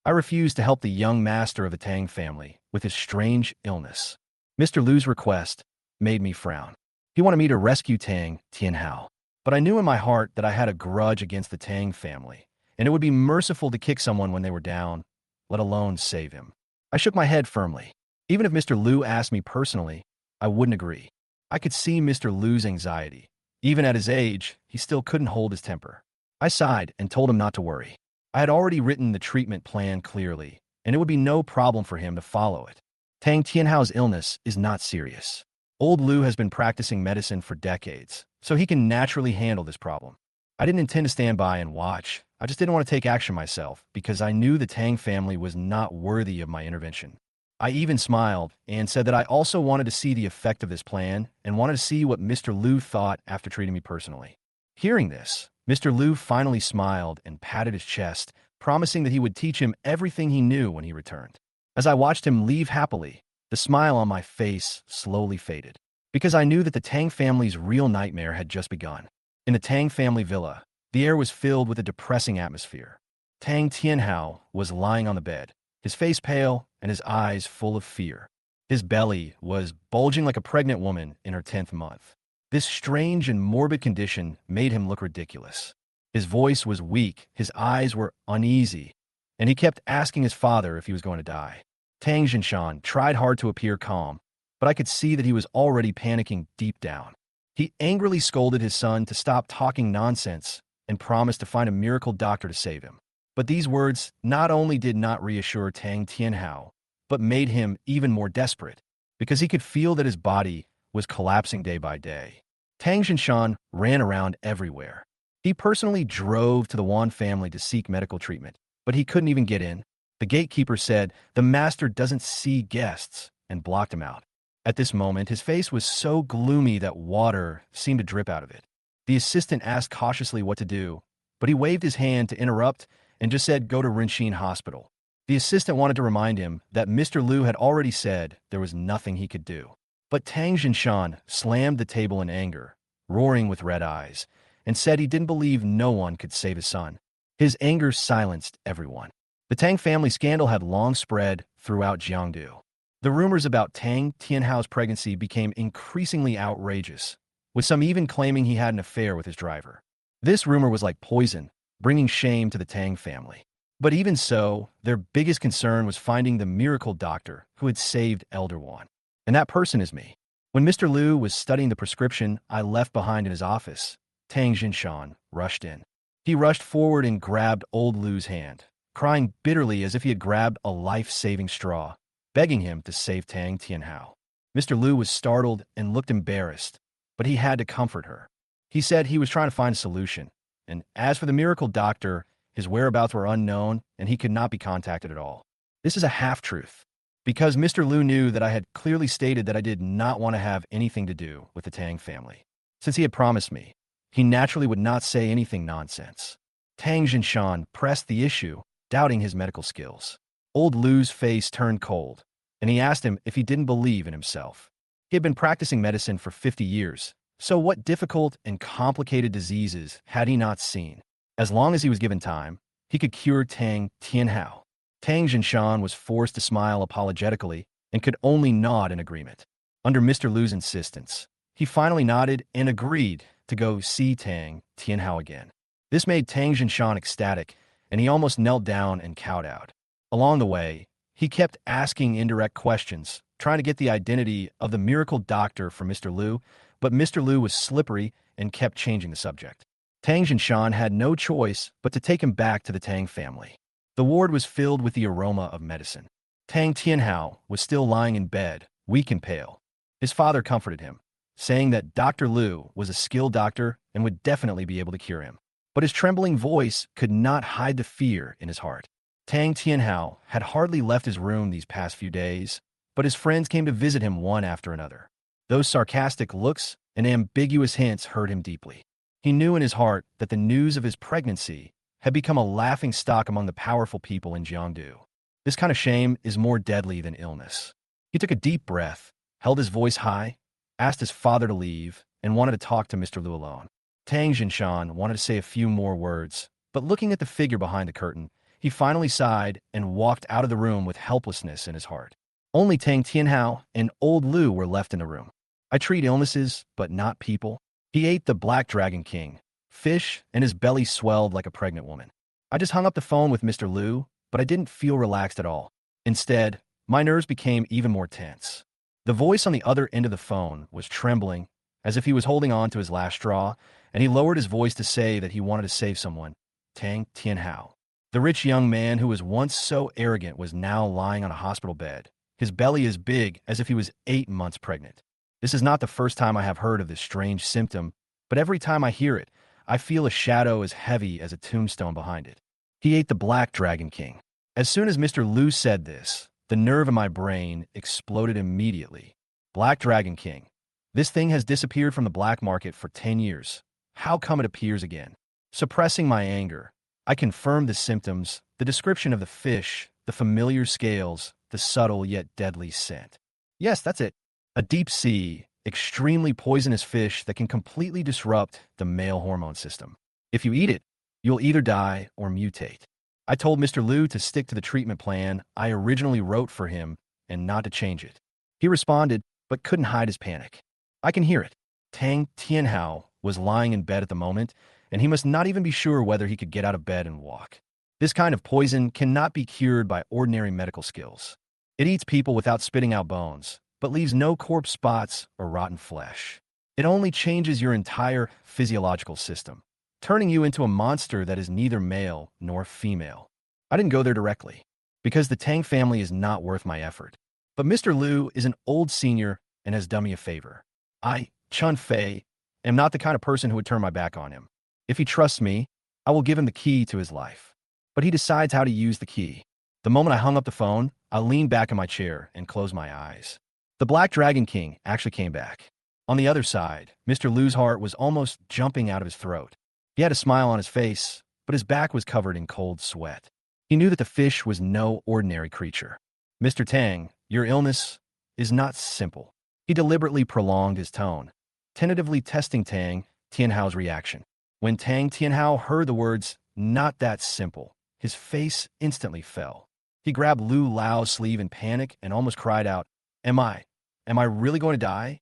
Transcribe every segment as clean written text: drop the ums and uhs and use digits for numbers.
I refused to help the young master of the Tang family with his strange illness. Mr. Lu's request made me frown. He wanted me to rescue Tang Tianhao. But I knew in my heart that I had a grudge against the Tang family, and it would be merciful to kick someone when they were down, let alone save him. I shook my head firmly. Even if Mr. Lu asked me personally, I wouldn't agree. I could see Mr. Lu's anxiety. Even at his age, he still couldn't hold his temper. I sighed and told him not to worry. I had already written the treatment plan clearly, and it would be no problem for him to follow it. Tang Tianhao's illness is not serious. Old Lu has been practicing medicine for decades, so he can naturally handle this problem. I didn't intend to stand by and watch. I just didn't want to take action myself because I knew the Tang family was not worthy of my intervention. I even smiled and said that I also wanted to see the effect of this plan and wanted to see what Mr. Lu thought after treating me personally. Hearing this, Mr. Lu finally smiled and patted his chest, promising that he would teach him everything he knew when he returned. As I watched him leave happily, the smile on my face slowly faded, because I knew that the Tang family's real nightmare had just begun. In the Tang family villa, the air was filled with a depressing atmosphere. Tang Tianhao was lying on the bed, his face pale and his eyes full of fear. His belly was bulging like a pregnant woman in her 10th month. This strange and morbid condition made him look ridiculous. His voice was weak, his eyes were uneasy, and he kept asking his father if he was going to die. Tang Jinshan tried hard to appear calm, but I could see that he was already panicking deep down. He angrily scolded his son to stop talking nonsense and promised to find a miracle doctor to save him. But these words not only did not reassure Tang Tianhao, but made him even more desperate, because he could feel that his body was collapsing day by day. Tang Jinshan ran around everywhere. He personally drove to the Wan family to seek medical treatment, but he couldn't even get in. The gatekeeper said the master doesn't see guests and blocked him out. At this moment, his face was so gloomy that water seemed to drip out of it. The assistant asked cautiously what to do, but he waved his hand to interrupt and just said, "Go to Rinshin Hospital." The assistant wanted to remind him that Mr. Lu had already said there was nothing he could do. But Tang Jinshan slammed the table in anger, roaring with red eyes, and said he didn't believe no one could save his son. His anger silenced everyone. The Tang family scandal had long spread throughout Jiangdu. The rumors about Tang Tianhao's pregnancy became increasingly outrageous, with some even claiming he had an affair with his driver. This rumor was like poison, bringing shame to the Tang family. But even so, their biggest concern was finding the miracle doctor who had saved Elder Wan. And that person is me. When Mr. Lu was studying the prescription I left behind in his office, Tang Jinshan rushed in. He rushed forward and grabbed old Lu's hand, crying bitterly as if he had grabbed a life-saving straw, begging him to save Tang Tianhao. Mr. Lu was startled and looked embarrassed, but he had to comfort her. He said he was trying to find a solution, and as for the miracle doctor, his whereabouts were unknown and he could not be contacted at all. This is a half-truth, because Mr. Lu knew that I had clearly stated that I did not want to have anything to do with the Tang family. Since he had promised me, he naturally would not say anything nonsense. Tang Jinshan pressed the issue, doubting his medical skills. Old Lu's face turned cold, and he asked him if he didn't believe in himself. He had been practicing medicine for 50 years, so what difficult and complicated diseases had he not seen? As long as he was given time, he could cure Tang Tianhao. Tang Jinshan was forced to smile apologetically and could only nod in agreement. Under Mr. Lu's insistence, he finally nodded and agreed to go see Tang Tianhao again. This made Tang Jinshan ecstatic, and he almost knelt down and kowtowed. Along the way, he kept asking indirect questions, trying to get the identity of the miracle doctor from Mr. Lu, but Mr. Lu was slippery and kept changing the subject. Tang Jinshan had no choice but to take him back to the Tang family. The ward was filled with the aroma of medicine. Tang Tianhao was still lying in bed, weak and pale. His father comforted him, saying that Dr. Lu was a skilled doctor and would definitely be able to cure him. But his trembling voice could not hide the fear in his heart. Tang Tianhao had hardly left his room these past few days, but his friends came to visit him one after another. Those sarcastic looks and ambiguous hints hurt him deeply. He knew in his heart that the news of his pregnancy had become a laughing stock among the powerful people in Jiangdu. This kind of shame is more deadly than illness. He took a deep breath, held his voice high, asked his father to leave, and wanted to talk to Mr. Lu alone. Tang Jinshan wanted to say a few more words, but looking at the figure behind the curtain, He finally sighed and walked out of the room with helplessness in his heart. Only Tang Tianhao and old Lu were left in the room. I treat illnesses, but not people. He ate the Black Dragon King, fish, and his belly swelled like a pregnant woman. I just hung up the phone with Mr. Lu, but I didn't feel relaxed at all. Instead, my nerves became even more tense. The voice on the other end of the phone was trembling, as if he was holding on to his last straw, and he lowered his voice to say that he wanted to save someone, Tang Tianhao. The rich young man who was once so arrogant was now lying on a hospital bed, his belly as big as if he was 8 months pregnant. This is not the first time I have heard of this strange symptom, but every time I hear it, I feel a shadow as heavy as a tombstone behind it. He ate the Black Dragon King. As soon as Mr. Lu said this, the nerve in my brain exploded immediately. Black Dragon King. This thing has disappeared from the black market for 10 years. How come it appears again? Suppressing my anger, I confirmed the symptoms, the description of the fish, the familiar scales, the subtle yet deadly scent. Yes, that's it. A deep-sea, extremely poisonous fish that can completely disrupt the male hormone system. If you eat it, you'll either die or mutate. I told Mr. Lu to stick to the treatment plan I originally wrote for him and not to change it. He responded, but couldn't hide his panic. I can hear it. Tang Tianhao was lying in bed at the moment, and he must not even be sure whether he could get out of bed and walk. This kind of poison cannot be cured by ordinary medical skills. It eats people without spitting out bones, but leaves no corpse spots or rotten flesh. It only changes your entire physiological system, turning you into a monster that is neither male nor female. I didn't go there directly, because the Tang family is not worth my effort. But Mr. Lu is an old senior and has done me a favor. I, Chun Fei, am not the kind of person who would turn my back on him. If he trusts me, I will give him the key to his life. But he decides how to use the key. The moment I hung up the phone, I leaned back in my chair and closed my eyes. The Black Dragon King actually came back. On the other side, Mr. Lu's heart was almost jumping out of his throat. He had a smile on his face, but his back was covered in cold sweat. He knew that the fish was no ordinary creature. Mr. Tang, your illness is not simple. He deliberately prolonged his tone, tentatively testing Tang Tianhao's reaction. When Tang Tianhao heard the words, "not that simple," his face instantly fell. He grabbed Lu Lao's sleeve in panic and almost cried out, Am I really going to die?"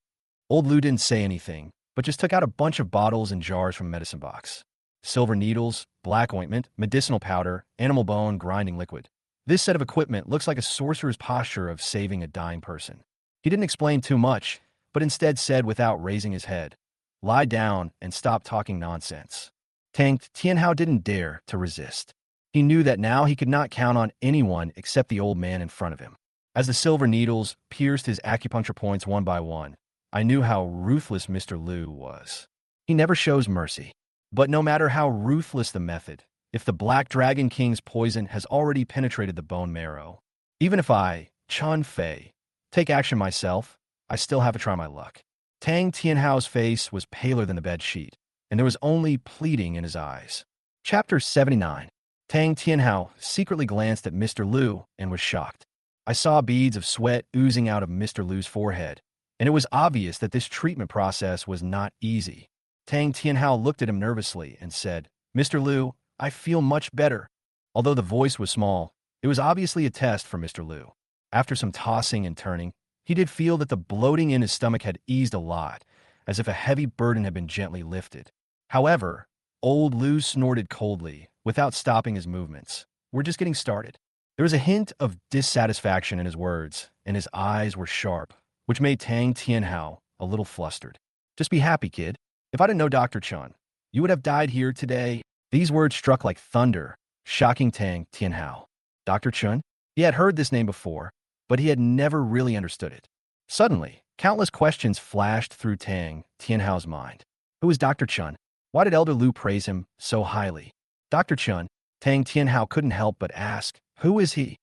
Old Lu didn't say anything, but just took out a bunch of bottles and jars from a medicine box. Silver needles, black ointment, medicinal powder, animal bone, grinding liquid. This set of equipment looks like a sorcerer's posture of saving a dying person. He didn't explain too much, but instead said without raising his head, "Lie down and stop talking nonsense." Tang Tianhao didn't dare to resist. He knew that now he could not count on anyone except the old man in front of him. As the silver needles pierced his acupuncture points one by one, I knew how ruthless Mr. Lu was. He never shows mercy. But no matter how ruthless the method, if the Black Dragon King's poison has already penetrated the bone marrow, even if I, Chun Fei, take action myself, I still have to try my luck. Tang Tianhao's face was paler than the bed sheet, and there was only pleading in his eyes. Chapter 79. Tang Tianhao secretly glanced at Mr. Lu and was shocked. I saw beads of sweat oozing out of Mr. Lu's forehead, and it was obvious that this treatment process was not easy. Tang Tianhao looked at him nervously and said, "Mr. Lu, I feel much better." Although the voice was small, it was obviously a test for Mr. Lu. After some tossing and turning, he did feel that the bloating in his stomach had eased a lot, as if a heavy burden had been gently lifted. However, old Lu snorted coldly, without stopping his movements. "We're just getting started." There was a hint of dissatisfaction in his words, and his eyes were sharp, which made Tang Tianhao a little flustered. "Just be happy, kid. If I didn't know Dr. Chun, you would have died here today." These words struck like thunder, shocking Tang Tianhao. Dr. Chun? He had heard this name before, but he had never really understood it. Suddenly, countless questions flashed through Tang Tianhao's mind. Who is Dr. Chun? Why did Elder Lu praise him so highly? Dr. Chun, Tang Tianhao couldn't help but ask, who is he?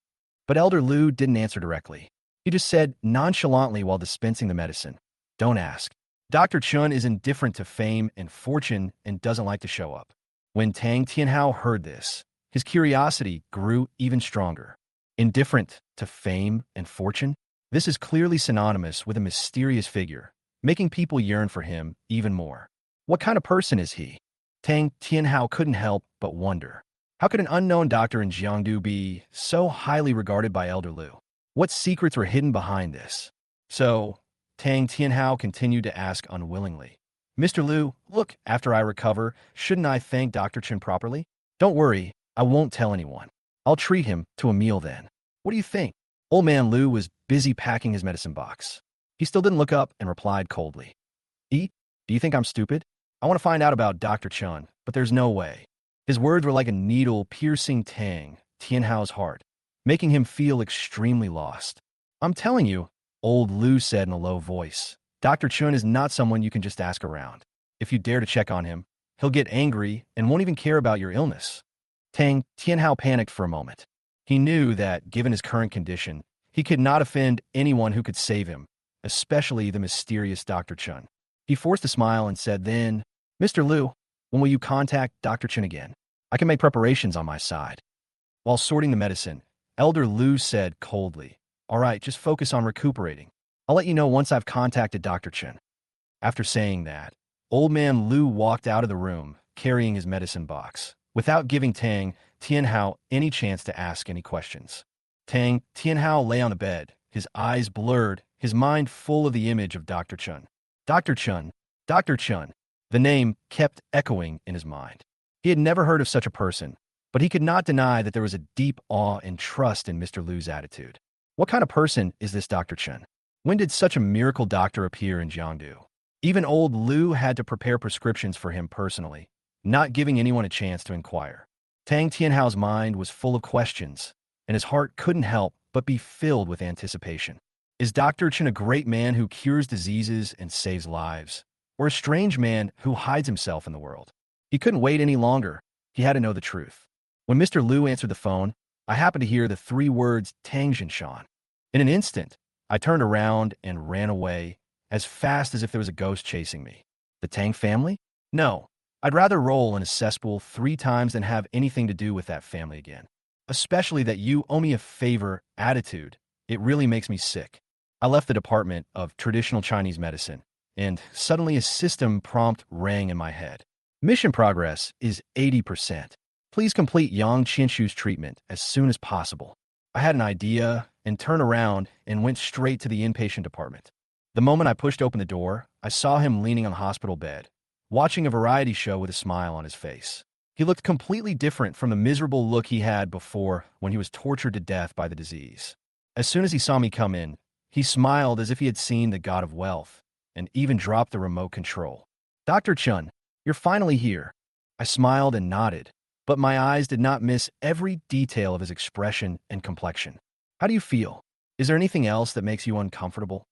But Elder Lu didn't answer directly. He just said nonchalantly while dispensing the medicine, "Don't ask. Dr. Chun is indifferent to fame and fortune and doesn't like to show up." When Tang Tianhao heard this, his curiosity grew even stronger. Indifferent to fame and fortune? This is clearly synonymous with a mysterious figure, making people yearn for him even more. What kind of person is he? Tang Tianhao couldn't help but wonder. How could an unknown doctor in Jiangdu be so highly regarded by Elder Lu? What secrets were hidden behind this? So, Tang Tianhao continued to ask unwillingly. Mr. Lu, look, after I recover, shouldn't I thank Dr. Chen properly? Don't worry, I won't tell anyone. I'll treat him to a meal then. What do you think? Old man Lu was busy packing his medicine box. He still didn't look up and replied coldly. Eat? Do you think I'm stupid? I want to find out about Dr. Chen, but there's no way. His words were like a needle piercing Tang Tianhao's heart, making him feel extremely lost. I'm telling you, old Lu said in a low voice, Dr. Chen is not someone you can just ask around. If you dare to check on him, he'll get angry and won't even care about your illness. Tang Tianhao panicked for a moment. He knew that, given his current condition, he could not offend anyone who could save him, especially the mysterious Dr. Chen. He forced a smile and said then, Mr. Lu, when will you contact Dr. Chen again? I can make preparations on my side. While sorting the medicine, Elder Lu said coldly, All right, just focus on recuperating. I'll let you know once I've contacted Dr. Chen. After saying that, old man Lu walked out of the room, carrying his medicine box, without giving Tang Tianhao any chance to ask any questions. Tang Tianhao lay on the bed, his eyes blurred, his mind full of the image of Dr. Chen. Dr. Chen, Dr. Chen. The name kept echoing in his mind. He had never heard of such a person, but he could not deny that there was a deep awe and trust in Mr. Lu's attitude. What kind of person is this Dr. Chen? When did such a miracle doctor appear in Jiangdu? Even old Lu had to prepare prescriptions for him personally, not giving anyone a chance to inquire. Tang Tianhao's mind was full of questions, and his heart couldn't help but be filled with anticipation. Is Dr. Chen a great man who cures diseases and saves lives, or a strange man who hides himself in the world? He couldn't wait any longer. He had to know the truth. When Mr. Lu answered the phone, I happened to hear the three words Tang Jinshan. In an instant, I turned around and ran away as fast as if there was a ghost chasing me. The Tang family? No. I'd rather roll in a cesspool 3 times than have anything to do with that family again. Especially that you owe me a favor attitude. It really makes me sick. I left the department of traditional Chinese medicine, and suddenly a system prompt rang in my head. Mission progress is 80%. Please complete Yang Qinshu's treatment as soon as possible. I had an idea and turned around and went straight to the inpatient department. The moment I pushed open the door, I saw him leaning on the hospital bed, watching a variety show with a smile on his face. He looked completely different from the miserable look he had before when he was tortured to death by the disease. As soon as he saw me come in, he smiled as if he had seen the god of wealth, and even dropped the remote control. Dr. Chen, you're finally here. I smiled and nodded, but my eyes did not miss every detail of his expression and complexion. How do you feel? Is there anything else that makes you uncomfortable?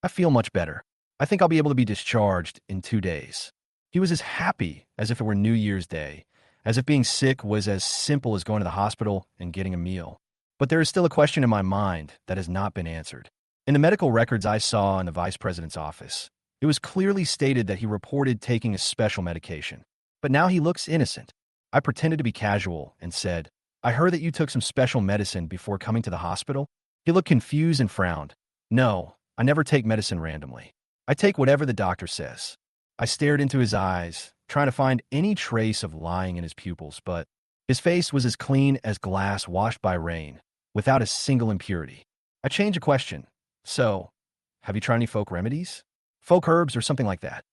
I feel much better. I think I'll be able to be discharged in 2 days. He was as happy as if it were New Year's Day, as if being sick was as simple as going to the hospital and getting a meal. But there is still a question in my mind that has not been answered. In the medical records I saw in the vice president's office, it was clearly stated that he reported taking a special medication. But now he looks innocent. I pretended to be casual and said, I heard that you took some special medicine before coming to the hospital. He looked confused and frowned. No, I never take medicine randomly. I take whatever the doctor says. I stared into his eyes, trying to find any trace of lying in his pupils, but his face was as clean as glass washed by rain, without a single impurity. I changed the question. So, have you tried any folk remedies? Folk herbs or something like that?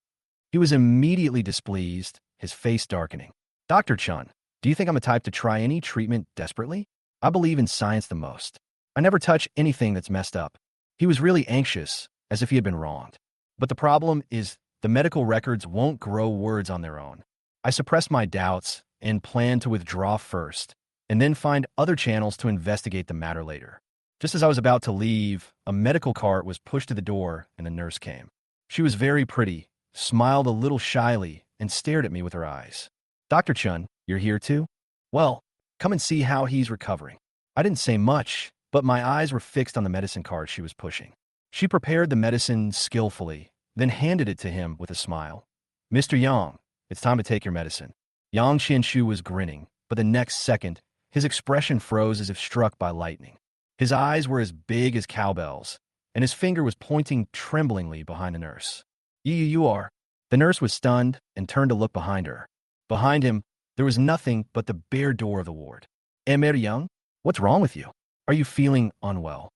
He was immediately displeased, his face darkening. Dr. Chen, do you think I'm the type to try any treatment desperately? I believe in science the most. I never touch anything that's messed up. He was really anxious, as if he had been wronged. But the problem is the medical records won't grow words on their own. I suppressed my doubts and planned to withdraw first, and then find other channels to investigate the matter later. Just as I was about to leave, a medical cart was pushed to the door and a nurse came. She was very pretty, smiled a little shyly, and stared at me with her eyes. Dr. Chen, you're here too? Well, come and see how he's recovering. I didn't say much, but my eyes were fixed on the medicine cart she was pushing. She prepared the medicine skillfully, then handed it to him with a smile. Mr. Yang, it's time to take your medicine. Yang Qinshu was grinning, but the next second, his expression froze as if struck by lightning. His eyes were as big as cowbells, and his finger was pointing tremblingly behind the nurse. You are. The nurse was stunned and turned to look behind her. Behind him, There was nothing but the bare door of the ward. Emir Young, what's wrong with you? Are you feeling unwell?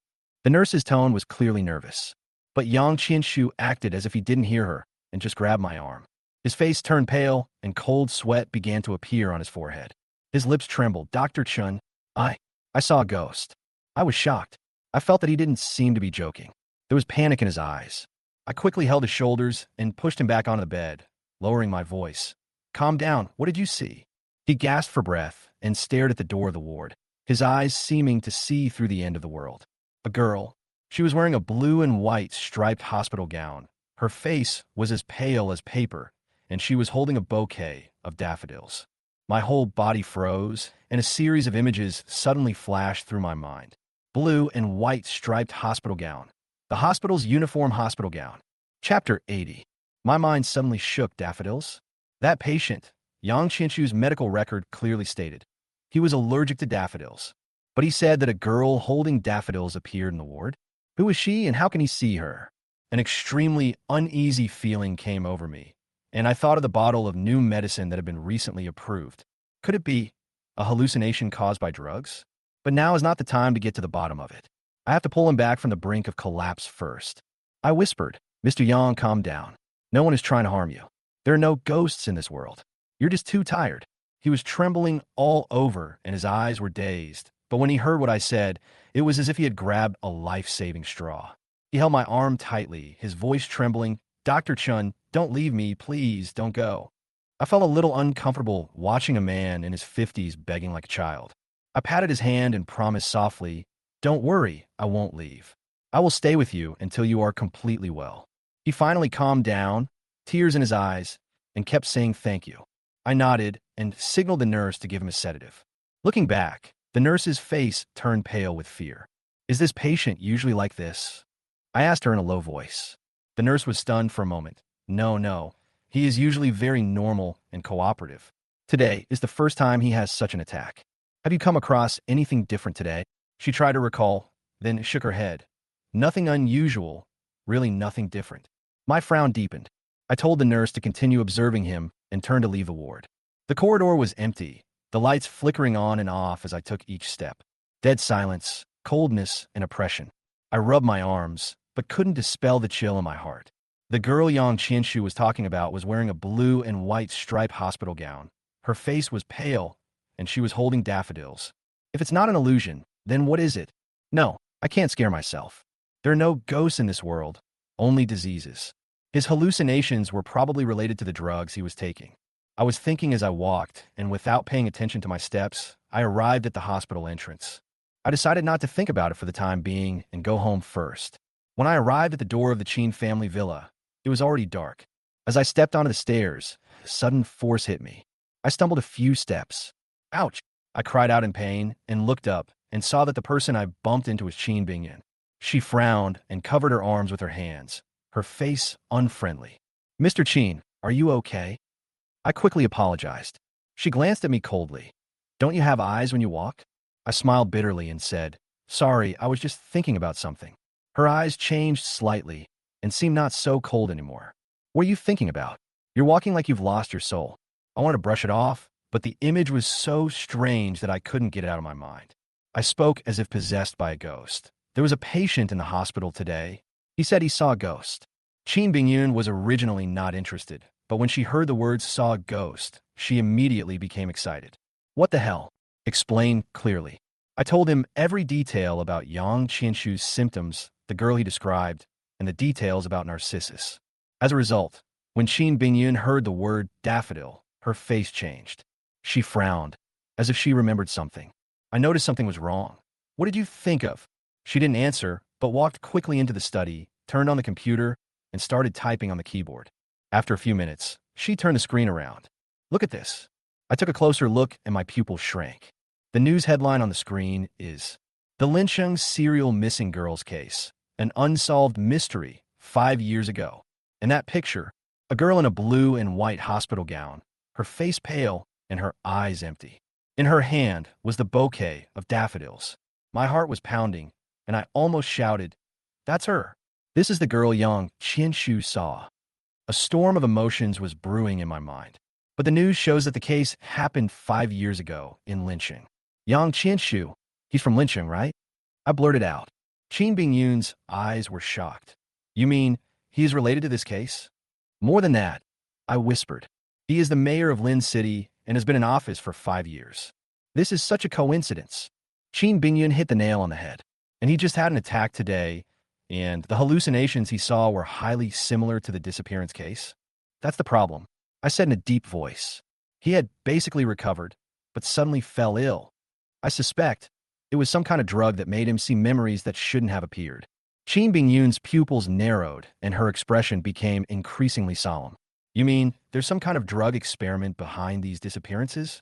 The nurse's tone was clearly nervous, but Yang Qianshu acted as if he didn't hear her and just grabbed my arm. His face turned pale, and cold sweat began to appear on his forehead. His lips trembled. Dr. Chun, I saw a ghost. I was shocked. I felt that he didn't seem to be joking. There was panic in his eyes. I quickly held his shoulders and pushed him back onto the bed, lowering my voice. Calm down. What did you see? He gasped for breath and stared at the door of the ward, his eyes seeming to see through the end of the world. A girl. She was wearing a blue and white striped hospital gown. Her face was as pale as paper, and she was holding a bouquet of daffodils. My whole body froze, and a series of images suddenly flashed through my mind. Blue and white striped hospital gown. The hospital's uniform hospital gown. Chapter 80. My mind suddenly shook. Daffodils? That patient, Yang Qianshu's medical record clearly stated. He was allergic to daffodils. But he said that a girl holding daffodils appeared in the ward. Who is she, and how can he see her? An extremely uneasy feeling came over me, and I thought of the bottle of new medicine that had been recently approved. Could it be a hallucination caused by drugs? But now is not the time to get to the bottom of it. I have to pull him back from the brink of collapse first. I whispered, Mr. Yang, calm down. No one is trying to harm you. There are no ghosts in this world. You're just too tired. He was trembling all over, and his eyes were dazed. But when he heard what I said, it was as if he had grabbed a life-saving straw. He held my arm tightly, his voice trembling. Dr. Chun, don't leave me, please, don't go. I felt a little uncomfortable watching a man in his 50s begging like a child. I patted his hand and promised softly, don't worry, I won't leave. I will stay with you until you are completely well. He finally calmed down, tears in his eyes, and kept saying thank you. I nodded and signaled the nurse to give him a sedative. Looking back, the nurse's face turned pale with fear. Is this patient usually like this? I asked her in a low voice. The nurse was stunned for a moment. No. He is usually very normal and cooperative. Today is the first time he has such an attack. Have you come across anything different today? She tried to recall, then shook her head. Nothing unusual, really nothing different. My frown deepened. I told the nurse to continue observing him and turned to leave the ward. The corridor was empty, the lights flickering on and off as I took each step. Dead silence, coldness, and oppression. I rubbed my arms, but couldn't dispel the chill in my heart. The girl Yang Qianshu was talking about was wearing a blue and white striped hospital gown. Her face was pale, and she was holding daffodils. If it's not an illusion, then what is it? No, I can't scare myself. There are no ghosts in this world, only diseases. His hallucinations were probably related to the drugs he was taking. I was thinking as I walked, and without paying attention to my steps, I arrived at the hospital entrance. I decided not to think about it for the time being and go home first. When I arrived at the door of the Qin family villa, it was already dark. As I stepped onto the stairs, sudden force hit me. I stumbled a few steps. Ouch! I cried out in pain and looked up and saw that the person I bumped into was Qin Bingyan. She frowned and covered her arms with her hands, her face unfriendly. Mr. Qin, are you okay? I quickly apologized. She glanced at me coldly. Don't you have eyes when you walk? I smiled bitterly and said, sorry, I was just thinking about something. Her eyes changed slightly and seemed not so cold anymore. What are you thinking about? You're walking like you've lost your soul. I wanted to brush it off, but the image was so strange that I couldn't get it out of my mind. I spoke as if possessed by a ghost. There was a patient in the hospital today. He said he saw a ghost. Qin Bingyun was originally not interested, but when she heard the words saw a ghost, she immediately became excited. What the hell? Explain clearly. I told him every detail about Yang Qianshu's symptoms, the girl he described, and the details about Narcissus. As a result, when Qin Bingyun heard the word daffodil, her face changed. She frowned, as if she remembered something. I noticed something was wrong. What did you think of? She didn't answer, but walked quickly into the study, turned on the computer, and started typing on the keyboard. After a few minutes, she turned the screen around. Look at this. I took a closer look and my pupil shrank. The news headline on the screen is, The Lincheng Serial Missing Girls Case, an Unsolved Mystery 5 years ago. In that picture, a girl in a blue and white hospital gown, her face pale and her eyes empty. In her hand was the bouquet of daffodils. My heart was pounding, and I almost shouted, That's her. This is the girl Yang Qianshu saw. A storm of emotions was brewing in my mind. But the news shows that the case happened 5 years ago in Lincheng. Yang Qianshu, he's from Lincheng, right? I blurted out. Qin Bingyun's eyes were shocked. You mean he is related to this case? More than that, I whispered. He is the mayor of Lin City and has been in office for 5 years. This is such a coincidence. Qin Bingyun hit the nail on the head. And he just had an attack today, and the hallucinations he saw were highly similar to the disappearance case. That's the problem, I said in a deep voice. He had basically recovered, but suddenly fell ill. I suspect it was some kind of drug that made him see memories that shouldn't have appeared. Qin Bingyun's pupils narrowed, and her expression became increasingly solemn. You mean there's some kind of drug experiment behind these disappearances?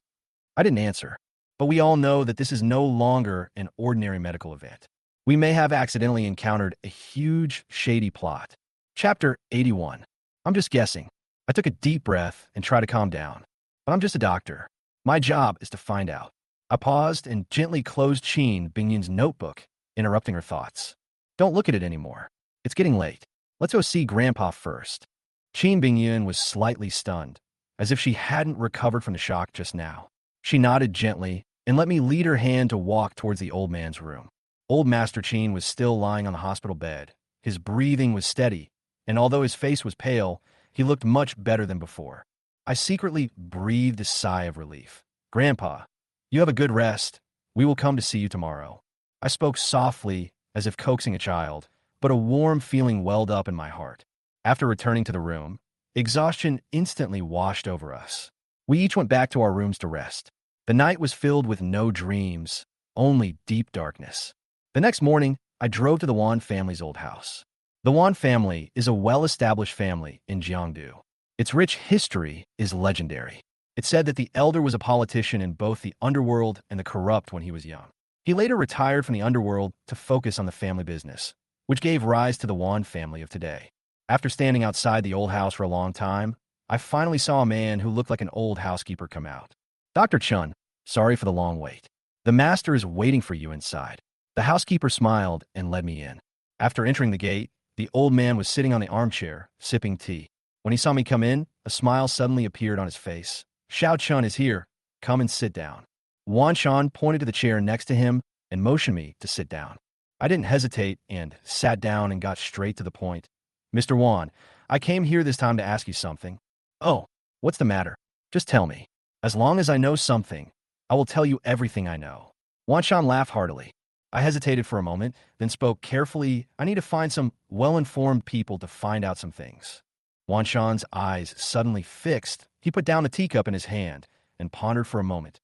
I didn't answer, but we all know that this is no longer an ordinary medical event. We may have accidentally encountered a huge, shady plot. Chapter 81. I'm just guessing. I took a deep breath and tried to calm down. But I'm just a doctor. My job is to find out. I paused and gently closed Qin Bingyun's notebook, interrupting her thoughts. Don't look at it anymore. It's getting late. Let's go see Grandpa first. Qin Bingyun was slightly stunned, as if she hadn't recovered from the shock just now. She nodded gently and let me lead her hand to walk towards the old man's room. Old Master Qin was still lying on the hospital bed. His breathing was steady, and although his face was pale, he looked much better than before. I secretly breathed a sigh of relief. Grandpa, you have a good rest. We will come to see you tomorrow. I spoke softly, as if coaxing a child, but a warm feeling welled up in my heart. After returning to the room, exhaustion instantly washed over us. We each went back to our rooms to rest. The night was filled with no dreams, only deep darkness. The next morning, I drove to the Wan family's old house. The Wan family is a well-established family in Jiangdu. Its rich history is legendary. It's said that the elder was a politician in both the underworld and the corrupt when he was young. He later retired from the underworld to focus on the family business, which gave rise to the Wan family of today. After standing outside the old house for a long time, I finally saw a man who looked like an old housekeeper come out. Dr. Chun, sorry for the long wait. The master is waiting for you inside. The housekeeper smiled and led me in. After entering the gate, the old man was sitting on the armchair, sipping tea. When he saw me come in, a smile suddenly appeared on his face. Xiao Chun is here. Come and sit down. Wan Shan pointed to the chair next to him and motioned me to sit down. I didn't hesitate and sat down and got straight to the point. Mr. Wan, I came here this time to ask you something. Oh, what's the matter? Just tell me. As long as I know something, I will tell you everything I know. Wan Shan laughed heartily. I hesitated for a moment, then spoke carefully. I need to find some well-informed people to find out some things. Wan Shan's eyes suddenly fixed. He put down the teacup in his hand and pondered for a moment.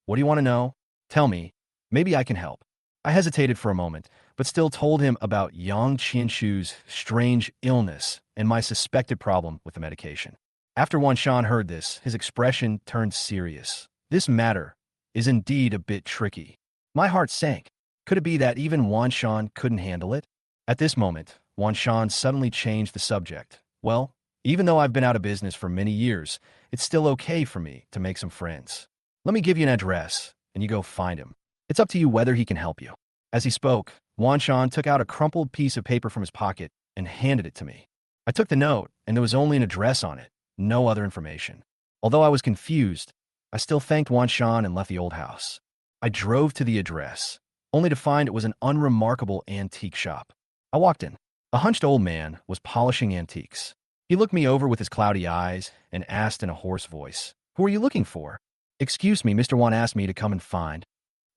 What do you want to know? Tell me. Maybe I can help. I hesitated for a moment, but still told him about Yang Qianshu's strange illness and my suspected problem with the medication. After Wan Shan heard this, his expression turned serious. This matter is indeed a bit tricky. My heart sank. Could it be that even Wan Shan couldn't handle it? At this moment, Wan Shan suddenly changed the subject. Well, even though I've been out of business for many years, it's still okay for me to make some friends. Let me give you an address, and you go find him. It's up to you whether he can help you. As he spoke, Wan Shan took out a crumpled piece of paper from his pocket and handed it to me. I took the note, and there was only an address on it, no other information. Although I was confused, I still thanked Wan Shan and left the old house. I drove to the address, only to find it was an unremarkable antique shop. I walked in. A hunched old man was polishing antiques. He looked me over with his cloudy eyes and asked in a hoarse voice, "Who are you looking for?" "Excuse me, Mr. Wan asked me to come and find."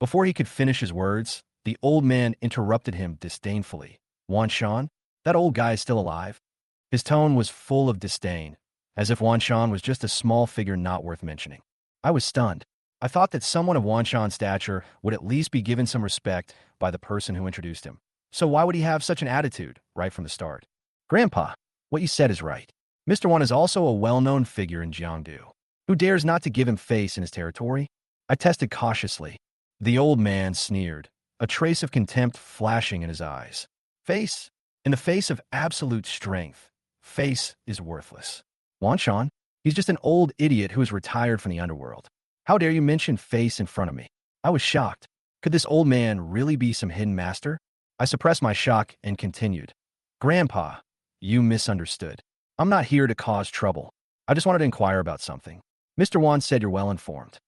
Before he could finish his words, the old man interrupted him disdainfully. "Wan Shan? That old guy is still alive?" His tone was full of disdain, as if Wan Shan was just a small figure not worth mentioning. I was stunned. I thought that someone of Wan Shan's stature would at least be given some respect by the person who introduced him. So why would he have such an attitude right from the start? "Grandpa, what you said is right. Mr. Wan is also a well-known figure in Jiangdu. Who dares not to give him face in his territory?" I tested cautiously. The old man sneered, a trace of contempt flashing in his eyes. "Face? In the face of absolute strength, face is worthless. Wan Shan? He's just an old idiot who is retired from the underworld. How dare you mention face in front of me?" I was shocked. Could this old man really be some hidden master? I suppressed my shock and continued. "Grandpa, you misunderstood. I'm not here to cause trouble. I just wanted to inquire about something. Mr. Wan said you're well informed.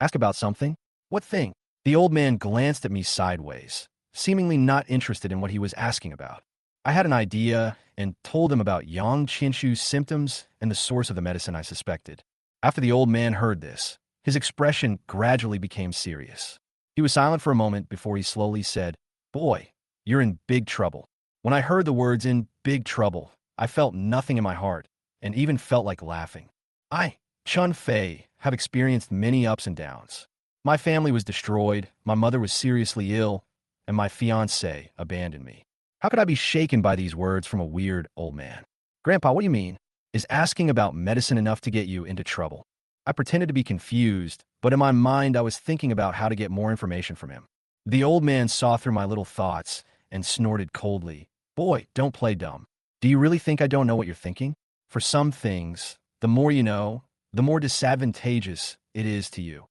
Ask about something? What thing? The old man glanced at me sideways, seemingly not interested in what he was asking about. I had an idea and told him about Yang Qinshu's symptoms and the source of the medicine I suspected. After the old man heard this, his expression gradually became serious. He was silent for a moment before he slowly said, "Boy, you're in big trouble." When I heard the words "in big trouble," I felt nothing in my heart and even felt like laughing. I, Chun Fei, have experienced many ups and downs. My family was destroyed, my mother was seriously ill, and my fiancée abandoned me. How could I be shaken by these words from a weird old man? Grandpa, what do you mean? Is asking about medicine enough to get you into trouble? I pretended to be confused, but in my mind I was thinking about how to get more information from him. The old man saw through my little thoughts and snorted coldly. Boy, don't play dumb. Do you really think I don't know what you're thinking? For some things, the more you know, the more disadvantageous it is to you.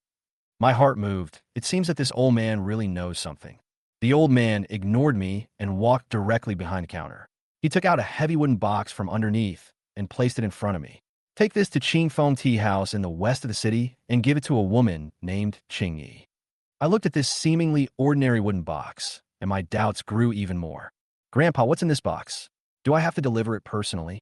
My heart moved. It seems that this old man really knows something. The old man ignored me and walked directly behind the counter. He took out a heavy wooden box from underneath and placed it in front of me. Take this to Ching Feng Tea House in the west of the city and give it to a woman named Ching Yi. I looked at this seemingly ordinary wooden box, and my doubts grew even more. Grandpa, what's in this box? Do I have to deliver it personally?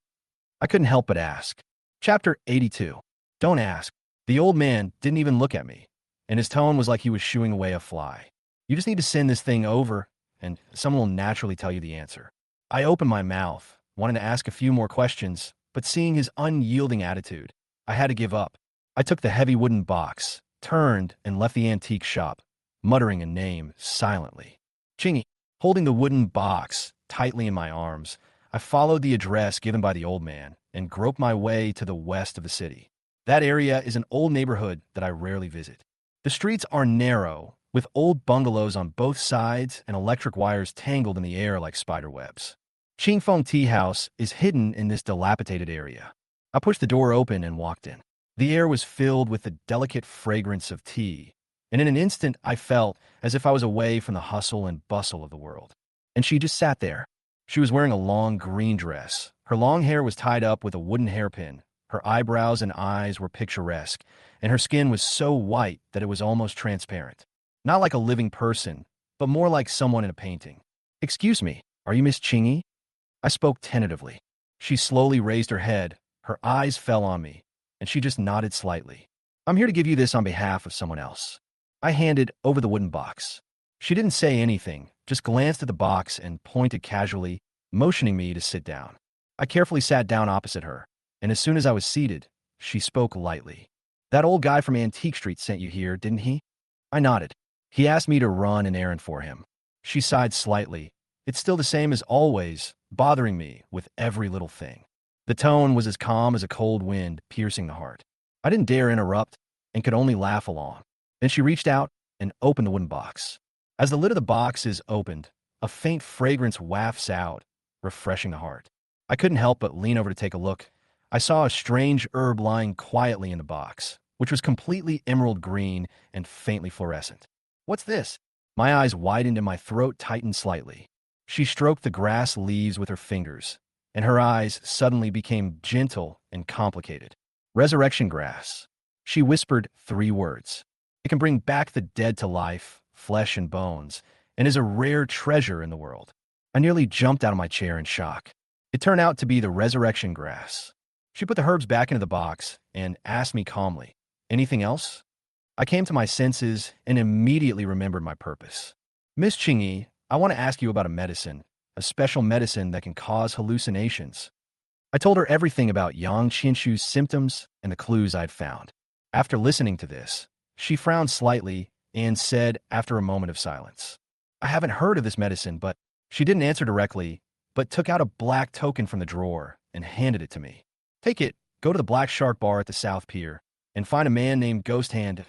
I couldn't help but ask. Chapter 82. Don't ask. The old man didn't even look at me, and his tone was like he was shooing away a fly. You just need to send this thing over, and someone will naturally tell you the answer. I opened my mouth, wanting to ask a few more questions, but seeing his unyielding attitude, I had to give up. I took the heavy wooden box, turned, and left the antique shop, muttering a name silently. Chingy. Holding the wooden box tightly in my arms, I followed the address given by the old man and groped my way to the west of the city. That area is an old neighborhood that I rarely visit. The streets are narrow, with old bungalows on both sides and electric wires tangled in the air like spider webs. Qingfeng Tea House is hidden in this dilapidated area. I pushed the door open and walked in. The air was filled with the delicate fragrance of tea, and in an instant I felt as if I was away from the hustle and bustle of the world. And she just sat there. She was wearing a long green dress. Her long hair was tied up with a wooden hairpin. Her eyebrows and eyes were picturesque, and her skin was so white that it was almost transparent. Not like a living person, but more like someone in a painting. Excuse me, are you Miss Chingy? I spoke tentatively. She slowly raised her head, her eyes fell on me, and she just nodded slightly. I'm here to give you this on behalf of someone else. I handed over the wooden box. She didn't say anything, just glanced at the box and pointed casually, motioning me to sit down. I carefully sat down opposite her, and as soon as I was seated, she spoke lightly. That old guy from Antique Street sent you here, didn't he? I nodded. He asked me to run an errand for him. She sighed slightly. It's still the same as always, bothering me with every little thing. The tone was as calm as a cold wind piercing the heart. I didn't dare interrupt and could only laugh along. Then she reached out and opened the wooden box. As the lid of the box is opened, a faint fragrance wafts out, refreshing the heart. I couldn't help but lean over to take a look. I saw a strange herb lying quietly in the box, which was completely emerald green and faintly fluorescent. What's this? My eyes widened and my throat tightened slightly. She stroked the grass leaves with her fingers, and her eyes suddenly became gentle and complicated. Resurrection grass. She whispered 3 words. It can bring back the dead to life, flesh and bones, and is a rare treasure in the world. I nearly jumped out of my chair in shock. It turned out to be the resurrection grass. She put the herbs back into the box and asked me calmly, anything else? I came to my senses and immediately remembered my purpose. Miss Chingy, I want to ask you about a special medicine that can cause hallucinations. I told her everything about Yang Qinshu's symptoms and the clues I'd found. After listening to this, she frowned slightly and said after a moment of silence, I haven't heard of this medicine, but she didn't answer directly, but took out a black token from the drawer and handed it to me. Take it, go to the Black Shark Bar at the South Pier, and find a man named Ghost Hand.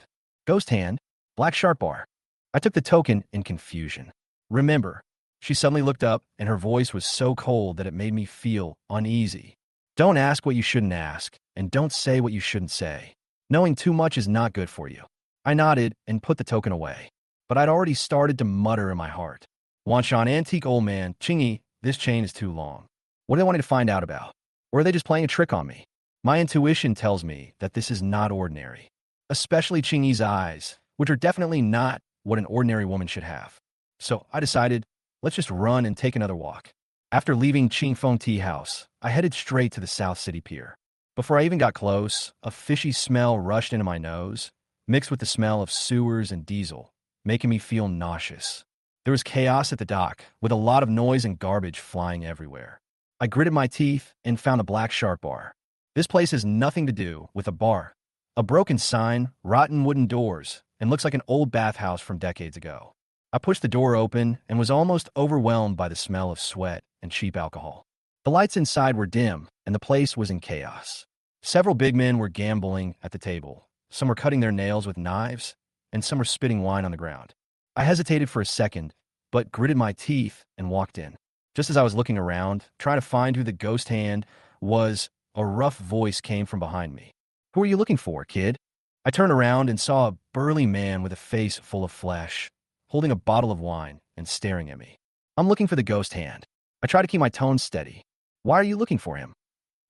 Ghost Hand? Black Shark Bar. I took the token in confusion. Remember, she suddenly looked up, and her voice was so cold that it made me feel uneasy. Don't ask what you shouldn't ask, and don't say what you shouldn't say. Knowing too much is not good for you. I nodded and put the token away, but I'd already started to mutter in my heart. Wanshan Antique Old Man, Chingy, this chain is too long. What do they want me to find out about? Or are they just playing a trick on me? My intuition tells me that this is not ordinary, especially Chingy's eyes, which are definitely not what an ordinary woman should have. So I decided, let's just run and take another walk. After leaving Qingfeng Tea House, I headed straight to the South City Pier. Before I even got close, a fishy smell rushed into my nose, mixed with the smell of sewers and diesel, making me feel nauseous. There was chaos at the dock, with a lot of noise and garbage flying everywhere. I gritted my teeth and found a Black Shark bar. This place has nothing to do with a bar. A broken sign, rotten wooden doors, and looks like an old bathhouse from decades ago. I pushed the door open and was almost overwhelmed by the smell of sweat and cheap alcohol. The lights inside were dim, and the place was in chaos. Several big men were gambling at the table. Some were cutting their nails with knives, and some were spitting wine on the ground. I hesitated for a second, but gritted my teeth and walked in. Just as I was looking around, trying to find who the ghost hand was, a rough voice came from behind me. "Who are you looking for, kid?" I turned around and saw a burly man with a face full of flesh, holding a bottle of wine and staring at me. "I'm looking for the ghost hand." I tried to keep my tone steady. "Why are you looking for him?"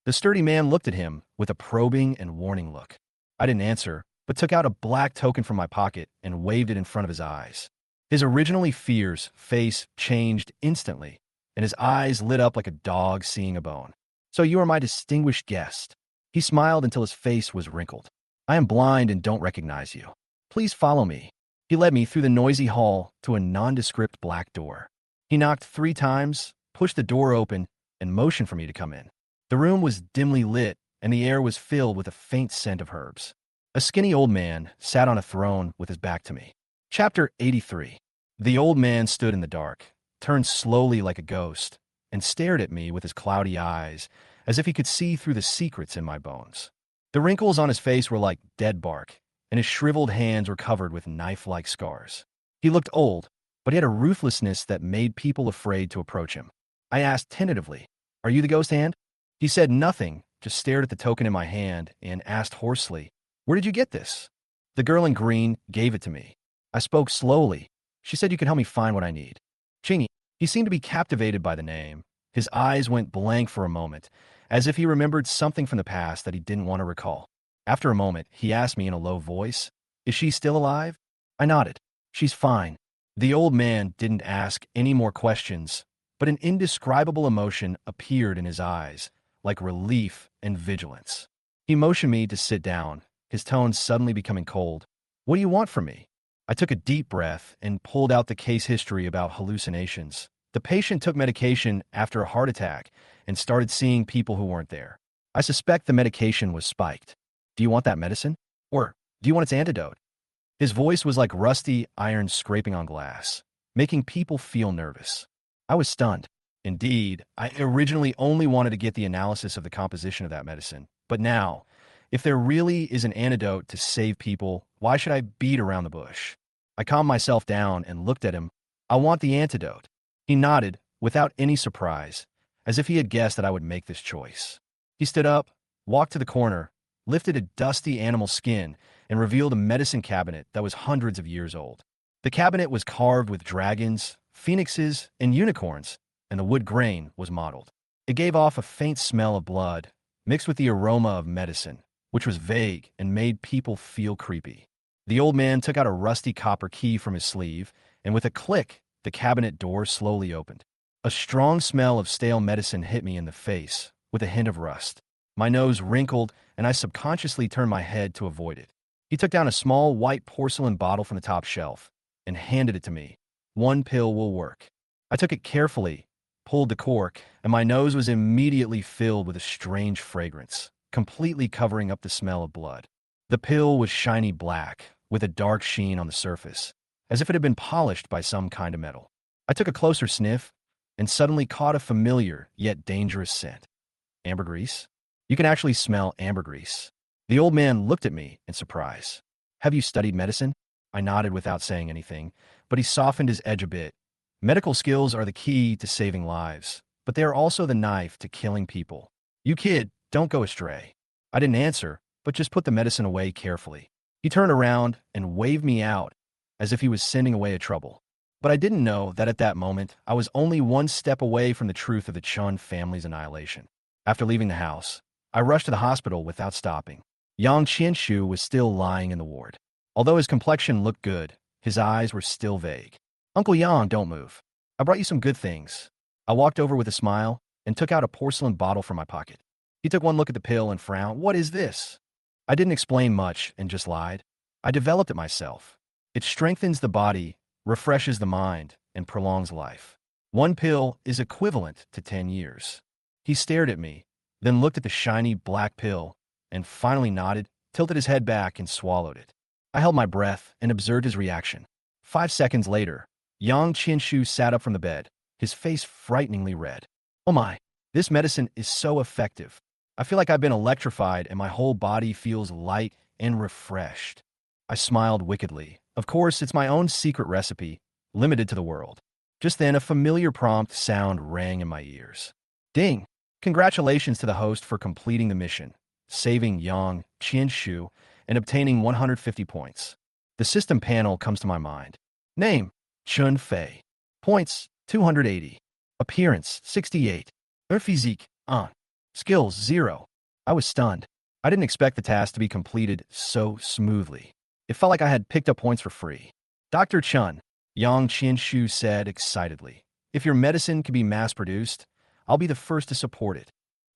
The sturdy man looked at him with a probing and warning look. I didn't answer, but took out a black token from my pocket and waved it in front of his eyes. His originally fierce face changed instantly, and his eyes lit up like a dog seeing a bone. "So you are my distinguished guest." He smiled until his face was wrinkled. "I am blind and don't recognize you. Please follow me." He led me through the noisy hall to a nondescript black door. He knocked 3 times, pushed the door open, and motioned for me to come in. The room was dimly lit, and the air was filled with a faint scent of herbs. A skinny old man sat on a throne with his back to me. Chapter 83. The old man stood in the dark, turned slowly like a ghost, and stared at me with his cloudy eyes, as if he could see through the secrets in my bones. The wrinkles on his face were like dead bark, and his shriveled hands were covered with knife-like scars. He looked old, but he had a ruthlessness that made people afraid to approach him. I asked tentatively, "Are you the ghost hand?" He said nothing, just stared at the token in my hand and asked hoarsely, "Where did you get this?" The girl in green gave it to me. I spoke slowly. She said you could help me find what I need. Chingy. He seemed to be captivated by the name. His eyes went blank for a moment, as if he remembered something from the past that he didn't want to recall. After a moment, he asked me in a low voice, "Is she still alive?" I nodded. "She's fine." The old man didn't ask any more questions, but an indescribable emotion appeared in his eyes, like relief and vigilance. He motioned me to sit down, his tone suddenly becoming cold. "What do you want from me?" I took a deep breath and pulled out the case history about hallucinations. The patient took medication after a heart attack and started seeing people who weren't there. I suspect the medication was spiked. "Do you want that medicine? Or do you want its antidote?" His voice was like rusty iron scraping on glass, making people feel nervous. I was stunned. Indeed, I originally only wanted to get the analysis of the composition of that medicine. But now, if there really is an antidote to save people, why should I beat around the bush? I calmed myself down and looked at him. "I want the antidote." He nodded, without any surprise, as if he had guessed that I would make this choice. He stood up, walked to the corner, lifted a dusty animal skin, and revealed a medicine cabinet that was hundreds of years old. The cabinet was carved with dragons, phoenixes, and unicorns, and the wood grain was mottled. It gave off a faint smell of blood, mixed with the aroma of medicine, which was vague and made people feel creepy. The old man took out a rusty copper key from his sleeve, and with a click, the cabinet door slowly opened. A strong smell of stale medicine hit me in the face, with a hint of rust. My nose wrinkled, and I subconsciously turned my head to avoid it. He took down a small white porcelain bottle from the top shelf and handed it to me. "1 pill will work." I took it carefully, pulled the cork, and my nose was immediately filled with a strange fragrance, completely covering up the smell of blood. The pill was shiny black, with a dark sheen on the surface, as if it had been polished by some kind of metal. I took a closer sniff and suddenly caught a familiar yet dangerous scent. Ambergris? You can actually smell ambergris. The old man looked at me in surprise. "Have you studied medicine?" I nodded without saying anything, but he softened his edge a bit. "Medical skills are the key to saving lives, but they are also the knife to killing people. You kid, don't go astray." I didn't answer, but just put the medicine away carefully. He turned around and waved me out, as if he was sending away a trouble. But I didn't know that at that moment, I was only one step away from the truth of the Chun family's annihilation. After leaving the house, I rushed to the hospital without stopping. Yang Qianshu was still lying in the ward. Although his complexion looked good, his eyes were still vague. Uncle Yang, don't move. I brought you some good things. I walked over with a smile and took out a porcelain bottle from my pocket. He took one look at the pill and frowned. What is this? I didn't explain much and just lied. I developed it myself. It strengthens the body, refreshes the mind, and prolongs life. One pill is equivalent to 10 years. He stared at me, then looked at the shiny black pill, and finally nodded, tilted his head back, and swallowed it. I held my breath and observed his reaction. 5 seconds later, Yang Qianshu sat up from the bed, his face frighteningly red. Oh my, this medicine is so effective. I feel like I've been electrified and my whole body feels light and refreshed. I smiled wickedly. Of course, it's my own secret recipe, limited to the world. Just then, a familiar prompt sound rang in my ears. Ding! Congratulations to the host for completing the mission, saving Yang Qianshu and obtaining 150 points. The system panel comes to my mind. Name, Chun Fei. Points, 280. Appearance, 68. Physique, Skills, 0. I was stunned. I didn't expect the task to be completed so smoothly. It felt like I had picked up points for free. Dr. Chun, Yang Qianshu said excitedly, if your medicine can be mass-produced, I'll be the first to support it.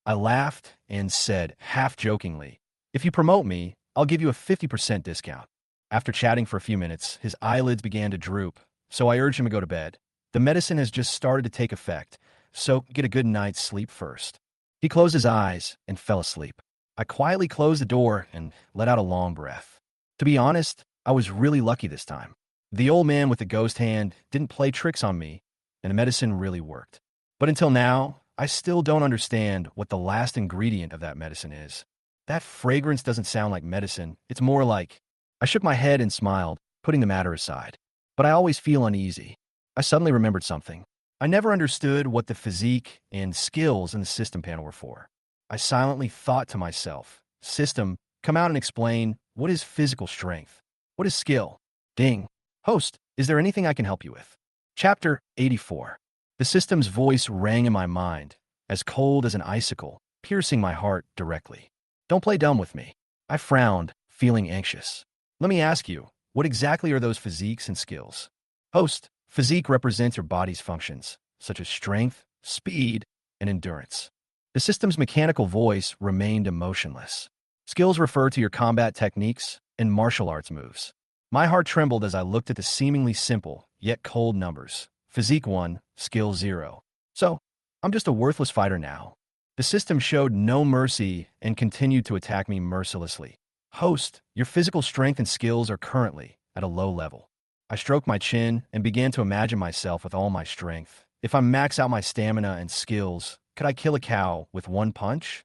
I laughed and said, half-jokingly, if you promote me, I'll give you a 50% discount. After chatting for a few minutes, his eyelids began to droop, so I urged him to go to bed. The medicine has just started to take effect, so get a good night's sleep first. He closed his eyes and fell asleep. I quietly closed the door and let out a long breath. To be honest, I was really lucky this time. The old man with the ghost hand didn't play tricks on me, and the medicine really worked. But until now, I still don't understand what the last ingredient of that medicine is. That fragrance doesn't sound like medicine. It's more like... I shook my head and smiled, putting the matter aside. But I always feel uneasy. I suddenly remembered something. I never understood what the physique and skills in the system panel were for. I silently thought to myself, system, come out and explain, what is physical strength? What is skill? Ding. Host, is there anything I can help you with? Chapter 84. The system's voice rang in my mind, as cold as an icicle, piercing my heart directly. Don't play dumb with me. I frowned, feeling anxious. Let me ask you, what exactly are those physiques and skills? Host, physique represents your body's functions, such as strength, speed, and endurance. The system's mechanical voice remained emotionless. Skills refer to your combat techniques and martial arts moves. My heart trembled as I looked at the seemingly simple, yet cold numbers. Physique 1, skill 0. So, I'm just a worthless fighter now. The system showed no mercy and continued to attack me mercilessly. Host, your physical strength and skills are currently at a low level. I stroked my chin and began to imagine myself with all my strength. If I max out my stamina and skills, could I kill a cow with one punch?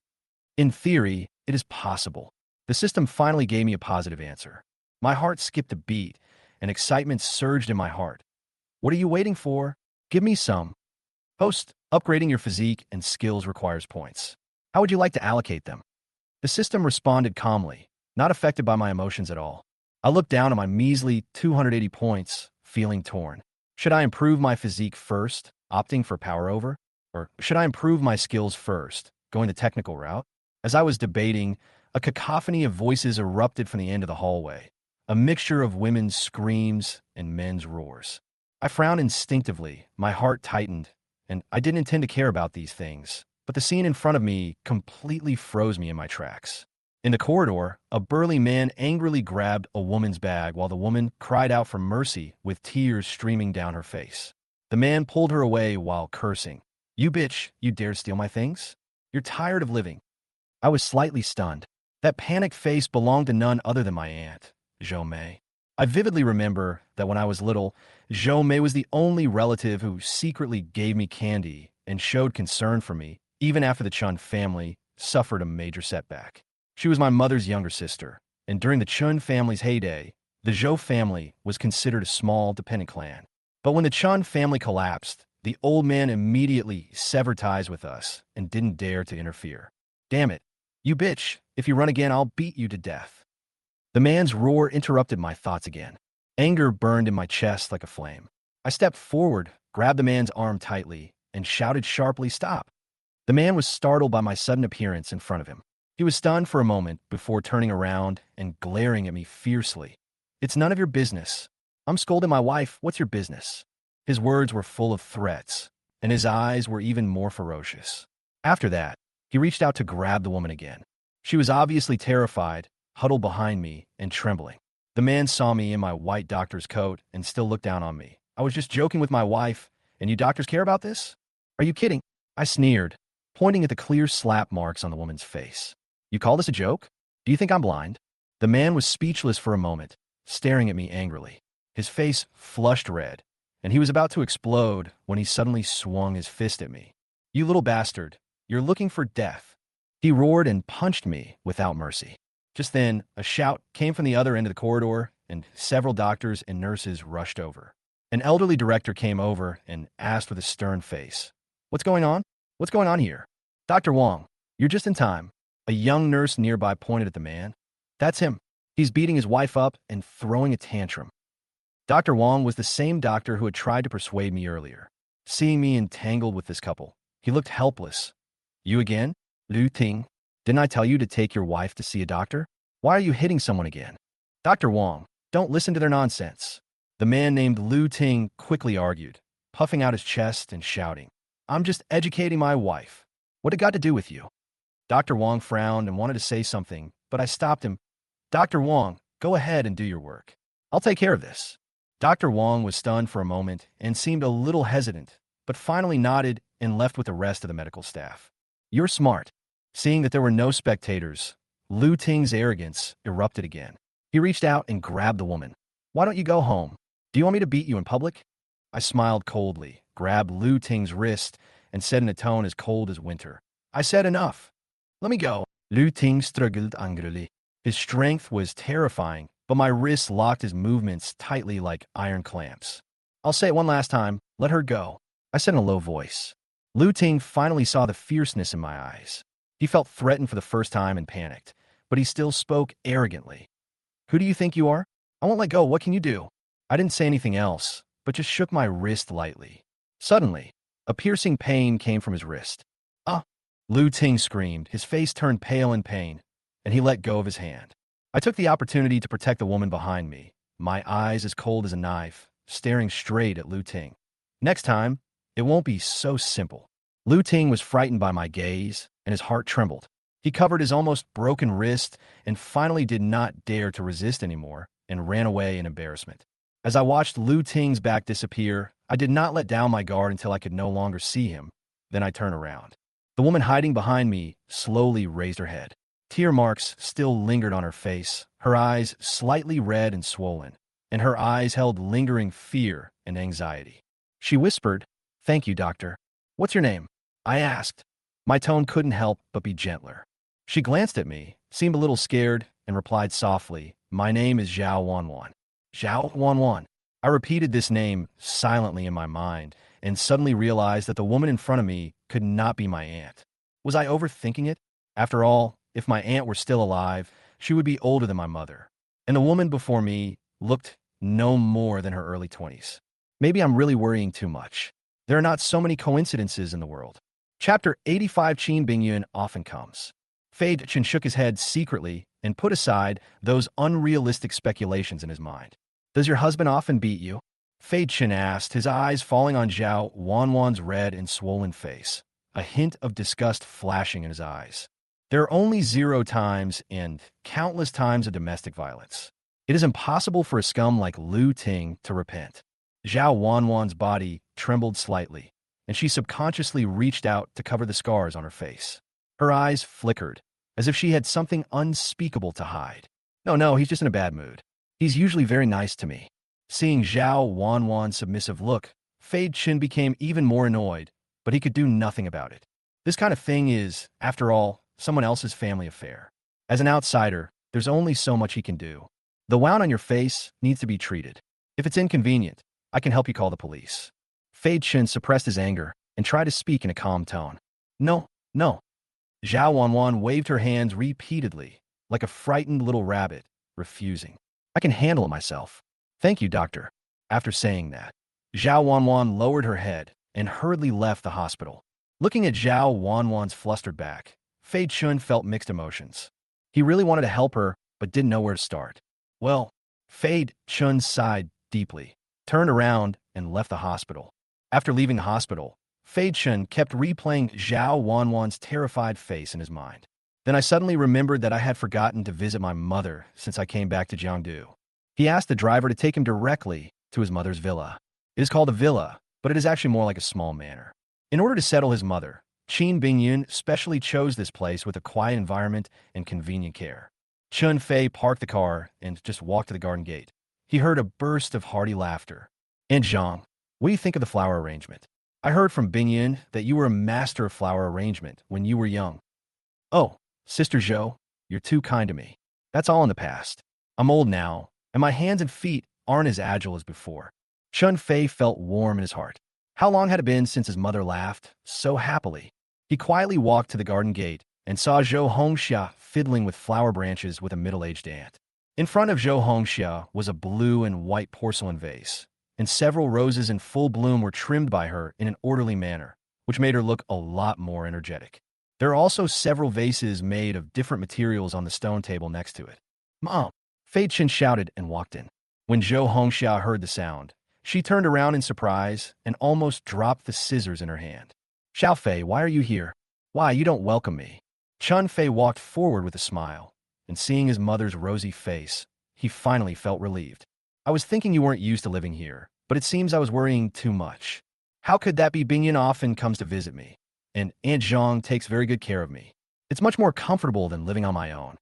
In theory, it is possible. The system finally gave me a positive answer. My heart skipped a beat, and excitement surged in my heart. What are you waiting for? Give me some. Host, upgrading your physique and skills requires points. How would you like to allocate them? The system responded calmly, not affected by my emotions at all. I looked down at my measly 280 points, feeling torn. Should I improve my physique first, opting for power over? Or should I improve my skills first, going the technical route? As I was debating, a cacophony of voices erupted from the end of the hallway, a mixture of women's screams and men's roars. I frowned instinctively, my heart tightened, and I didn't intend to care about these things, but the scene in front of me completely froze me in my tracks. In the corridor, a burly man angrily grabbed a woman's bag while the woman cried out for mercy with tears streaming down her face. The man pulled her away while cursing. You bitch, you dared steal my things? You're tired of living. I was slightly stunned. That panicked face belonged to none other than my aunt, Zhou Mei. I vividly remember that when I was little, Zhou Mei was the only relative who secretly gave me candy and showed concern for me, even after the Chun family suffered a major setback. She was my mother's younger sister, and during the Chun family's heyday, the Zhou family was considered a small, dependent clan. But when the Chun family collapsed, the old man immediately severed ties with us and didn't dare to interfere. Damn it. You bitch. If you run again, I'll beat you to death. The man's roar interrupted my thoughts again. Anger burned in my chest like a flame. I stepped forward, grabbed the man's arm tightly, and shouted sharply, "Stop!" The man was startled by my sudden appearance in front of him. He was stunned for a moment before turning around and glaring at me fiercely. It's none of your business. I'm scolding my wife. What's your business? His words were full of threats, and his eyes were even more ferocious. After that, he reached out to grab the woman again. She was obviously terrified, huddled behind me, and trembling. The man saw me in my white doctor's coat and still looked down on me. I was just joking with my wife, and you doctors care about this? Are you kidding? I sneered, pointing at the clear slap marks on the woman's face. You call this a joke? Do you think I'm blind? The man was speechless for a moment, staring at me angrily. His face flushed red, and he was about to explode when he suddenly swung his fist at me. You little bastard, you're looking for death. He roared and punched me without mercy. Just then, a shout came from the other end of the corridor, and several doctors and nurses rushed over. An elderly director came over and asked with a stern face, What's going on? What's going on here? Dr. Wong, you're just in time. A young nurse nearby pointed at the man. That's him. He's beating his wife up and throwing a tantrum. Dr. Wong was the same doctor who had tried to persuade me earlier. Seeing me entangled with this couple, he looked helpless. You again? Lu Ting, didn't I tell you to take your wife to see a doctor? Why are you hitting someone again? Dr. Wong, don't listen to their nonsense. The man named Lu Ting quickly argued, puffing out his chest and shouting, I'm just educating my wife. What it got to do with you? Dr. Wong frowned and wanted to say something, but I stopped him. Dr. Wong, go ahead and do your work. I'll take care of this. Dr. Wong was stunned for a moment and seemed a little hesitant, but finally nodded and left with the rest of the medical staff. You're smart. Seeing that there were no spectators, Lu Ting's arrogance erupted again. He reached out and grabbed the woman. Why don't you go home? Do you want me to beat you in public? I smiled coldly, grabbed Lu Ting's wrist, and said in a tone as cold as winter, I said enough. Let me go. Lu Ting struggled angrily. His strength was terrifying, but my wrists locked his movements tightly like iron clamps. I'll say it one last time. Let her go. I said in a low voice. Lu Ting finally saw the fierceness in my eyes. He felt threatened for the first time and panicked, but he still spoke arrogantly. Who do you think you are? I won't let go. What can you do? I didn't say anything else, but just shook my wrist lightly. Suddenly, a piercing pain came from his wrist. Ah! Lu Ting screamed. His face turned pale in pain, and he let go of his hand. I took the opportunity to protect the woman behind me, my eyes as cold as a knife, staring straight at Lu Ting. Next time, it won't be so simple. Lu Ting was frightened by my gaze, and his heart trembled. He covered his almost broken wrist and finally did not dare to resist anymore and ran away in embarrassment. As I watched Lu Ting's back disappear, I did not let down my guard until I could no longer see him. Then I turned around. The woman hiding behind me slowly raised her head. Tear marks still lingered on her face, her eyes slightly red and swollen, and her eyes held lingering fear and anxiety. She whispered, Thank you, doctor. What's your name? I asked. My tone couldn't help but be gentler. She glanced at me, seemed a little scared, and replied softly, My name is Zhao Wanwan. Zhao Wanwan. I repeated this name silently in my mind and suddenly realized that the woman in front of me could not be my aunt. Was I overthinking it? After all, if my aunt were still alive, she would be older than my mother. And the woman before me looked no more than her early 20s. Maybe I'm really worrying too much. There are not so many coincidences in the world. Chapter 85 Qin Bingyuan often comes. Fei Chen shook his head secretly and put aside those unrealistic speculations in his mind. Does your husband often beat you? Fei Chen asked, his eyes falling on Zhao Wanwan's red and swollen face, a hint of disgust flashing in his eyes. There are only 0 times and countless times of domestic violence. It is impossible for a scum like Lu Ting to repent. Zhao Wanwan's body trembled slightly, and she subconsciously reached out to cover the scars on her face. Her eyes flickered, as if she had something unspeakable to hide. No, he's just in a bad mood. He's usually very nice to me. Seeing Zhao Wanwan's submissive look, Fei Chen became even more annoyed, but he could do nothing about it. This kind of thing is, after all, someone else's family affair. As an outsider, there's only so much he can do. The wound on your face needs to be treated. If it's inconvenient, I can help you call the police. Fei Chen suppressed his anger and tried to speak in a calm tone. No. Zhao Wanwan waved her hands repeatedly, like a frightened little rabbit, refusing. I can handle it myself. Thank you, doctor. After saying that, Zhao Wanwan lowered her head and hurriedly left the hospital. Looking at Zhao Wanwan's flustered back, Fei Chun felt mixed emotions. He really wanted to help her, but didn't know where to start. Well, Fei Chun sighed deeply, turned around, and left the hospital. After leaving the hospital, Fei Chun kept replaying Zhao Wanwan's terrified face in his mind. Then I suddenly remembered that I had forgotten to visit my mother since I came back to Jiangdu. He asked the driver to take him directly to his mother's villa. It is called a villa, but it is actually more like a small manor. In order to settle his mother, Qin Bingyun specially chose this place with a quiet environment and convenient care. Chun Fei parked the car and just walked to the garden gate. He heard a burst of hearty laughter. "And Zhang, what do you think of the flower arrangement? I heard from Bingyun that you were a master of flower arrangement when you were young." "Oh, Sister Zhou, you're too kind to me. That's all in the past. I'm old now, and my hands and feet aren't as agile as before." Chun Fei felt warm in his heart. How long had it been since his mother laughed so happily? He quietly walked to the garden gate and saw Zhou Hongxia fiddling with flower branches with a middle-aged aunt. In front of Zhou Hongxia was a blue and white porcelain vase, and several roses in full bloom were trimmed by her in an orderly manner, which made her look a lot more energetic. There are also several vases made of different materials on the stone table next to it. "Mom!" Fei Chen shouted and walked in. When Zhou Hongxia heard the sound, she turned around in surprise and almost dropped the scissors in her hand. "Xiao Fei, why are you here? Why, you don't welcome me." Chun Fei walked forward with a smile, and seeing his mother's rosy face, he finally felt relieved. "I was thinking you weren't used to living here, but it seems I was worrying too much. How could that be? Bingyun often comes to visit me, and Aunt Zhang takes very good care of me. It's much more comfortable than living on my own."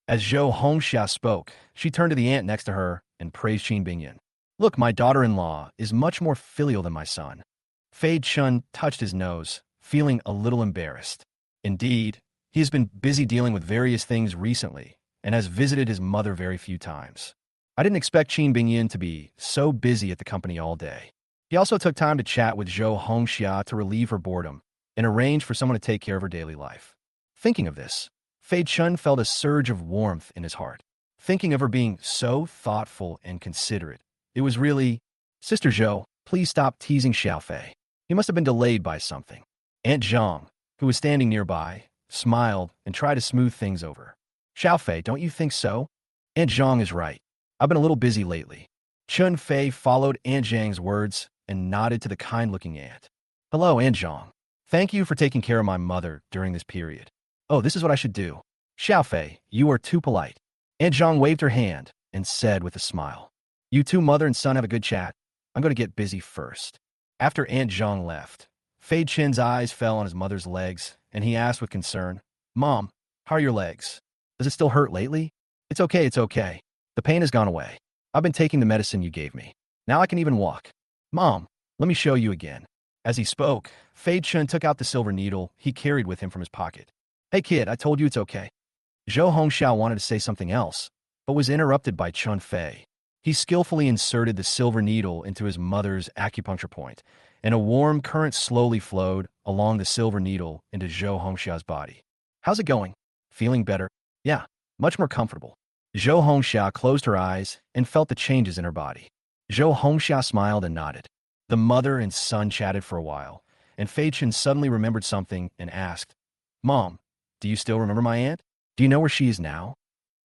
As Zhou Hongxia spoke, she turned to the aunt next to her and praised Qin Bingyun. "Look, my daughter-in-law is much more filial than my son." Fei Chun touched his nose, feeling a little embarrassed. Indeed, he has been busy dealing with various things recently and has visited his mother very few times. I didn't expect Qin Bingyun to be so busy at the company all day. He also took time to chat with Zhou Hongxia to relieve her boredom and arrange for someone to take care of her daily life. Thinking of this, Fei Chun felt a surge of warmth in his heart. Thinking of her being so thoughtful and considerate, it was really, "Sister Zhou, please stop teasing Xiao Fei. He must have been delayed by something." Aunt Zhang, who was standing nearby, smiled and tried to smooth things over. "Xiao Fei, don't you think so? Aunt Zhang is right. I've been a little busy lately." Chun Fei followed Aunt Zhang's words and nodded to the kind-looking aunt. "Hello, Aunt Zhang. Thank you for taking care of my mother during this period. Oh, this is what I should do. Xiao Fei, you are too polite." Aunt Zhang waved her hand and said with a smile, "You two, mother and son, have a good chat. I'm going to get busy first." After Aunt Zhang left, Fei Chen's eyes fell on his mother's legs, and he asked with concern, "Mom, how are your legs? Does it still hurt lately?" It's okay, it's okay. The pain has gone away. I've been taking the medicine you gave me. Now I can even walk." "Mom, let me show you again." As he spoke, Fei Chen took out the silver needle he carried with him from his pocket. "Hey kid, I told you it's okay." Zhou Hongxiao wanted to say something else, but was interrupted by Chun Fei. He skillfully inserted the silver needle into his mother's acupuncture point, and a warm current slowly flowed along the silver needle into Zhou Hongxiao's body. "How's it going? Feeling better?" "Yeah, much more comfortable." Zhou Hongxia closed her eyes and felt the changes in her body. Zhou Hongxia smiled and nodded. The mother and son chatted for a while, and Fei Chen suddenly remembered something and asked, "Mom, do you still remember my aunt? Do you know where she is now?"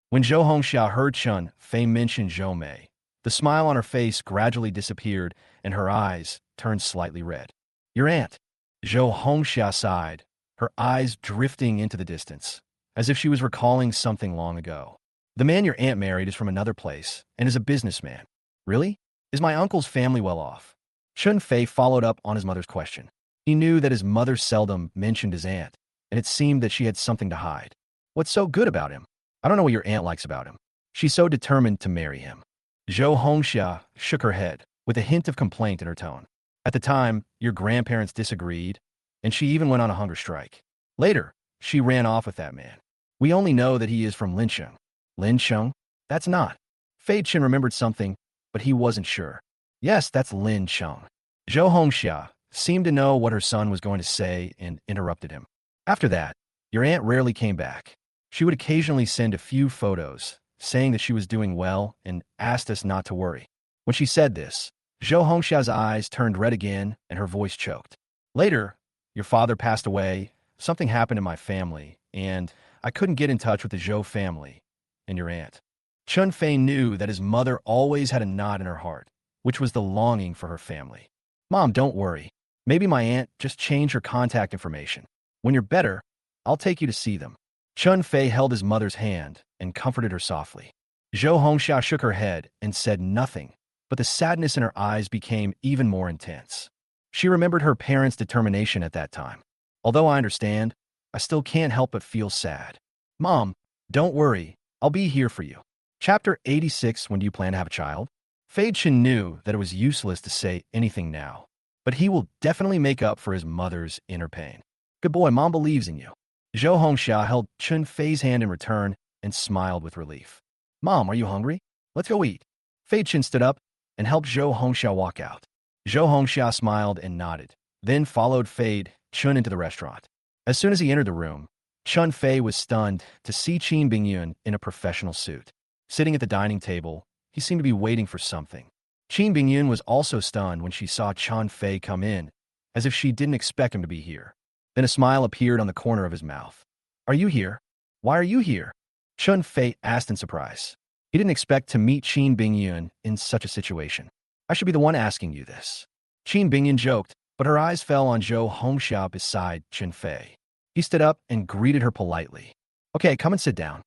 When Zhou Hongxia heard Chun Fei mention Zhou Mei, the smile on her face gradually disappeared and her eyes turned slightly red. "Your aunt." Zhou Hongxia sighed, her eyes drifting into the distance, as if she was recalling something long ago. "The man your aunt married is from another place and is a businessman." "Really? Is my uncle's family well off?" Chun Fei followed up on his mother's question. He knew that his mother seldom mentioned his aunt, and it seemed that she had something to hide. "What's so good about him?" "I don't know what your aunt likes about him. She's so determined to marry him." Zhou Hongxia shook her head, with a hint of complaint in her tone. "At the time, your grandparents disagreed, and she even went on a hunger strike. Later, she ran off with that man. We only know that he is from Lincheng." "Lincheng? That's not." Fei Chen remembered something, but he wasn't sure. "Yes, that's Lincheng." Zhou Hongxia seemed to know what her son was going to say and interrupted him. "After that, your aunt rarely came back. She would occasionally send a few photos, saying that she was doing well and asked us not to worry." When she said this, Zhou Hongxia's eyes turned red again and her voice choked. "Later, your father passed away, something happened in my family, and I couldn't get in touch with the Zhou family and your aunt. Chun Fei knew that his mother always had a knot in her heart, which was the longing for her family. Mom, don't worry. Maybe my aunt just changed her contact information. When you're better, I'll take you to see them. Chun Fei held his mother's hand and comforted her softly. Zhou Hongxia shook her head and said nothing, but the sadness in her eyes became even more intense. She remembered her parents' determination at that time. Although I understand, I still can't help but feel sad. Mom, don't worry. I'll be here for you. Chapter 86. When do you plan to have a child? Fei Chen knew that it was useless to say anything now, but he will definitely make up for his mother's inner pain. Good boy, Mom believes in you. Zhou Hongxia held Chun Fei's hand in return and smiled with relief. Mom, are you hungry? Let's go eat. Fei Chen stood up and helped Zhou Hongxia walk out. Zhou Hongxia smiled and nodded, then followed Fei Chun into the restaurant. As soon as he entered the room, Chun Fei was stunned to see Qin Bingyun in a professional suit. Sitting at the dining table, he seemed to be waiting for something. Qin Bingyun was also stunned when she saw Chun Fei come in, as if she didn't expect him to be here. Then a smile appeared on the corner of his mouth. Are you here? Why are you here? Chun Fei asked in surprise. He didn't expect to meet Qin Bingyun in such a situation. I should be the one asking you this. Qin Bingyun joked, but her eyes fell on Zhou Hongxia beside Chun Fei. He stood up and greeted her politely. Okay, come and sit down.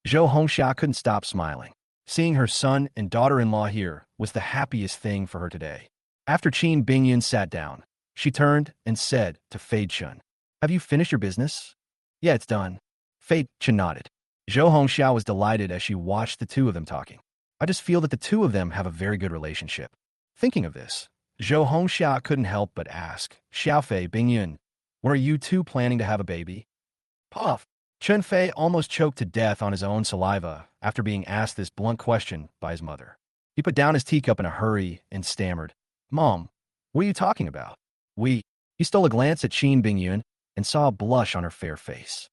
Zhou Hongxia couldn't stop smiling. Seeing her son and daughter-in-law here was the happiest thing for her today. After Qin Bingyun sat down, she turned and said to Fei Chun, have you finished your business? Yeah, it's done. Fei Chun nodded. Zhou Hongxia was delighted as she watched the two of them talking. I just feel that the two of them have a very good relationship. Thinking of this, Zhou Hongxia couldn't help but ask, Xiaofei Bingyun, when are you two planning to have a baby? Puff! Chun Fei almost choked to death on his own saliva after being asked this blunt question by his mother. He put down his teacup in a hurry and stammered, Mom, what are you talking about? He stole a glance at Qin Bingyun and saw a blush on her fair face.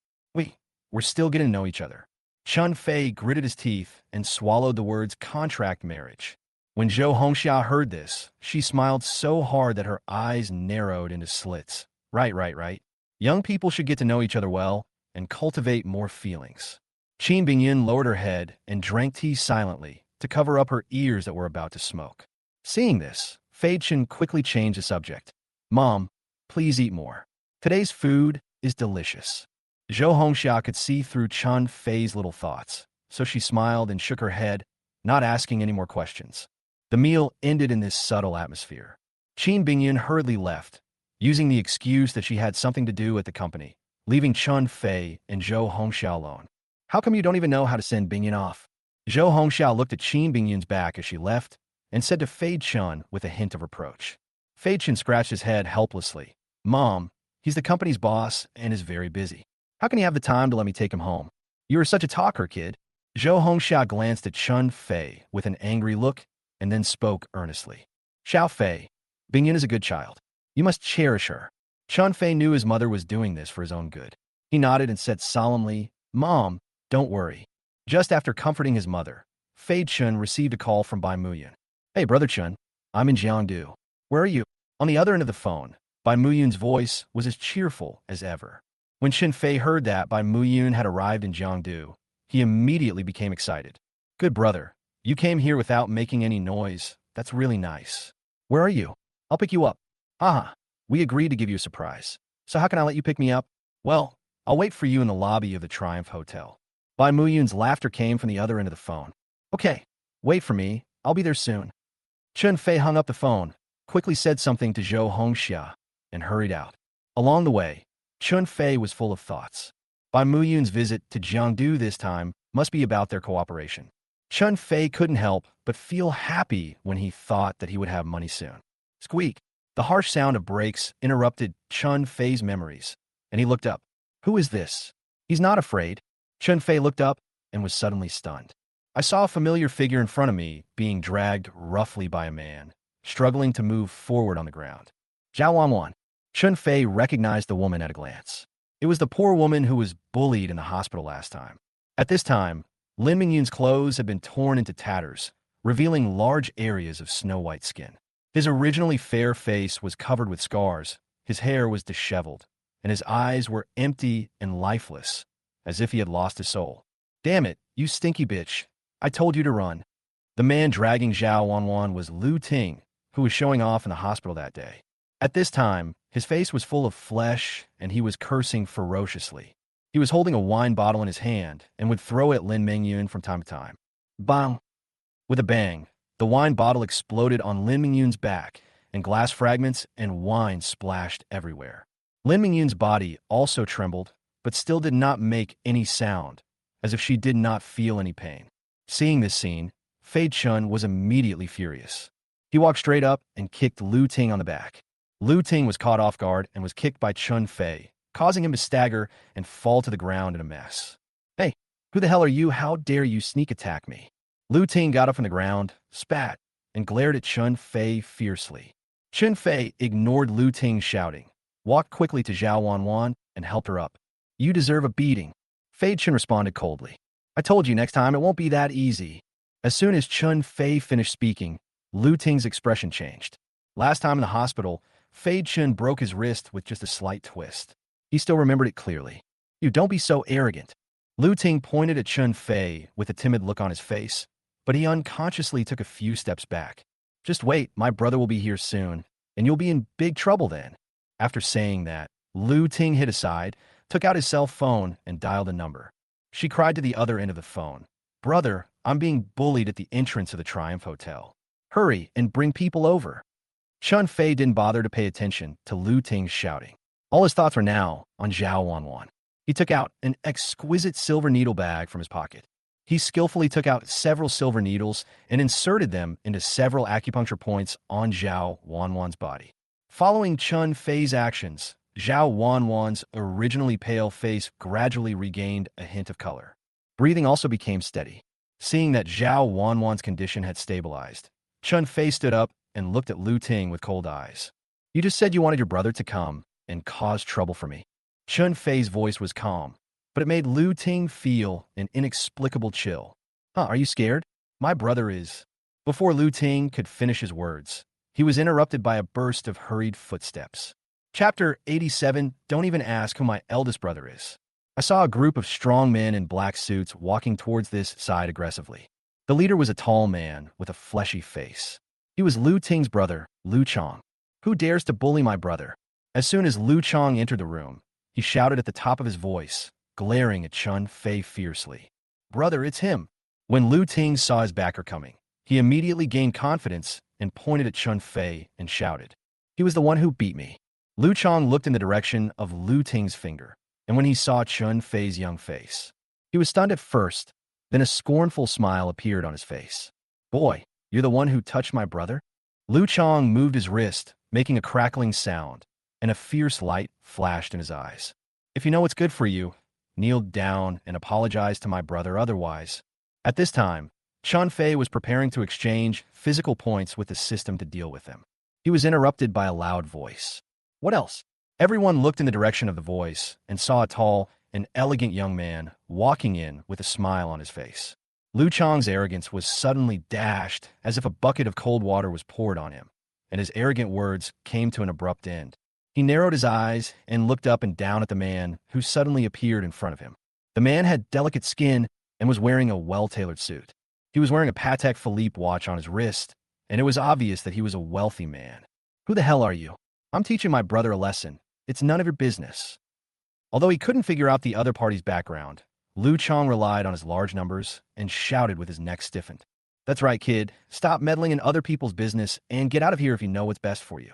We're still getting to know each other. Chun Fei gritted his teeth and swallowed the words contract marriage. When Zhou Hongxia heard this, she smiled so hard that her eyes narrowed into slits. Right. Young people should get to know each other well and cultivate more feelings. Qin Bingyun lowered her head and drank tea silently to cover up her ears that were about to smoke. Seeing this, Fei Chen quickly changed the subject. Mom, please eat more. Today's food is delicious. Zhou Hongxia could see through Chun Fei's little thoughts, so she smiled and shook her head, not asking any more questions. The meal ended in this subtle atmosphere. Qin Bingyun hurriedly left, using the excuse that she had something to do at the company, leaving Chun Fei and Zhou Hongxia alone. How come you don't even know how to send Bingyun off? Zhou Hongxia looked at Qin Bingyun's back as she left and said to Fei Chun with a hint of reproach. Fei Chun scratched his head helplessly. Mom, he's the company's boss and is very busy. How can he have the time to let me take him home? You are such a talker, kid. Zhou Hongxia glanced at Chun Fei with an angry look and then spoke earnestly. Xiao Fei, Bingyun is a good child. You must cherish her. Chun Fei knew his mother was doing this for his own good. He nodded and said solemnly, Mom, don't worry. Just after comforting his mother, Fei Chun received a call from Bai Muyun. Hey, Brother Chun, I'm in Jiangdu. Where are you? On the other end of the phone, Bai Muyun's voice was as cheerful as ever. When Qin Fei heard that Bai Muyun had arrived in Jiangdu, he immediately became excited. Good brother, you came here without making any noise. That's really nice. Where are you? I'll pick you up. Haha, we agreed to give you a surprise. So how can I let you pick me up? Well, I'll wait for you in the lobby of the Triumph Hotel. Bai Muyun's laughter came from the other end of the phone. Okay, wait for me. I'll be there soon. Chun Fei hung up the phone, quickly said something to Zhou Hongxia, and hurried out. Along the way, Chun Fei was full of thoughts. Bai Muyun's visit to Jiangdu this time must be about their cooperation. Chun Fei couldn't help but feel happy when he thought that he would have money soon. Squeak! The harsh sound of brakes interrupted Chun Fei's memories, and he looked up. Who is this? He's not afraid. Chun Fei looked up and was suddenly stunned. I saw a familiar figure in front of me being dragged roughly by a man, struggling to move forward on the ground. Zhao Wanwan. Chun Fei recognized the woman at a glance. It was the poor woman who was bullied in the hospital last time. At this time, Lin Mingyun's clothes had been torn into tatters, revealing large areas of snow-white skin. His originally fair face was covered with scars, his hair was disheveled, and his eyes were empty and lifeless, as if he had lost his soul. Damn it, you stinky bitch. I told you to run. The man dragging Zhao Wanwan was Lu Ting, who was showing off in the hospital that day. At this time, his face was full of flesh, and he was cursing ferociously. He was holding a wine bottle in his hand and would throw it at Lin Mingyun from time to time. Bang! With a bang, the wine bottle exploded on Lin Mingyun's back, and glass fragments and wine splashed everywhere. Lin Mingyun's body also trembled, but still did not make any sound, as if she did not feel any pain. Seeing this scene, Fei Chun was immediately furious. He walked straight up and kicked Lu Ting on the back. Lu Ting was caught off guard and was kicked by Chun Fei, causing him to stagger and fall to the ground in a mess. Hey, who the hell are you? How dare you sneak attack me? Lu Ting got up from the ground, spat, and glared at Chun Fei fiercely. Chun Fei ignored Lu Ting's shouting, walked quickly to Zhao Wanwan, and helped her up. You deserve a beating. Fei Chun responded coldly. I told you next time it won't be that easy. As soon as Chun Fei finished speaking, Lu Ting's expression changed. Last time in the hospital, Fei Chun broke his wrist with just a slight twist. He still remembered it clearly. You don't be so arrogant. Lu Ting pointed at Chun Fei with a timid look on his face, but he unconsciously took a few steps back. Just wait, my brother will be here soon, and you'll be in big trouble then. After saying that, Lu Ting hid aside, took out his cell phone, and dialed a number. She cried to the other end of the phone. Brother, I'm being bullied at the entrance of the Triumph Hotel. Hurry and bring people over. Chun Fei didn't bother to pay attention to Lu Ting's shouting. All his thoughts were now on Zhao Wanwan. He took out an exquisite silver needle bag from his pocket. He skillfully took out several silver needles and inserted them into several acupuncture points on Zhao Wanwan's body. Following Chun Fei's actions, Zhao Wanwan's originally pale face gradually regained a hint of color. Breathing also became steady. Seeing that Zhao Wanwan's condition had stabilized, Chun Fei stood up and looked at Lu Ting with cold eyes. You just said you wanted your brother to come and cause trouble for me. Chun Fei's voice was calm, but it made Lu Ting feel an inexplicable chill. Huh, are you scared? My brother is. Before Lu Ting could finish his words, he was interrupted by a burst of hurried footsteps. Chapter 87, Don't even ask who my eldest brother is. I saw a group of strong men in black suits walking towards this side aggressively. The leader was a tall man with a fleshy face. He was Lu Ting's brother, Lu Chong. Who dares to bully my brother? As soon as Lu Chong entered the room, he shouted at the top of his voice, glaring at Chun Fei fiercely. Brother, it's him. When Lu Ting saw his backer coming, he immediately gained confidence and pointed at Chun Fei and shouted. He was the one who beat me. Lu Chong looked in the direction of Lu Ting's finger, and when he saw Chun Fei's young face, he was stunned at first, then a scornful smile appeared on his face. Boy, you're the one who touched my brother? Lu Chong moved his wrist, making a crackling sound, and a fierce light flashed in his eyes. If you know what's good for you, kneel down and apologize to my brother otherwise. At this time, Chun Fei was preparing to exchange physical points with the system to deal with them. He was interrupted by a loud voice. What else? Everyone looked in the direction of the voice and saw a tall and elegant young man walking in with a smile on his face. Lu Chong's arrogance was suddenly dashed as if a bucket of cold water was poured on him, and his arrogant words came to an abrupt end. He narrowed his eyes and looked up and down at the man who suddenly appeared in front of him. The man had delicate skin and was wearing a well-tailored suit. He was wearing a Patek Philippe watch on his wrist, and it was obvious that he was a wealthy man. Who the hell are you? I'm teaching my brother a lesson. It's none of your business. Although he couldn't figure out the other party's background, Lu Chong relied on his large numbers and shouted with his neck stiffened. That's right, kid. Stop meddling in other people's business and get out of here if you know what's best for you.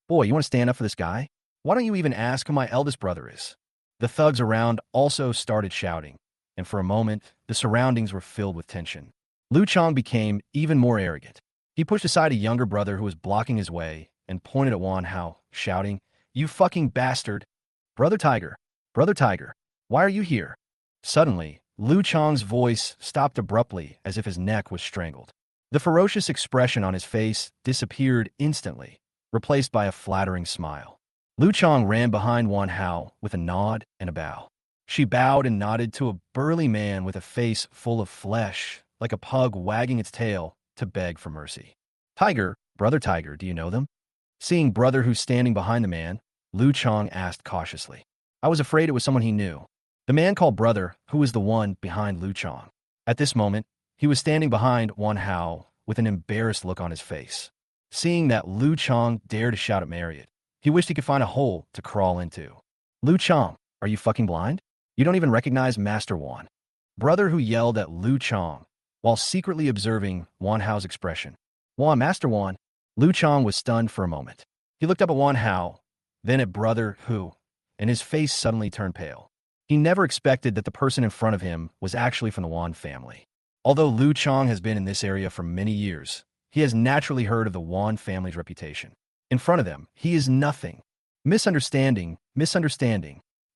Boy, you want to stand up for this guy? Why don't you even ask who my eldest brother is? The thugs around also started shouting, and for a moment, the surroundings were filled with tension. Lu Chong became even more arrogant. He pushed aside a younger brother who was blocking his way and pointed at Wan Hao, shouting, You fucking bastard! Brother Tiger, why are you here? Suddenly, Lu Chong's voice stopped abruptly as if his neck was strangled. The ferocious expression on his face disappeared instantly, replaced by a flattering smile. Lu Chong ran behind Wan Hao with a nod and a bow. She bowed and nodded to a burly man with a face full of flesh, like a pug wagging its tail, to beg for mercy. Brother Tiger, do you know them? Seeing brother who's standing behind the man, Lu Chong asked cautiously. I was afraid it was someone he knew. The man called brother, who was the one behind Lu Chong. At this moment, he was standing behind Wan Hao with an embarrassed look on his face. Seeing that Lu Chong dared to shout at Marriott, he wished he could find a hole to crawl into. Lu Chong, are you fucking blind? You don't even recognize Master Wan. Brother who yelled at Lu Chong while secretly observing Wan Hao's expression. Wan, Master Wan. Lu Chong was stunned for a moment. He looked up at Wan Hao, then at brother who, and his face suddenly turned pale. He never expected that the person in front of him was actually from the Wan family. Although Lu Chong has been in this area for many years, he has naturally heard of the Wan family's reputation. In front of them, he is nothing. Misunderstanding.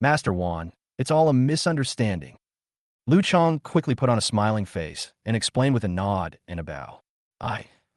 Master Wan, it's all a misunderstanding. Lu Chong quickly put on a smiling face and explained with a nod and a bow.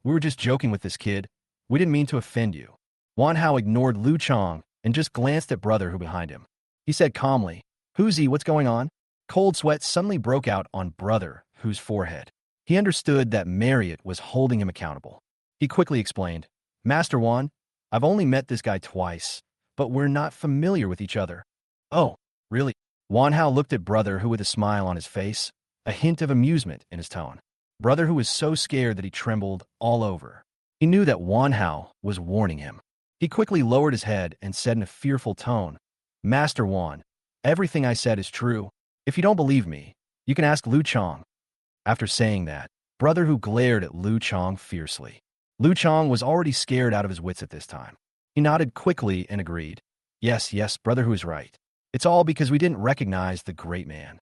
We were just joking with this kid. We didn't mean to offend you. Wan Hao ignored Lu Chong and just glanced at brother who behind him. He said calmly, "Who's he? What's going on?" Cold sweat suddenly broke out on brother whose forehead. He understood that Marriott was holding him accountable. He quickly explained, "Master Wan, I've only met this guy twice, but we're not familiar with each other." "Oh, really?" Wan Hao looked at brother who with a smile on his face, a hint of amusement in his tone. Brother who was so scared that he trembled all over. He knew that Wan Hao was warning him. He quickly lowered his head and said in a fearful tone, "Master Wan, everything I said is true. If you don't believe me, you can ask Lu Chong." After saying that, brother who glared at Lu Chong fiercely. Lu Chong was already scared out of his wits at this time. He nodded quickly and agreed. Yes, brother who is right. It's all because we didn't recognize the great man."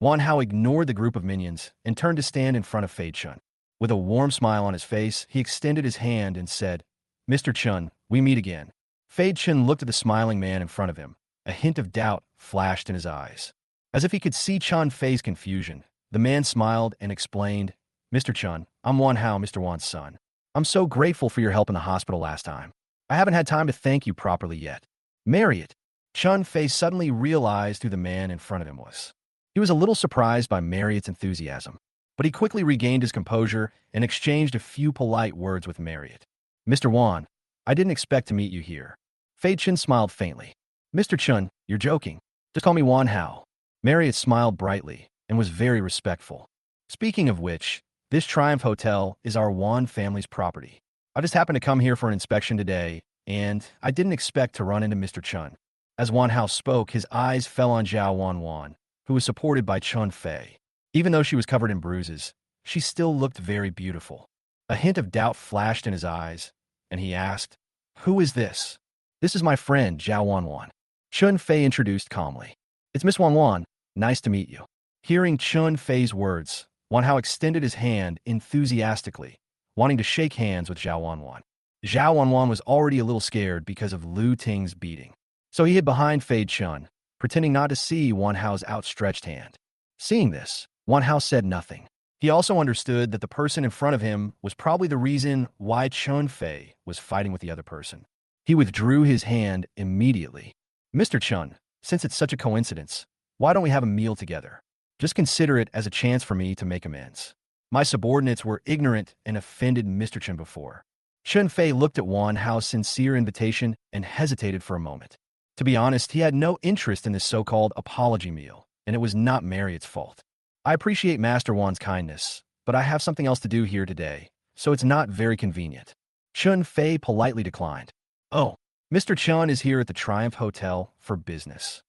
Wan Hao ignored the group of minions and turned to stand in front of Fei Chun. With a warm smile on his face, he extended his hand and said, "Mr. Chun, we meet again." Fei Chun looked at the smiling man in front of him. A hint of doubt flashed in his eyes. As if he could see Chun Fei's confusion, the man smiled and explained, "Mr. Chun, I'm Wan Hao, Mr. Wan's son. I'm so grateful for your help in the hospital last time. I haven't had time to thank you properly yet." Marriott. Chun Fei suddenly realized who the man in front of him was. He was a little surprised by Marriott's enthusiasm, but he quickly regained his composure and exchanged a few polite words with Marriott. "Mr. Wan, I didn't expect to meet you here." Fei Chun smiled faintly. "Mr. Chun, you're joking. Just call me Wan Hao." Marriott smiled brightly and was very respectful. "Speaking of which, this Triumph Hotel is our Wan family's property. I just happened to come here for an inspection today, and I didn't expect to run into Mr. Chun." As Wan Hao spoke, his eyes fell on Zhao Wan, who was supported by Chun Fei. Even though she was covered in bruises, she still looked very beautiful. A hint of doubt flashed in his eyes, and he asked, "Who is this?" "This is my friend, Zhao Wan." Chun Fei introduced calmly. "It's Miss Wan. Nice to meet you." Hearing Chun Fei's words, Wan Hao extended his hand enthusiastically, wanting to shake hands with Zhao Wan. Zhao Wan was already a little scared because of Lu Ting's beating, so he hid behind Fei Chun, pretending not to see Wan Hao's outstretched hand. Seeing this, Wan Hao said nothing. He also understood that the person in front of him was probably the reason why Chun Fei was fighting with the other person. He withdrew his hand immediately. "Mr. Chun, since it's such a coincidence, why don't we have a meal together? Just consider it as a chance for me to make amends. My subordinates were ignorant and offended Mr. Chun before." Chun Fei looked at Wan Hao's sincere invitation and hesitated for a moment. To be honest, he had no interest in this so-called apology meal, and it was not Marriott's fault. "I appreciate Master Wan's kindness, but I have something else to do here today, so it's not very convenient." Chun Fei politely declined. "Oh, Mr. Chun is here at the Triumph Hotel for business?"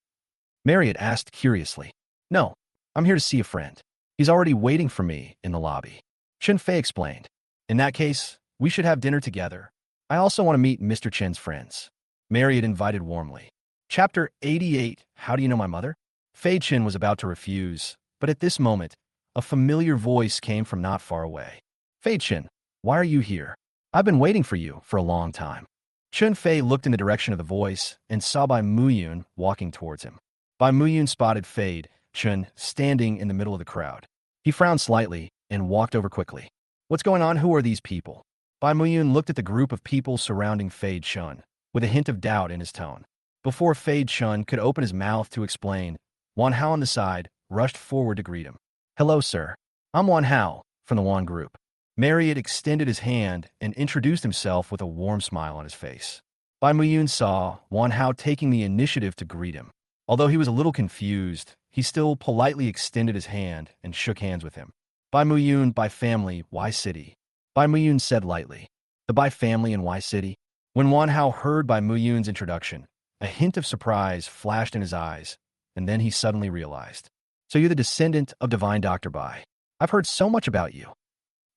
Marriott asked curiously. "No, I'm here to see a friend. He's already waiting for me in the lobby." Chun Fei explained. "In that case, we should have dinner together. I also want to meet Mr. Chen's friends." Marriott invited warmly. Chapter 88, How Do You Know My Mother? Fei Chen was about to refuse, but at this moment, a familiar voice came from not far away. "Fei Chen, why are you here? I've been waiting for you for a long time." Chun Fei looked in the direction of the voice and saw Bai Muyun walking towards him. Bai Muyun spotted Fei Chen standing in the middle of the crowd. He frowned slightly and walked over quickly. "What's going on? Who are these people?" Bai Muyun looked at the group of people surrounding Fei Chen, with a hint of doubt in his tone. Before Fei Chen could open his mouth to explain, Wan Hao on the side rushed forward to greet him. "Hello, sir. I'm Wan Hao, from the Wan Group." Marriott extended his hand and introduced himself with a warm smile on his face. Bai Muyun saw Wan Hao taking the initiative to greet him. Although he was a little confused, he still politely extended his hand and shook hands with him. Bai Muyun, Bai family, why city? Bai Muyun said lightly. The Bai family and why city? When Wan Hao heard Bai Muyun's introduction, a hint of surprise flashed in his eyes, and then he suddenly realized. So you're the descendant of divine Dr. Bai. I've heard so much about you.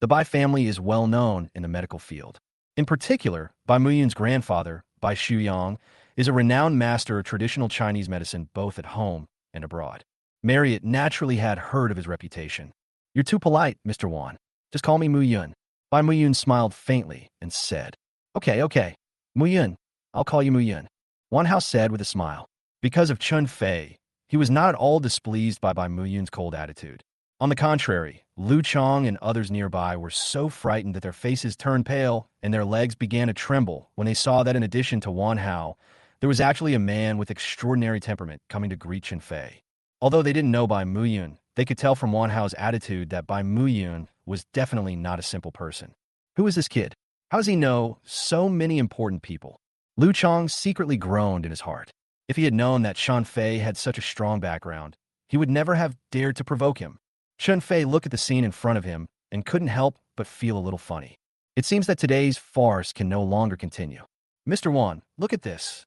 The Bai family is well known in the medical field. In particular, Bai Muyun's grandfather, Bai Shuyang, is a renowned master of traditional Chinese medicine both at home and abroad. Marriott naturally had heard of his reputation. You're too polite, Mr. Wan. Just call me Muyun. Bai Muyun smiled faintly and said, Okay. Muyun. I'll call you Muyun. Wan Hao said with a smile. Because of Chun Fei, he was not at all displeased by Bai Muyun's cold attitude. On the contrary, Lu Chong and others nearby were so frightened that their faces turned pale and their legs began to tremble when they saw that in addition to Wan Hao, there was actually a man with extraordinary temperament coming to greet Chun Fei. Although they didn't know Bai Muyun, they could tell from Wan Hao's attitude that Bai Muyun was definitely not a simple person. Who is this kid? How does he know so many important people? Lu Chong secretly groaned in his heart. If he had known that Chun Fei had such a strong background, he would never have dared to provoke him. Chun Fei looked at the scene in front of him and couldn't help but feel a little funny. It seems that today's farce can no longer continue. Mr. Wan, look at this.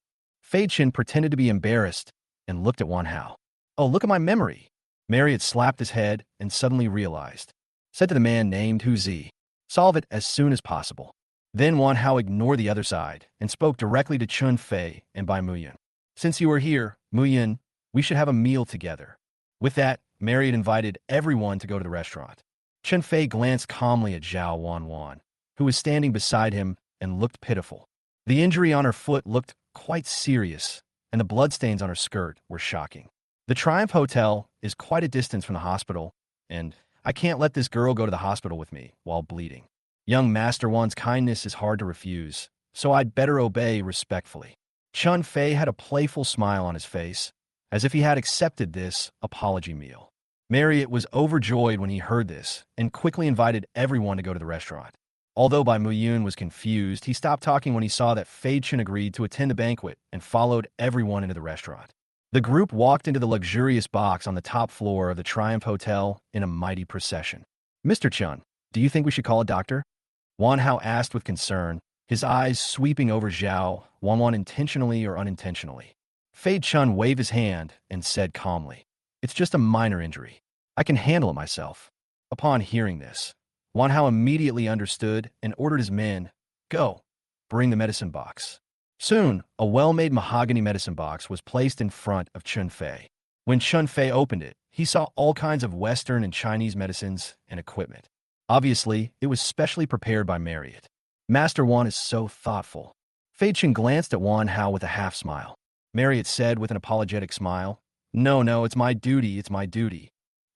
Fei Chen pretended to be embarrassed and looked at Wan Hao. Oh, look at my memory. Marriott slapped his head and suddenly realized. Said to the man named Hu Zi, solve it as soon as possible. Then Wan Hao ignored the other side and spoke directly to Chun Fei and Bai Muyun. Since you are here, Muyun, we should have a meal together. With that, Marriott invited everyone to go to the restaurant. Chun Fei glanced calmly at Zhao Wan, who was standing beside him and looked pitiful. The injury on her foot looked quite serious, and the bloodstains on her skirt were shocking. The Triumph Hotel is quite a distance from the hospital, and I can't let this girl go to the hospital with me while bleeding. Young Master Wan's kindness is hard to refuse, so I'd better obey respectfully. Chun Fei had a playful smile on his face, as if he had accepted this apology meal. Marriott was overjoyed when he heard this and quickly invited everyone to go to the restaurant. Although Bai Muyun was confused, he stopped talking when he saw that Fei Chen agreed to attend the banquet and followed everyone into the restaurant. The group walked into the luxurious box on the top floor of the Triumph Hotel in a mighty procession. Mr. Chun, do you think we should call a doctor? Wan Hao asked with concern, his eyes sweeping over Zhao Wan intentionally or unintentionally. Fei Chun waved his hand and said calmly, It's just a minor injury. I can handle it myself. Upon hearing this, Wan Hao immediately understood and ordered his men, Go, bring the medicine box. Soon, a well-made mahogany medicine box was placed in front of Chun Fei. When Chun Fei opened it, he saw all kinds of Western and Chinese medicines and equipment. Obviously, it was specially prepared by Marriott. Master Wan is so thoughtful. Fei Chen glanced at Wan Hao with a half-smile. Marriott said with an apologetic smile, No, it's my duty.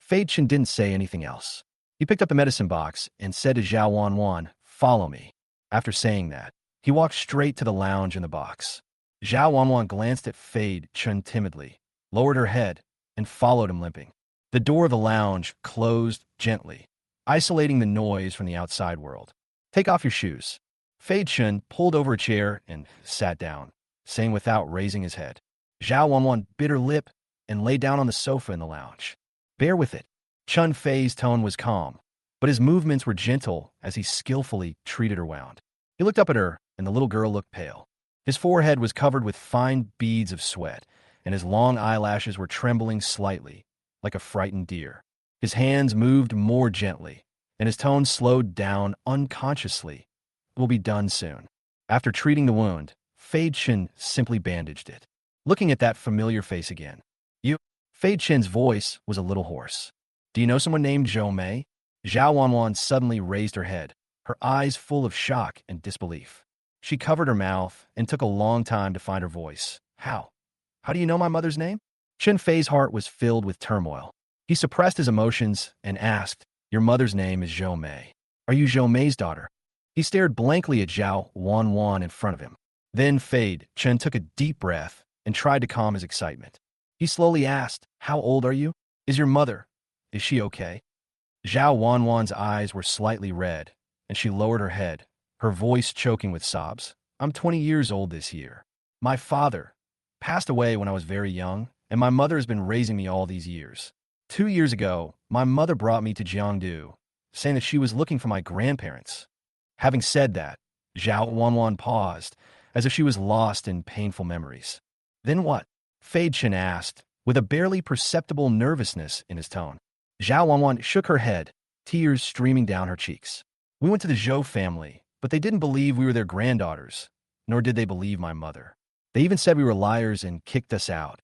Fei Chen didn't say anything else. He picked up the medicine box and said to Zhao Wan, Follow me. After saying that, he walked straight to the lounge in the box. Zhao Wan glanced at Fei Chen timidly, lowered her head, and followed him limping. The door of the lounge closed gently, isolating the noise from the outside world. Take off your shoes. Fei Chen pulled over a chair and sat down, saying without raising his head. Zhao Wan bit her lip and lay down on the sofa in the lounge. Bear with it. Chun Fei's tone was calm, but his movements were gentle as he skillfully treated her wound. He looked up at her, and the little girl looked pale. His forehead was covered with fine beads of sweat, and his long eyelashes were trembling slightly, like a frightened deer. His hands moved more gently, and his tone slowed down unconsciously. Will be done soon. After treating the wound, Fei Chen simply bandaged it. Looking at that familiar face again. Fei Chen's voice was a little hoarse. Do you know someone named Zhou Mei? Zhao Wan suddenly raised her head, her eyes full of shock and disbelief. She covered her mouth and took a long time to find her voice. How? How do you know my mother's name? Chun Fei's heart was filled with turmoil. He suppressed his emotions and asked, Your mother's name is Zhou Mei. Are you Zhou Mei's daughter? He stared blankly at Zhao Wan in front of him. Then Fei Chen took a deep breath and tried to calm his excitement. He slowly asked, How old are you? Is your mother? Is she okay? Zhao Wan's eyes were slightly red, and she lowered her head, her voice choking with sobs. I'm 20 years old this year. My father passed away when I was very young, and my mother has been raising me all these years. 2 years ago, my mother brought me to Jiangdu, saying that she was looking for my grandparents. Having said that, Zhao Wanwan paused, as if she was lost in painful memories. Then what? Fei Chen asked, with a barely perceptible nervousness in his tone. Zhao Wanwan shook her head, tears streaming down her cheeks. We went to the Zhou family, but they didn't believe we were their granddaughters, nor did they believe my mother. They even said we were liars and kicked us out.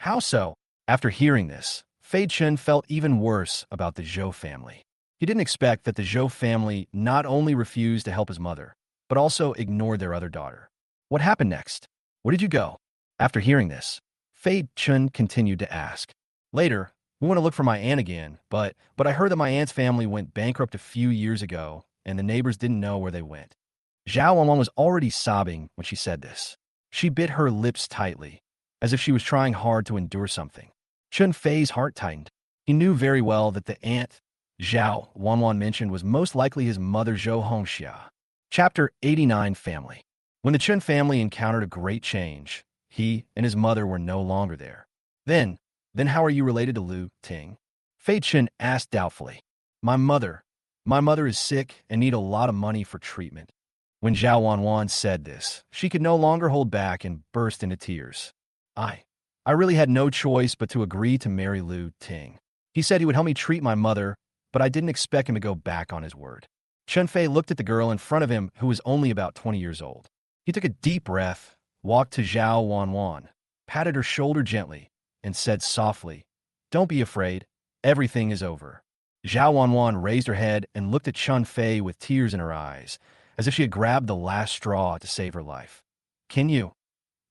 How so? After hearing this, Fei Chen felt even worse about the Zhou family. He didn't expect that the Zhou family not only refused to help his mother, but also ignored their other daughter. What happened next? Where did you go? After hearing this, Fei Chen continued to ask. Later, we want to look for my aunt again, but I heard that my aunt's family went bankrupt a few years ago, and the neighbors didn't know where they went. Zhao Wanwan was already sobbing when she said this. She bit her lips tightly, as if she was trying hard to endure something. Chun Fei's heart tightened. He knew very well that the aunt Zhao Wanwan mentioned was most likely his mother Zhou Hongxia. Chapter 89 Family. When the Chun family encountered a great change, he and his mother were no longer there. Then how are you related to Lu Ting? Fei Chen asked doubtfully. My mother is sick and need a lot of money for treatment. When Zhao Wanwan said this, she could no longer hold back and burst into tears. I really had no choice but to agree to marry Lu Ting. He said he would help me treat my mother, but I didn't expect him to go back on his word. Chun Fei looked at the girl in front of him who was only about 20 years old. He took a deep breath, walked to Zhao Wanwan, patted her shoulder gently, and said softly, Don't be afraid, everything is over. Zhao Wanwan raised her head and looked at Chun Fei with tears in her eyes, as if she had grabbed the last straw to save her life. Can you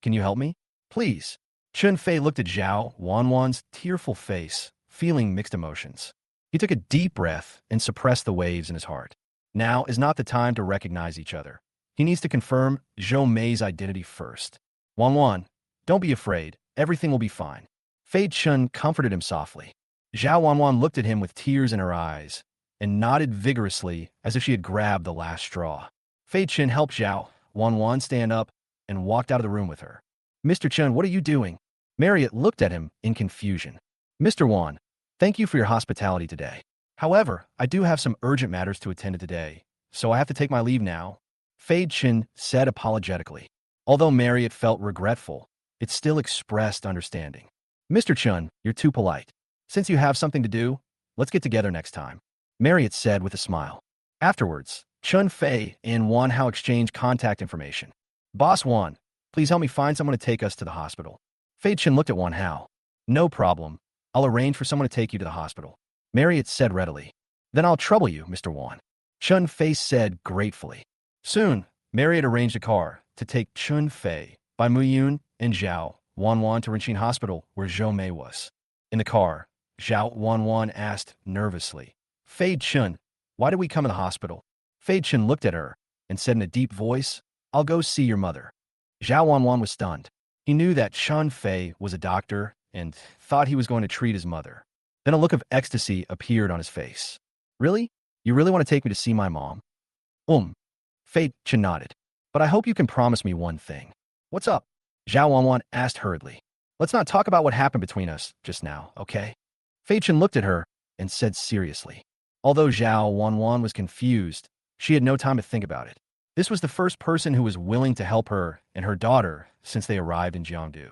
help me? Please. Chun Fei looked at Zhao Wanwan's tearful face, feeling mixed emotions. He took a deep breath and suppressed the waves in his heart. Now is not the time to recognize each other. He needs to confirm Zhou Mei's identity first. Wanwan, don't be afraid. Everything will be fine. Fei Chen comforted him softly. Zhao Wanwan looked at him with tears in her eyes and nodded vigorously as if she had grabbed the last straw. Fei Chen helped Zhao Wanwan stand up and walked out of the room with her. Mr. Chen, what are you doing? Marriott looked at him in confusion. Mr. Wan, thank you for your hospitality today. However, I do have some urgent matters to attend to today, so I have to take my leave now. Fei Chen said apologetically. Although Marriott felt regretful, it still expressed understanding. Mr. Chun, you're too polite. Since you have something to do, let's get together next time. Marriott said with a smile. Afterwards, Chun Fei and Wan Hao exchanged contact information. Boss Wan, please help me find someone to take us to the hospital. Fei Chen looked at Wan Hao. No problem. I'll arrange for someone to take you to the hospital. Marriott said readily. Then I'll trouble you, Mr. Wan. Chun Fei said gratefully. Soon, Marriott arranged a car to take Chun Fei by Muyun and Zhao Wanwan to Rinqing Hospital where Zhou Mei was. In the car, Zhao Wanwan asked nervously, Fei Chen, why did we come to the hospital? Fei Chen looked at her and said in a deep voice, I'll go see your mother. Zhao Wanwan was stunned. He knew that Chun Fei was a doctor and thought he was going to treat his mother. Then a look of ecstasy appeared on his face. Really? You really want to take me to see my mom? Fei Chen nodded. But I hope you can promise me one thing. What's up? Zhao Wanwan asked hurriedly. Let's not talk about what happened between us just now, okay? Fei Chen looked at her and said seriously. Although Zhao Wanwan was confused, she had no time to think about it. This was the first person who was willing to help her and her daughter since they arrived in Jiangdu.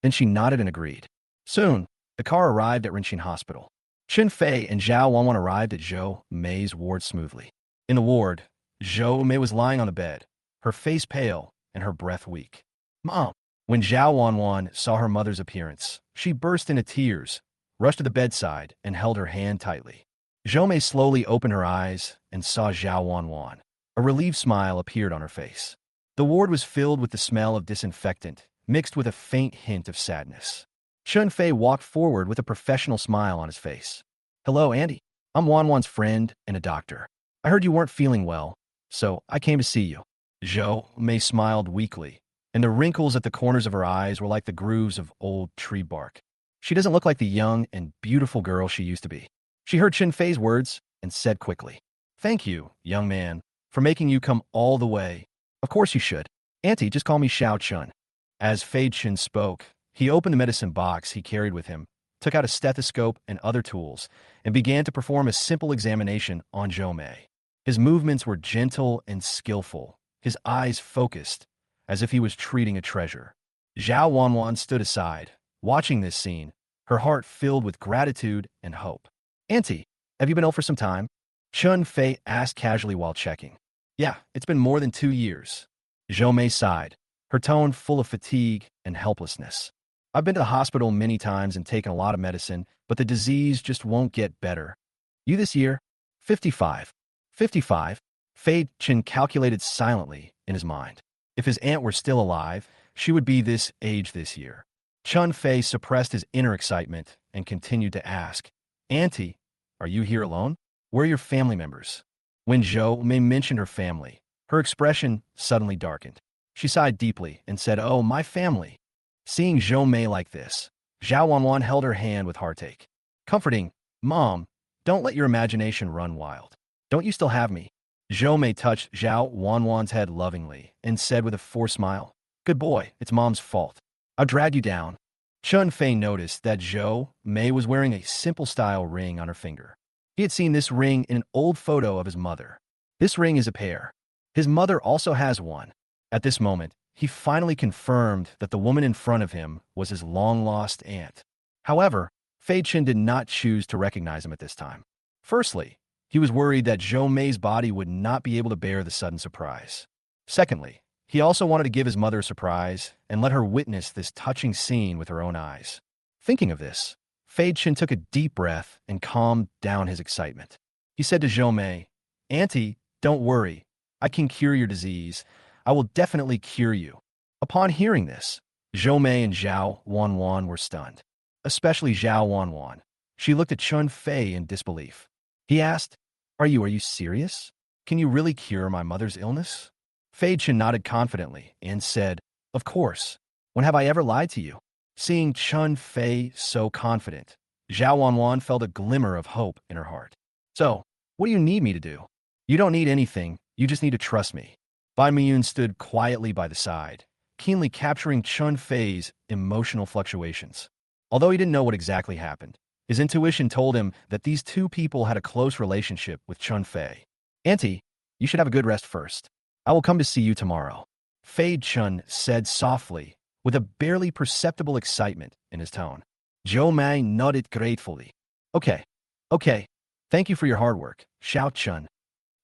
Then she nodded and agreed. Soon, the car arrived at Rinqing Hospital. Chun Fei and Zhao Wanwan arrived at Zhou Mei's ward smoothly. In the ward, Zhou Mei was lying on the bed, her face pale and her breath weak. Mom! When Zhao Wanwan saw her mother's appearance, she burst into tears, rushed to the bedside, and held her hand tightly. Zhou Mei slowly opened her eyes and saw Zhao Wanwan. A relieved smile appeared on her face. The ward was filled with the smell of disinfectant, mixed with a faint hint of sadness. Chun Fei walked forward with a professional smile on his face. Hello, Andy. I'm Wanwan's friend and a doctor. I heard you weren't feeling well, so I came to see you. Zhou Mei smiled weakly, and the wrinkles at the corners of her eyes were like the grooves of old tree bark. She doesn't look like the young and beautiful girl she used to be. She heard Chun Fei's words and said quickly, Thank you, young man, for making you come all the way. Of course you should. Auntie, just call me Xiao Chun. As Fei Chen spoke, He opened the medicine box he carried with him, took out a stethoscope and other tools, and began to perform a simple examination on Zhou Mei. His movements were gentle and skillful, his eyes focused, as if he was treating a treasure. Zhao Wanwan stood aside, watching this scene, her heart filled with gratitude and hope. "Auntie, have you been ill for some time?" Chun Fei asked casually while checking. "Yeah, it's been more than 2 years." Zhou Mei sighed, her tone full of fatigue and helplessness. "I've been to the hospital many times and taken a lot of medicine, but the disease just won't get better." "You this year?" 55. 55? Fei Chen calculated silently in his mind. If his aunt were still alive, she would be this age this year. Chun Fei suppressed his inner excitement and continued to ask, "Auntie, are you here alone? Where are your family members?" When Zhou Mei mentioned her family, her expression suddenly darkened. She sighed deeply and said, "Oh, my family." Seeing Zhou Mei like this, Zhao Wanwan held her hand with heartache. Comforting, "Mom, don't let your imagination run wild. Don't you still have me?" Zhou Mei touched Zhao Wanwan's head lovingly and said with a forced smile, "Good boy, it's Mom's fault. I'll drag you down." Chun Fei noticed that Zhou Mei was wearing a simple-style ring on her finger. He had seen this ring in an old photo of his mother. This ring is a pair. His mother also has one. At this moment, he finally confirmed that the woman in front of him was his long-lost aunt. However, Fei Chen did not choose to recognize him at this time. Firstly, he was worried that Zhou Mei's body would not be able to bear the sudden surprise. Secondly, he also wanted to give his mother a surprise and let her witness this touching scene with her own eyes. Thinking of this, Fei Chen took a deep breath and calmed down his excitement. He said to Zhou Mei, "Auntie, don't worry. I can cure your disease. I will definitely cure you." Upon hearing this, Zhou Mei and Zhao Wanwan were stunned. Especially Zhao Wanwan. She looked at Chun Fei in disbelief. He asked, Are you serious? Can you really cure my mother's illness?" Fei Chen nodded confidently and said, "Of course. When have I ever lied to you?" Seeing Chun Fei so confident, Zhao Wanwan felt a glimmer of hope in her heart. "So, what do you need me to do?" "You don't need anything. You just need to trust me." Bai Miyun stood quietly by the side, keenly capturing Chun Fei's emotional fluctuations. Although he didn't know what exactly happened, his intuition told him that these two people had a close relationship with Chun Fei. "Auntie, you should have a good rest first. I will come to see you tomorrow," Fei Chun said softly, with a barely perceptible excitement in his tone. Zhou Mei nodded gratefully. Okay. Thank you for your hard work, Xiao Chun."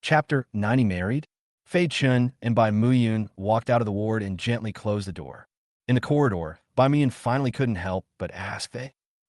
Chapter 90 Married? Fei Chun and Bai Muyun walked out of the ward and gently closed the door. In the corridor, Bai Muyun finally couldn't help but ask,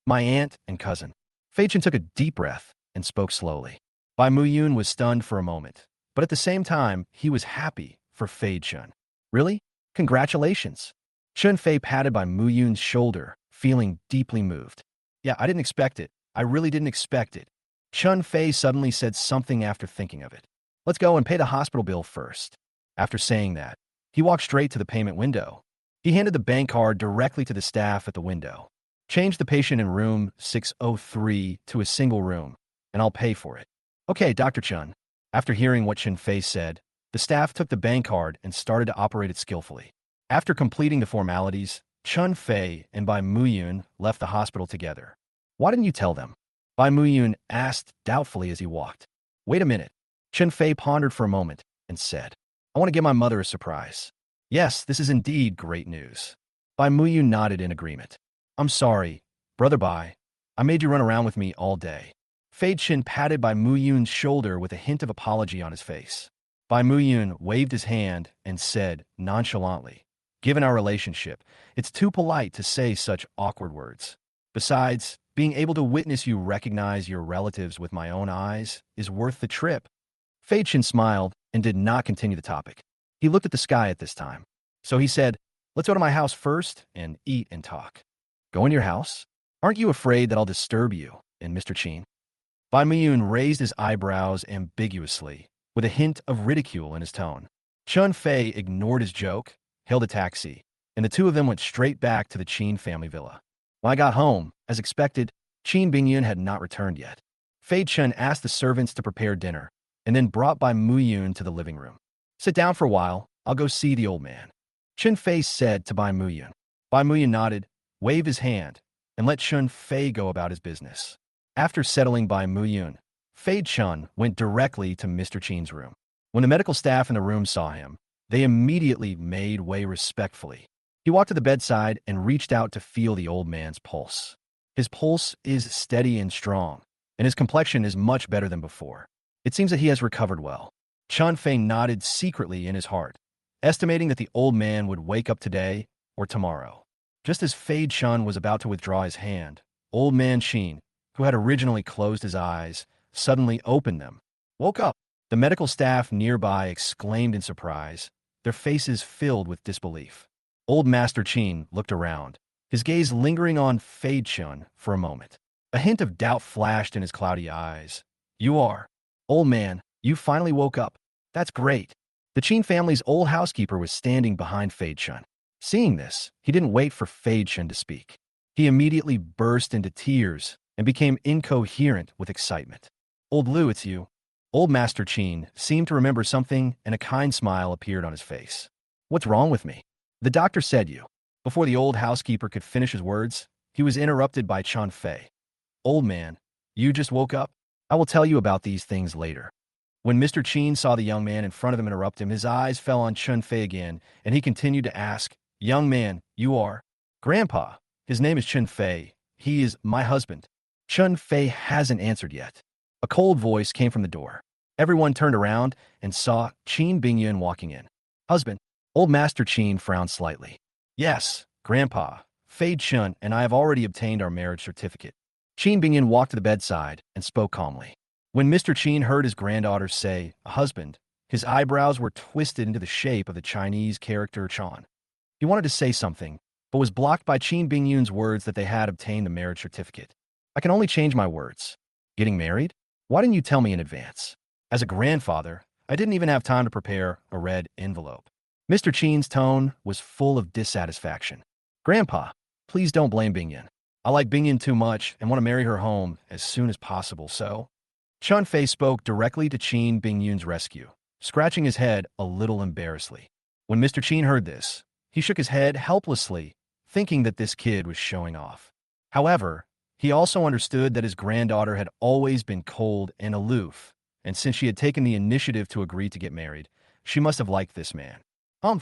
"My aunt and cousin." Fei Chun took a deep breath and spoke slowly. Bai Muyun was stunned for a moment, but at the same time, he was happy for Fei Chun. "Really? Congratulations." Chun Fei patted Bai Muyun's shoulder, feeling deeply moved. "Yeah, I didn't expect it. I really didn't expect it." Chun Fei suddenly said something after thinking of it. "Let's go and pay the hospital bill first." After saying that, he walked straight to the payment window. He handed the bank card directly to the staff at the window. "Change the patient in room 603 to a single room, and I'll pay for it." "Okay, Dr. Chun." After hearing what Chun Fei said, the staff took the bank card and started to operate it skillfully. After completing the formalities, Chun Fei and Bai Muyun left the hospital together. "Why didn't you tell them?" Bai Muyun asked doubtfully as he walked. "Wait a minute." Chun Fei pondered for a moment and said, "I want to give my mother a surprise." "Yes, this is indeed great news." Bai Muyun nodded in agreement. "I'm sorry, Brother Bai. I made you run around with me all day." Fei Chen patted Bai Muyun's shoulder with a hint of apology on his face. Bai Muyun waved his hand and said nonchalantly, "Given our relationship, it's too polite to say such awkward words. Besides, being able to witness you recognize your relatives with my own eyes is worth the trip." Fei Chen smiled and did not continue the topic. He looked at the sky at this time. So he said, "Let's go to my house first and eat and talk." "Go in your house? Aren't you afraid that I'll disturb you and Mr. Qin?" Bai Miyun raised his eyebrows ambiguously, with a hint of ridicule in his tone. Chun Fei ignored his joke, hailed a taxi, and the two of them went straight back to the Qin family villa. When I got home, as expected, Qin Bingyun had not returned yet. Fei Chen asked the servants to prepare dinner, and then brought Bai Muyun to the living room. "Sit down for a while. I'll go see the old man," Chun Fei said to Bai Muyun. Bai Muyun nodded, wave his hand, and let Chun Fei go about his business. After settling by Muyun, Fei Chun went directly to Mr. Chen's room. When the medical staff in the room saw him, they immediately made way respectfully. He walked to the bedside and reached out to feel the old man's pulse. His pulse is steady and strong, and his complexion is much better than before. It seems that he has recovered well. Chun Fei nodded secretly in his heart, estimating that the old man would wake up today or tomorrow. Just as Fei Chun was about to withdraw his hand, old man Qin, who had originally closed his eyes, suddenly opened them. Woke up! The medical staff nearby exclaimed in surprise, their faces filled with disbelief. Old Master Qin looked around, his gaze lingering on Fei Chun for a moment. A hint of doubt flashed in his cloudy eyes. You are. Old man, you finally woke up. That's great. The Qin family's old housekeeper was standing behind Fei Chun. Seeing this, he didn't wait for Fei Chun to speak. He immediately burst into tears and became incoherent with excitement. Old Lu, it's you. Old Master Qin seemed to remember something, and a kind smile appeared on his face. What's wrong with me? The doctor said you. Before the old housekeeper could finish his words, he was interrupted by Chun Fei. Old man, you just woke up? I will tell you about these things later. When Mr. Qin saw the young man in front of him interrupt him, his eyes fell on Chun Fei again, and he continued to ask, Young man, you are? Grandpa, his name is Chun Fei. He is my husband. Chun Fei hasn't answered yet. A cold voice came from the door. Everyone turned around and saw Qin Bingyun walking in. Husband. Old Master Qin frowned slightly. Yes, Grandpa, Fei Chun and I have already obtained our marriage certificate. Qin Bingyun walked to the bedside and spoke calmly. When Mr. Qin heard his granddaughter say, a husband, his eyebrows were twisted into the shape of the Chinese character Chan. He wanted to say something, but was blocked by Qin Bingyun's words that they had obtained the marriage certificate. I can only change my words. Getting married? Why didn't you tell me in advance? As a grandfather, I didn't even have time to prepare a red envelope. Mr. Qin's tone was full of dissatisfaction. Grandpa, please don't blame Bingyun. I like Bingyun too much and want to marry her home as soon as possible, so... Chun Fei spoke directly to Qin Bingyun's rescue, scratching his head a little embarrassedly. When Mr. Qin heard this, he shook his head helplessly, thinking that this kid was showing off. However, he also understood that his granddaughter had always been cold and aloof, and since she had taken the initiative to agree to get married, she must have liked this man.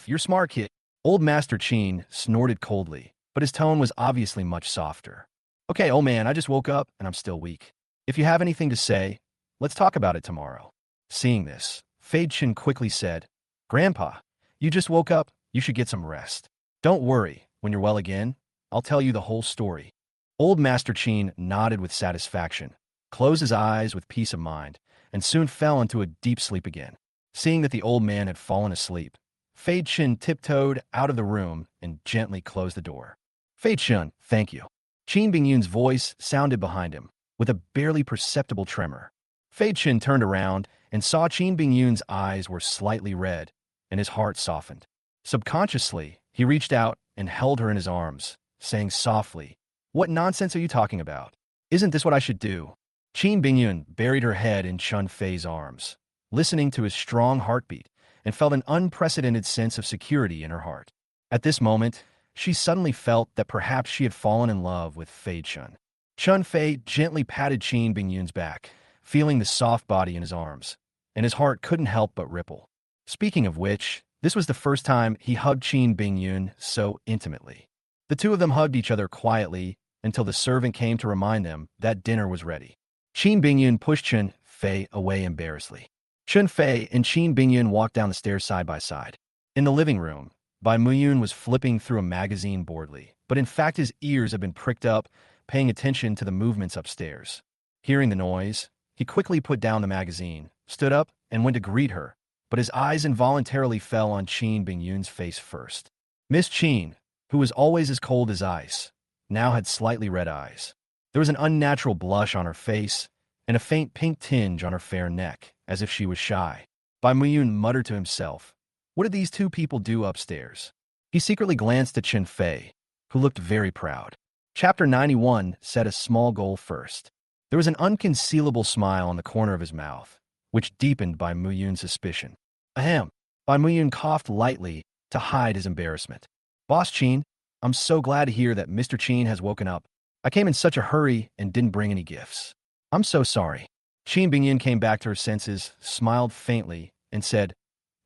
You're smart, kid. Old Master Qin snorted coldly, but his tone was obviously much softer. Okay, old man, I just woke up and I'm still weak. If you have anything to say, let's talk about it tomorrow. Seeing this, Fei Chun quickly said, Grandpa, you just woke up, you should get some rest. Don't worry, when you're well again, I'll tell you the whole story. Old Master Qin nodded with satisfaction, closed his eyes with peace of mind, and soon fell into a deep sleep again. Seeing that the old man had fallen asleep, Fei Chun tiptoed out of the room and gently closed the door. Fei Chun, thank you. Qin Bingyun's voice sounded behind him, with a barely perceptible tremor. Fei Chun turned around and saw Qin Bingyun's eyes were slightly red, and his heart softened. Subconsciously, he reached out and held her in his arms, saying softly, What nonsense are you talking about? Isn't this what I should do? Qin Bingyun buried her head in Chun Fei's arms, listening to his strong heartbeat, and felt an unprecedented sense of security in her heart. At this moment, she suddenly felt that perhaps she had fallen in love with Fei Chun. Chun Fei gently patted Qin Bingyun's back, feeling the soft body in his arms, and his heart couldn't help but ripple. Speaking of which, this was the first time he hugged Qin Bingyun so intimately. The two of them hugged each other quietly until the servant came to remind them that dinner was ready. Qin Bingyun pushed Chun Fei away embarrassedly. Chun Fei and Qin Bingyun walked down the stairs side by side. In the living room, Bai Muyun was flipping through a magazine boredly, but in fact his ears had been pricked up, paying attention to the movements upstairs. Hearing the noise, he quickly put down the magazine, stood up, and went to greet her, but his eyes involuntarily fell on Qin Bingyun's face first. Miss Qin, who was always as cold as ice, now had slightly red eyes. There was an unnatural blush on her face, and a faint pink tinge on her fair neck, as if she was shy. Bai Muyun muttered to himself, What did these two people do upstairs? He secretly glanced at Chun Fei, who looked very proud. Chapter 91 set a small goal first. There was an unconcealable smile on the corner of his mouth, which deepened Bai Muyun's suspicion. Ahem. Bai Muyun coughed lightly to hide his embarrassment. Boss Qin, I'm so glad to hear that Mr. Chin has woken up. I came in such a hurry and didn't bring any gifts. I'm so sorry. Chin Bingyan came back to her senses, smiled faintly, and said,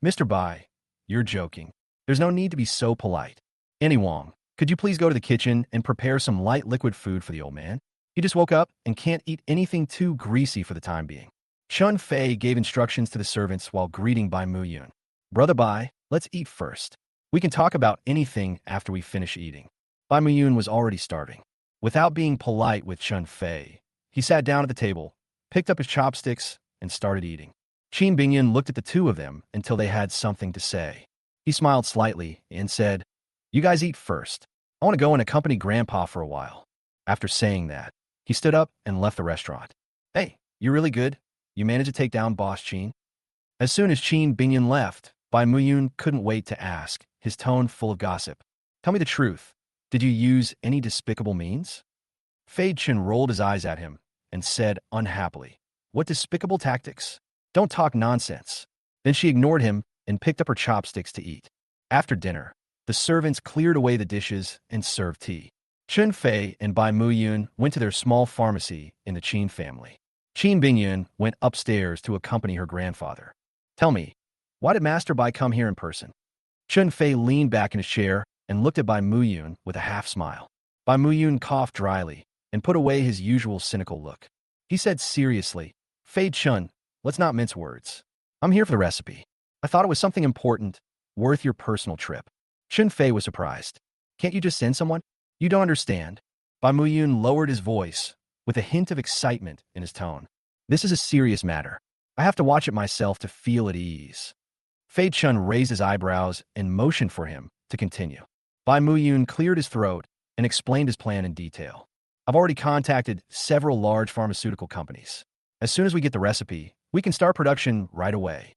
Mr. Bai, you're joking. There's no need to be so polite. Annie Wong, could you please go to the kitchen and prepare some light liquid food for the old man? He just woke up and can't eat anything too greasy for the time being. Chun Fei gave instructions to the servants while greeting Bai Muyun. Brother Bai, let's eat first. We can talk about anything after we finish eating. Bai Muyun was already starving. Without being polite with Chun Fei, he sat down at the table, picked up his chopsticks, and started eating. Qin Bingyan looked at the two of them until they had something to say. He smiled slightly and said, You guys eat first. I want to go and accompany Grandpa for a while. After saying that, he stood up and left the restaurant. Hey, you're really good. You managed to take down Boss Qin? As soon as Qin Bingyan left, Bai Muyun couldn't wait to ask, his tone full of gossip. Tell me the truth. Did you use any despicable means? Fei Chen rolled his eyes at him and said unhappily, What despicable tactics? Don't talk nonsense. Then she ignored him and picked up her chopsticks to eat. After dinner, the servants cleared away the dishes and served tea. Chun Fei and Bai Muyun went to their small pharmacy in the Qin family. Qin Bingyun went upstairs to accompany her grandfather. Tell me, why did Master Bai come here in person? Chun Fei leaned back in his chair and looked at Bai Muyun with a half-smile. Bai Muyun coughed dryly and put away his usual cynical look. He said seriously, Fei Chun, let's not mince words. I'm here for the recipe. I thought it was something important, worth your personal trip. Chun Fei was surprised. Can't you just send someone? You don't understand. Bai Muyun lowered his voice with a hint of excitement in his tone. This is a serious matter. I have to watch it myself to feel at ease. Fei Chun raised his eyebrows and motioned for him to continue. Bai Muyun cleared his throat and explained his plan in detail. I've already contacted several large pharmaceutical companies. As soon as we get the recipe, we can start production right away.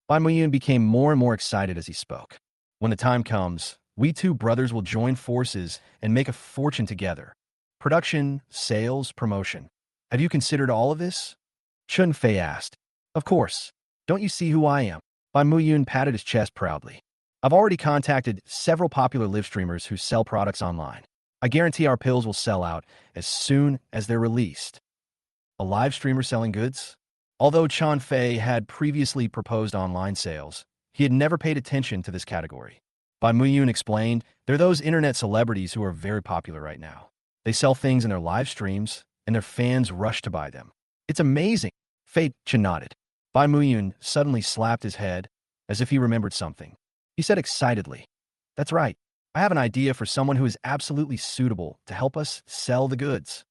Bai Muyun became more and more excited as he spoke. When the time comes, we two brothers will join forces and make a fortune together. Production, sales, promotion. Have you considered all of this? Chun Fei asked. Of course. Don't you see who I am? Bai Muyun patted his chest proudly. I've already contacted several popular live streamers who sell products online. I guarantee our pills will sell out as soon as they're released. A live streamer selling goods? Although Chun Fei had previously proposed online sales, he had never paid attention to this category. Bai Muyun explained, they're those internet celebrities who are very popular right now. They sell things in their live streams, and their fans rush to buy them. It's amazing. Fei Chen nodded. Bai Muyun suddenly slapped his head as if he remembered something. He said excitedly, That's right. I have an idea for someone who is absolutely suitable to help us sell the goods.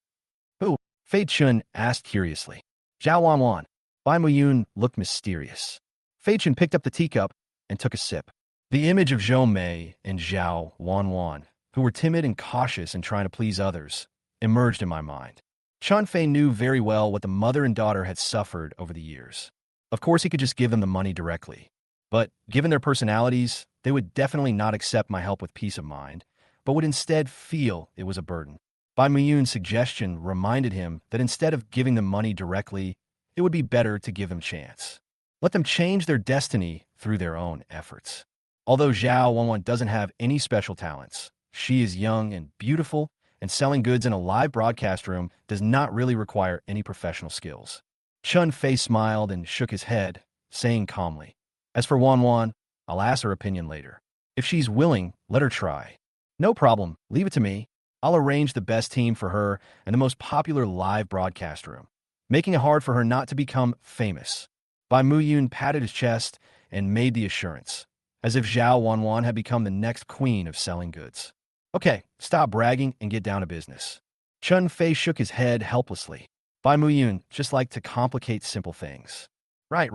Who? Fei Chun asked curiously. Zhao Wanwan. Bai Muyun looked mysterious. Fei Chun picked up the teacup and took a sip. The image of Zhou Mei and Zhao Wanwan, who were timid and cautious in trying to please others, emerged in my mind. Chun Fei knew very well what the mother and daughter had suffered over the years. Of course, he could just give them the money directly. But given their personalities, they would definitely not accept my help with peace of mind, but would instead feel it was a burden. Bai Muyun's suggestion reminded him that instead of giving them money directly, it would be better to give them a chance. Let them change their destiny through their own efforts. Although Zhao Wanwan doesn't have any special talents, she is young and beautiful, and selling goods in a live broadcast room does not really require any professional skills. Chun Fei smiled and shook his head, saying calmly, As for Wanwan, I'll ask her opinion later. If she's willing, let her try. No problem, leave it to me. I'll arrange the best team for her and the most popular live broadcast room, making it hard for her not to become famous. Bai Muyun patted his chest and made the assurance, as if Zhao Wanwan had become the next queen of selling goods. Okay, stop bragging and get down to business. Chun Fei shook his head helplessly. Bai Muyun just liked to complicate simple things. Right.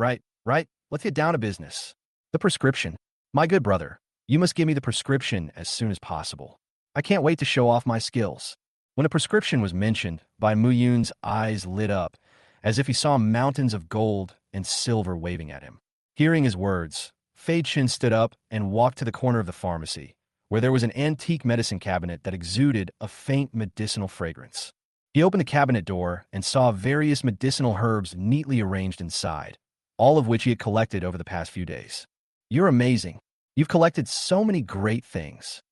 Let's get down to business. The prescription. My good brother, you must give me the prescription as soon as possible. I can't wait to show off my skills. When a prescription was mentioned, Bai Muyun's eyes lit up, as if he saw mountains of gold and silver waving at him. Hearing his words, Fei Chen stood up and walked to the corner of the pharmacy, where there was an antique medicine cabinet that exuded a faint medicinal fragrance. He opened the cabinet door and saw various medicinal herbs neatly arranged inside, all of which he had collected over the past few days. You're amazing. You've collected so many great things.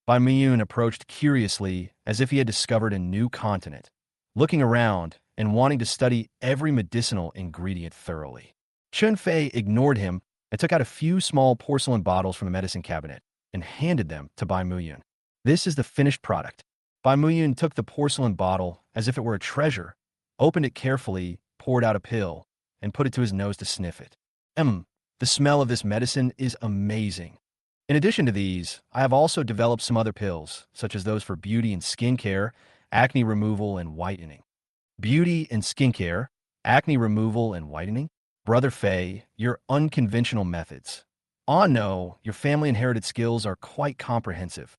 Bai Muyun approached curiously as if he had discovered a new continent, looking around and wanting to study every medicinal ingredient thoroughly. Chun Fei ignored him and took out a few small porcelain bottles from the medicine cabinet and handed them to Bai Muyun. This is the finished product. Bai Muyun took the porcelain bottle as if it were a treasure, opened it carefully, poured out a pill, and put it to his nose to sniff it. The smell of this medicine is amazing. In addition to these, I have also developed some other pills, such as those for beauty and skincare, acne removal and whitening. Beauty and skincare, acne removal and whitening? Brother Fei, your unconventional methods. Ah no, your family inherited skills are quite comprehensive.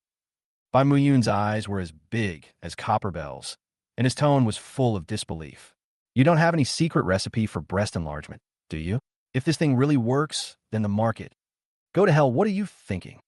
Bai Muyun's eyes were as big as copper bells, and his tone was full of disbelief. You don't have any secret recipe for breast enlargement, do you? If this thing really works, then the market. Go to hell, what are you thinking?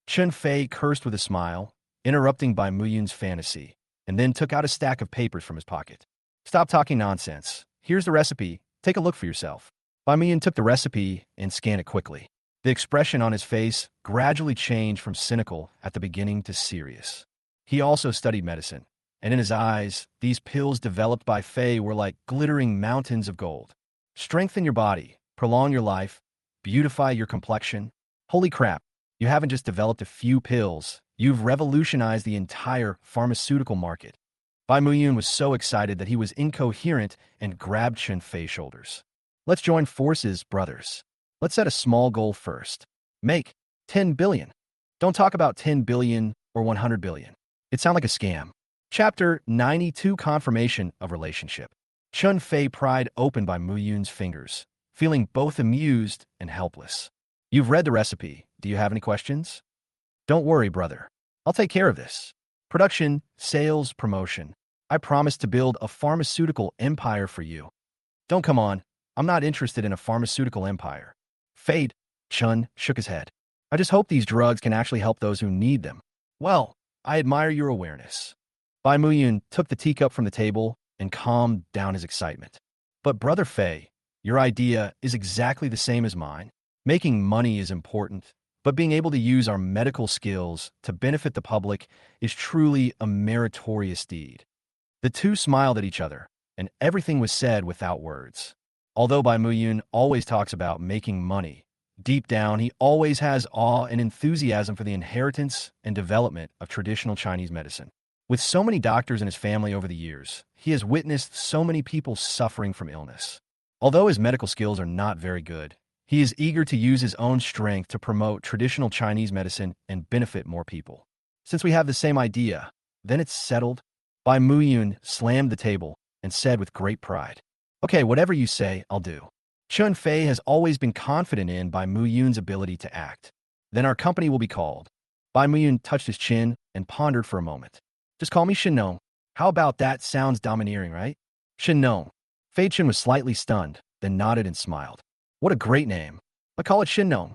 Chun Fei cursed with a smile, interrupting Bai Muyun's fantasy, and then took out a stack of papers from his pocket. Stop talking nonsense. Here's the recipe. Take a look for yourself. Bai Muyun took the recipe and scanned it quickly. The expression on his face gradually changed from cynical at the beginning to serious. He also studied medicine, and in his eyes, these pills developed by Fei were like glittering mountains of gold. Strengthen your body, prolong your life, beautify your complexion. Holy crap, you haven't just developed a few pills, you've revolutionized the entire pharmaceutical market. Bai Muyun was so excited that he was incoherent and grabbed Chun Fei's shoulders. Let's join forces, brothers. Let's set a small goal first. Make 10 billion. Don't talk about 10 billion or 100 billion. It sounds like a scam. Chapter 92 Confirmation of Relationship. Chun Fei pried open Bai Muyun's fingers, feeling both amused and helpless. You've read the recipe. Do you have any questions? Don't worry, brother. I'll take care of this. Production, sales, promotion. I promise to build a pharmaceutical empire for you. Don't come on. I'm not interested in a pharmaceutical empire. Fade. Chun shook his head. I just hope these drugs can actually help those who need them. Well, I admire your awareness. Bai Muyun took the teacup from the table and calmed down his excitement. But Brother Fei, your idea is exactly the same as mine. Making money is important, but being able to use our medical skills to benefit the public is truly a meritorious deed. The two smiled at each other, and everything was said without words. Although Bai Muyun always talks about making money, deep down he always has awe and enthusiasm for the inheritance and development of traditional Chinese medicine. With so many doctors in his family over the years, he has witnessed so many people suffering from illness. Although his medical skills are not very good, he is eager to use his own strength to promote traditional Chinese medicine and benefit more people. Since we have the same idea, then it's settled. Bai Muyun slammed the table and said with great pride, Okay, whatever you say, I'll do. Chun Fei has always been confident in Bai Muyun's ability to act. Then our company will be called. Bai Muyun touched his chin and pondered for a moment. Just call me Shinnong. How about that? Sounds domineering, right? Shinnong. Fei Chen was slightly stunned, then nodded and smiled. What a great name. I call it Shinnong.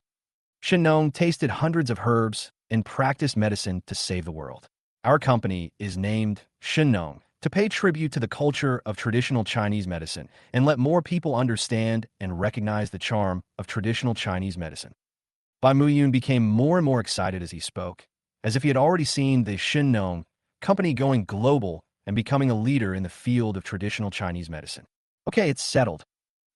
Shinnong tasted hundreds of herbs and practiced medicine to save the world. Our company is named Shinnong to pay tribute to the culture of traditional Chinese medicine and let more people understand and recognize the charm of traditional Chinese medicine. Bai Muyun became more and more excited as he spoke, as if he had already seen the Shinnong company going global and becoming a leader in the field of traditional Chinese medicine. Okay, it's settled.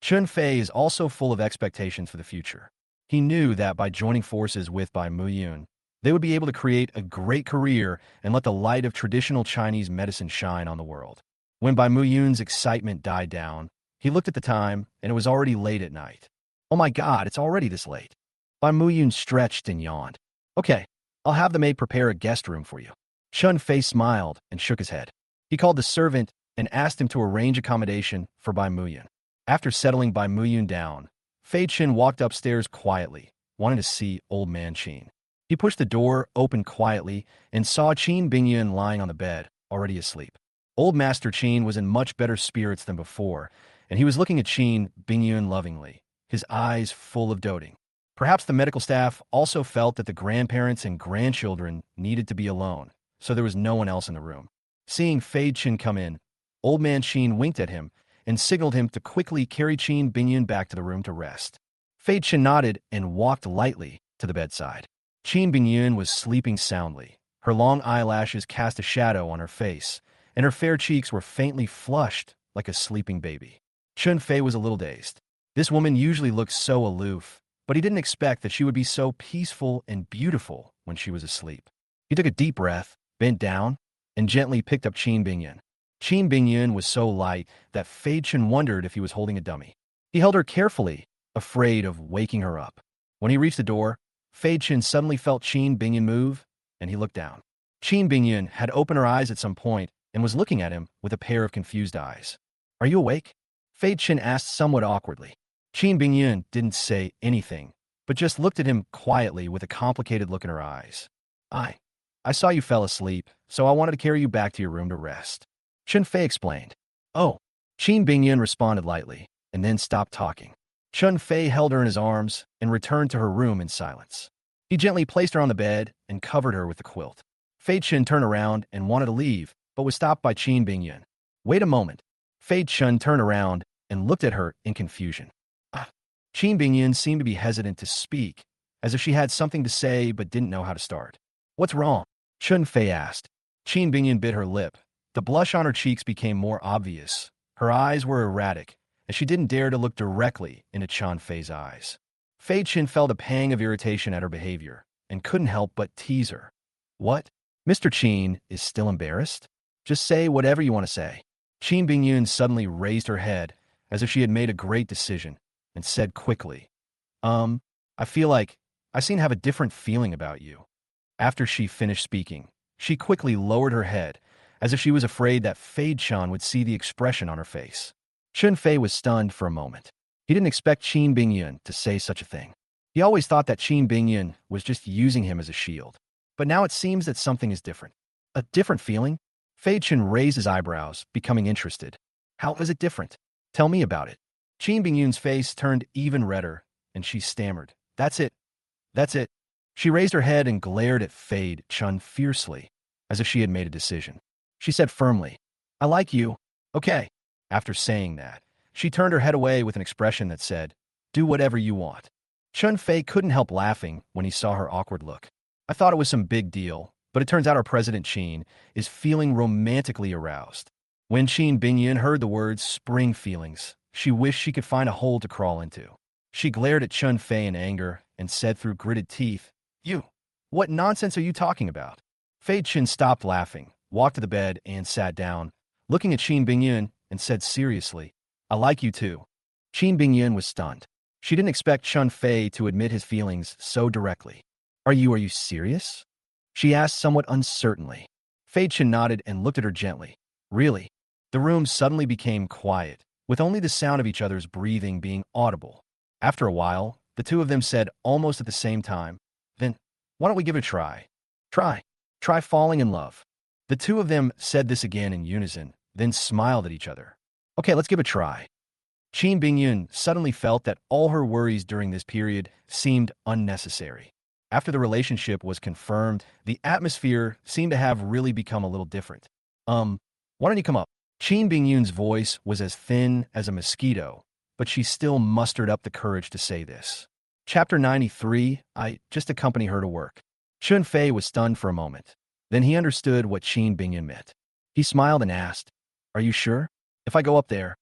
Chun Fei is also full of expectations for the future. He knew that by joining forces with Bai Muyun, they would be able to create a great career and let the light of traditional Chinese medicine shine on the world. When Bai Muyun's excitement died down, he looked at the time, and it was already late at night. Oh my God, it's already this late. Bai Muyun stretched and yawned. Okay, I'll have the maid prepare a guest room for you. Chun Fei smiled and shook his head. He called the servant and asked him to arrange accommodation for Bai Muyun. After settling Bai Muyun down, Fei Chen walked upstairs quietly, wanting to see Old Man Qin. He pushed the door open quietly and saw Qin Bingyun lying on the bed, already asleep. Old Master Qin was in much better spirits than before, and he was looking at Qin Bingyun lovingly, his eyes full of doting. Perhaps the medical staff also felt that the grandparents and grandchildren needed to be alone, so there was no one else in the room. Seeing Fei Chen come in, Old Man Qin winked at him and signaled him to quickly carry Qin Bingyun back to the room to rest. Fei Chen nodded and walked lightly to the bedside. Qin Bingyun was sleeping soundly, Her long eyelashes cast a shadow on her face, and her fair cheeks were faintly flushed like a sleeping baby. Chun-Fei was a little dazed. This woman usually looked so aloof, but he didn't expect that she would be so peaceful and beautiful when she was asleep. He took a deep breath, bent down, and gently picked up Qin Bingyun. Qin Bingyun was so light that Fei Chen wondered if he was holding a dummy. He held her carefully, afraid of waking her up. When he reached the door, Fei Chen suddenly felt Qin Bingyun move, and he looked down. Qin Bingyun had opened her eyes at some point and was looking at him with a pair of confused eyes. "Are you awake?" Fei Chen asked somewhat awkwardly. Qin Bingyun didn't say anything, but just looked at him quietly with a complicated look in her eyes. I saw you fell asleep, so I wanted to carry you back to your room to rest." Chun-Fei explained. "Oh." Qin Bingyun responded lightly, and then stopped talking. Chun-Fei held her in his arms and returned to her room in silence. He gently placed her on the bed and covered her with the quilt. Fei Chen turned around and wanted to leave, but was stopped by Qin Bingyun. "Wait a moment." Fei Chen turned around and looked at her in confusion. Qin Bingyun seemed to be hesitant to speak, as if she had something to say but didn't know how to start. "What's wrong?" Chun-Fei asked. Qin Bingyun bit her lip. The blush on her cheeks became more obvious. Her eyes were erratic, as she didn't dare to look directly into Chun-Fei's eyes. Fei Chen felt a pang of irritation at her behavior, and couldn't help but tease her. "What? Mr. Qin is still embarrassed? Just say whatever you want to say." Qin Bingyun suddenly raised her head, as if she had made a great decision, and said quickly, I feel like I seem to have a different feeling about you." After she finished speaking, she quickly lowered her head, as if she was afraid that Fei Chen would see the expression on her face. Chun-Fei was stunned for a moment. He didn't expect Qin Bingyun to say such a thing. He always thought that Qin Bingyun was just using him as a shield. But now it seems that something is different. A different feeling? Fei Chen raised his eyebrows, becoming interested. "How is it different? Tell me about it." Qin Bingyun's face turned even redder, and she stammered, That's it. That's it." She raised her head and glared at Fei Chen fiercely, as if she had made a decision. She said firmly, "I like you. Okay." After saying that, she turned her head away with an expression that said, "Do whatever you want." Chun-Fei couldn't help laughing when he saw her awkward look. "I thought it was some big deal, but it turns out our President Qin is feeling romantically aroused." When Qin Bingyun heard the words spring feelings, she wished she could find a hole to crawl into. She glared at Chun-Fei in anger and said through gritted teeth, What nonsense are you talking about?" Fei Chen stopped laughing, walked to the bed, and sat down, looking at Qin Bingyun, and said seriously, "I like you too." Qin Bingyun was stunned. She didn't expect Chun-Fei to admit his feelings so directly. Are you serious?" she asked somewhat uncertainly. Fei Chen nodded and looked at her gently. "Really?" The room suddenly became quiet, with only the sound of each other's breathing being audible. After a while, the two of them said almost at the same time, "Then, why don't we give it a try? Try falling in love." The two of them said this again in unison, then smiled at each other. "Okay, let's give it a try." Qin Bingyun suddenly felt that all her worries during this period seemed unnecessary. After the relationship was confirmed, the atmosphere seemed to have really become a little different. Why don't you come up?" Qin Bingyun's voice was as thin as a mosquito, but she still mustered up the courage to say this. Chapter 93, I just accompany her to work. Chun-Fei was stunned for a moment. Then he understood what Qin Bingyun meant. He smiled and asked, "Are you sure? If I go up there,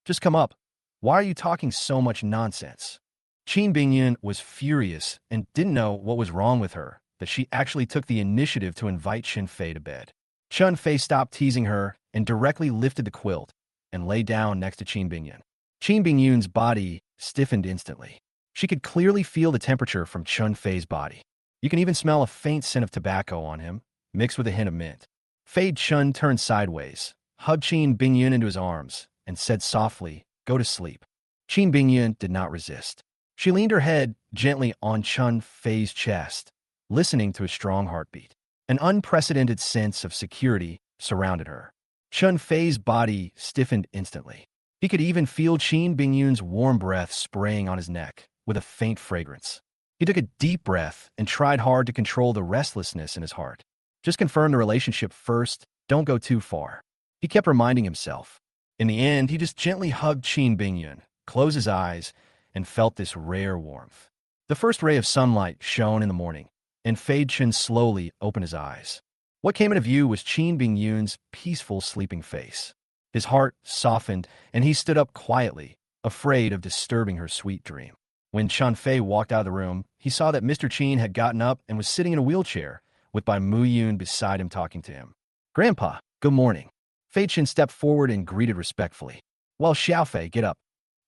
just come up. Why are you talking so much nonsense?" Qin Bingyun was furious and didn't know what was wrong with her, that she actually took the initiative to invite Chun-Fei to bed. Chun-Fei stopped teasing her and directly lifted the quilt and lay down next to Qin Bingyun. Qin Bingyun's body stiffened instantly. She could clearly feel the temperature from Chun-Fei's body. You can even smell a faint scent of tobacco on him, mixed with a hint of mint. Fei Chen turned sideways, hugged Qin Bingyun into his arms, and said softly, "Go to sleep." Qin Bingyun did not resist. She leaned her head gently on Chun-Fei's chest, listening to his strong heartbeat. An unprecedented sense of security surrounded her. Chun-Fei's body stiffened instantly. He could even feel Qin Bingyun's warm breath spraying on his neck, with a faint fragrance. He took a deep breath and tried hard to control the restlessness in his heart. Just confirm the relationship first, don't go too far. He kept reminding himself. In the end, he just gently hugged Qin Bingyun, closed his eyes, and felt this rare warmth. The first ray of sunlight shone in the morning, and Fei Chen slowly opened his eyes. What came into view was Qin Bingyun's peaceful sleeping face. His heart softened, and he stood up quietly, afraid of disturbing her sweet dream. When Chun Fei walked out of the room, he saw that Mr. Qin had gotten up and was sitting in a wheelchair, with Bai Muyun beside him talking to him. "Grandpa, good morning." Fei Chen stepped forward and greeted respectfully. "Well, Xiaofei, get up."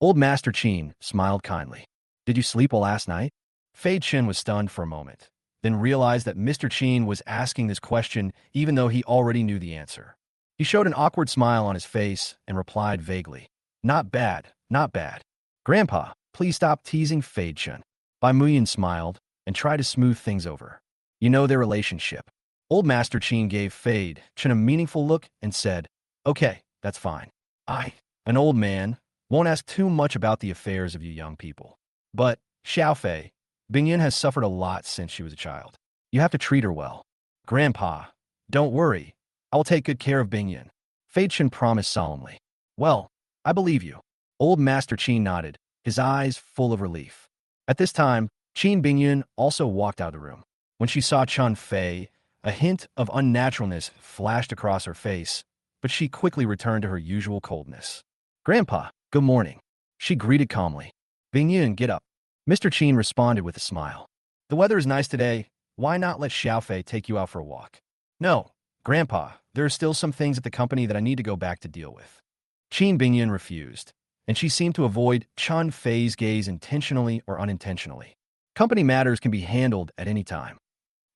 Old Master Qin smiled kindly. "Did you sleep well last night?" Fei Chen was stunned for a moment, then realized that Mr. Qin was asking this question even though he already knew the answer. He showed an awkward smile on his face and replied vaguely, "Not bad, not bad." "Grandpa, please stop teasing Fei Chen." Bai Muyin smiled and tried to smooth things over. "You know their relationship." Old Master Qin gave Fei Chen a meaningful look and said, "Okay, that's fine. An old man, won't ask too much about the affairs of you young people. But, Xiaofei, Bingyan has suffered a lot since she was a child. You have to treat her well." "Grandpa, don't worry. I will take good care of Bingyan," Fei Chen promised solemnly. "Well, I believe you." Old Master Qin nodded, his eyes full of relief. At this time, Qin Bingyan also walked out of the room. When she saw Chun Fei, a hint of unnaturalness flashed across her face, but she quickly returned to her usual coldness. "Grandpa, good morning," she greeted calmly. "Bingyan, get up." Mr. Qin responded with a smile. "The weather is nice today. Why not let Xiaofei take you out for a walk?" "No, Grandpa, there are still some things at the company that I need to go back to deal with." Qin Bingyan refused, and she seemed to avoid Chun Fei's gaze intentionally or unintentionally. "Company matters can be handled at any time,"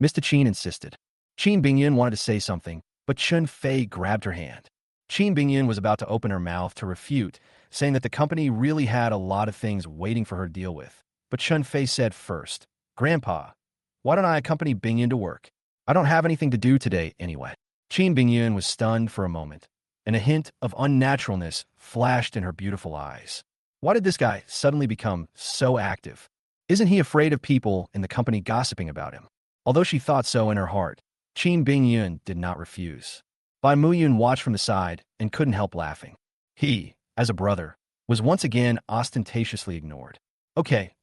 Mr. Qin insisted. Qin Bingyan wanted to say something, but Chun Fei grabbed her hand. Qin Bingyan was about to open her mouth to refute, saying that the company really had a lot of things waiting for her to deal with. But Chun Fei said first, "Grandpa, why don't I accompany Bingyan to work? I don't have anything to do today anyway." Qin Bingyan was stunned for a moment, and a hint of unnaturalness flashed in her beautiful eyes. Why did this guy suddenly become so active? Isn't he afraid of people in the company gossiping about him? Although she thought so in her heart, Qin Bingyun did not refuse. Bai Muyun watched from the side and couldn't help laughing. He, as a brother, was once again ostentatiously ignored. Okay.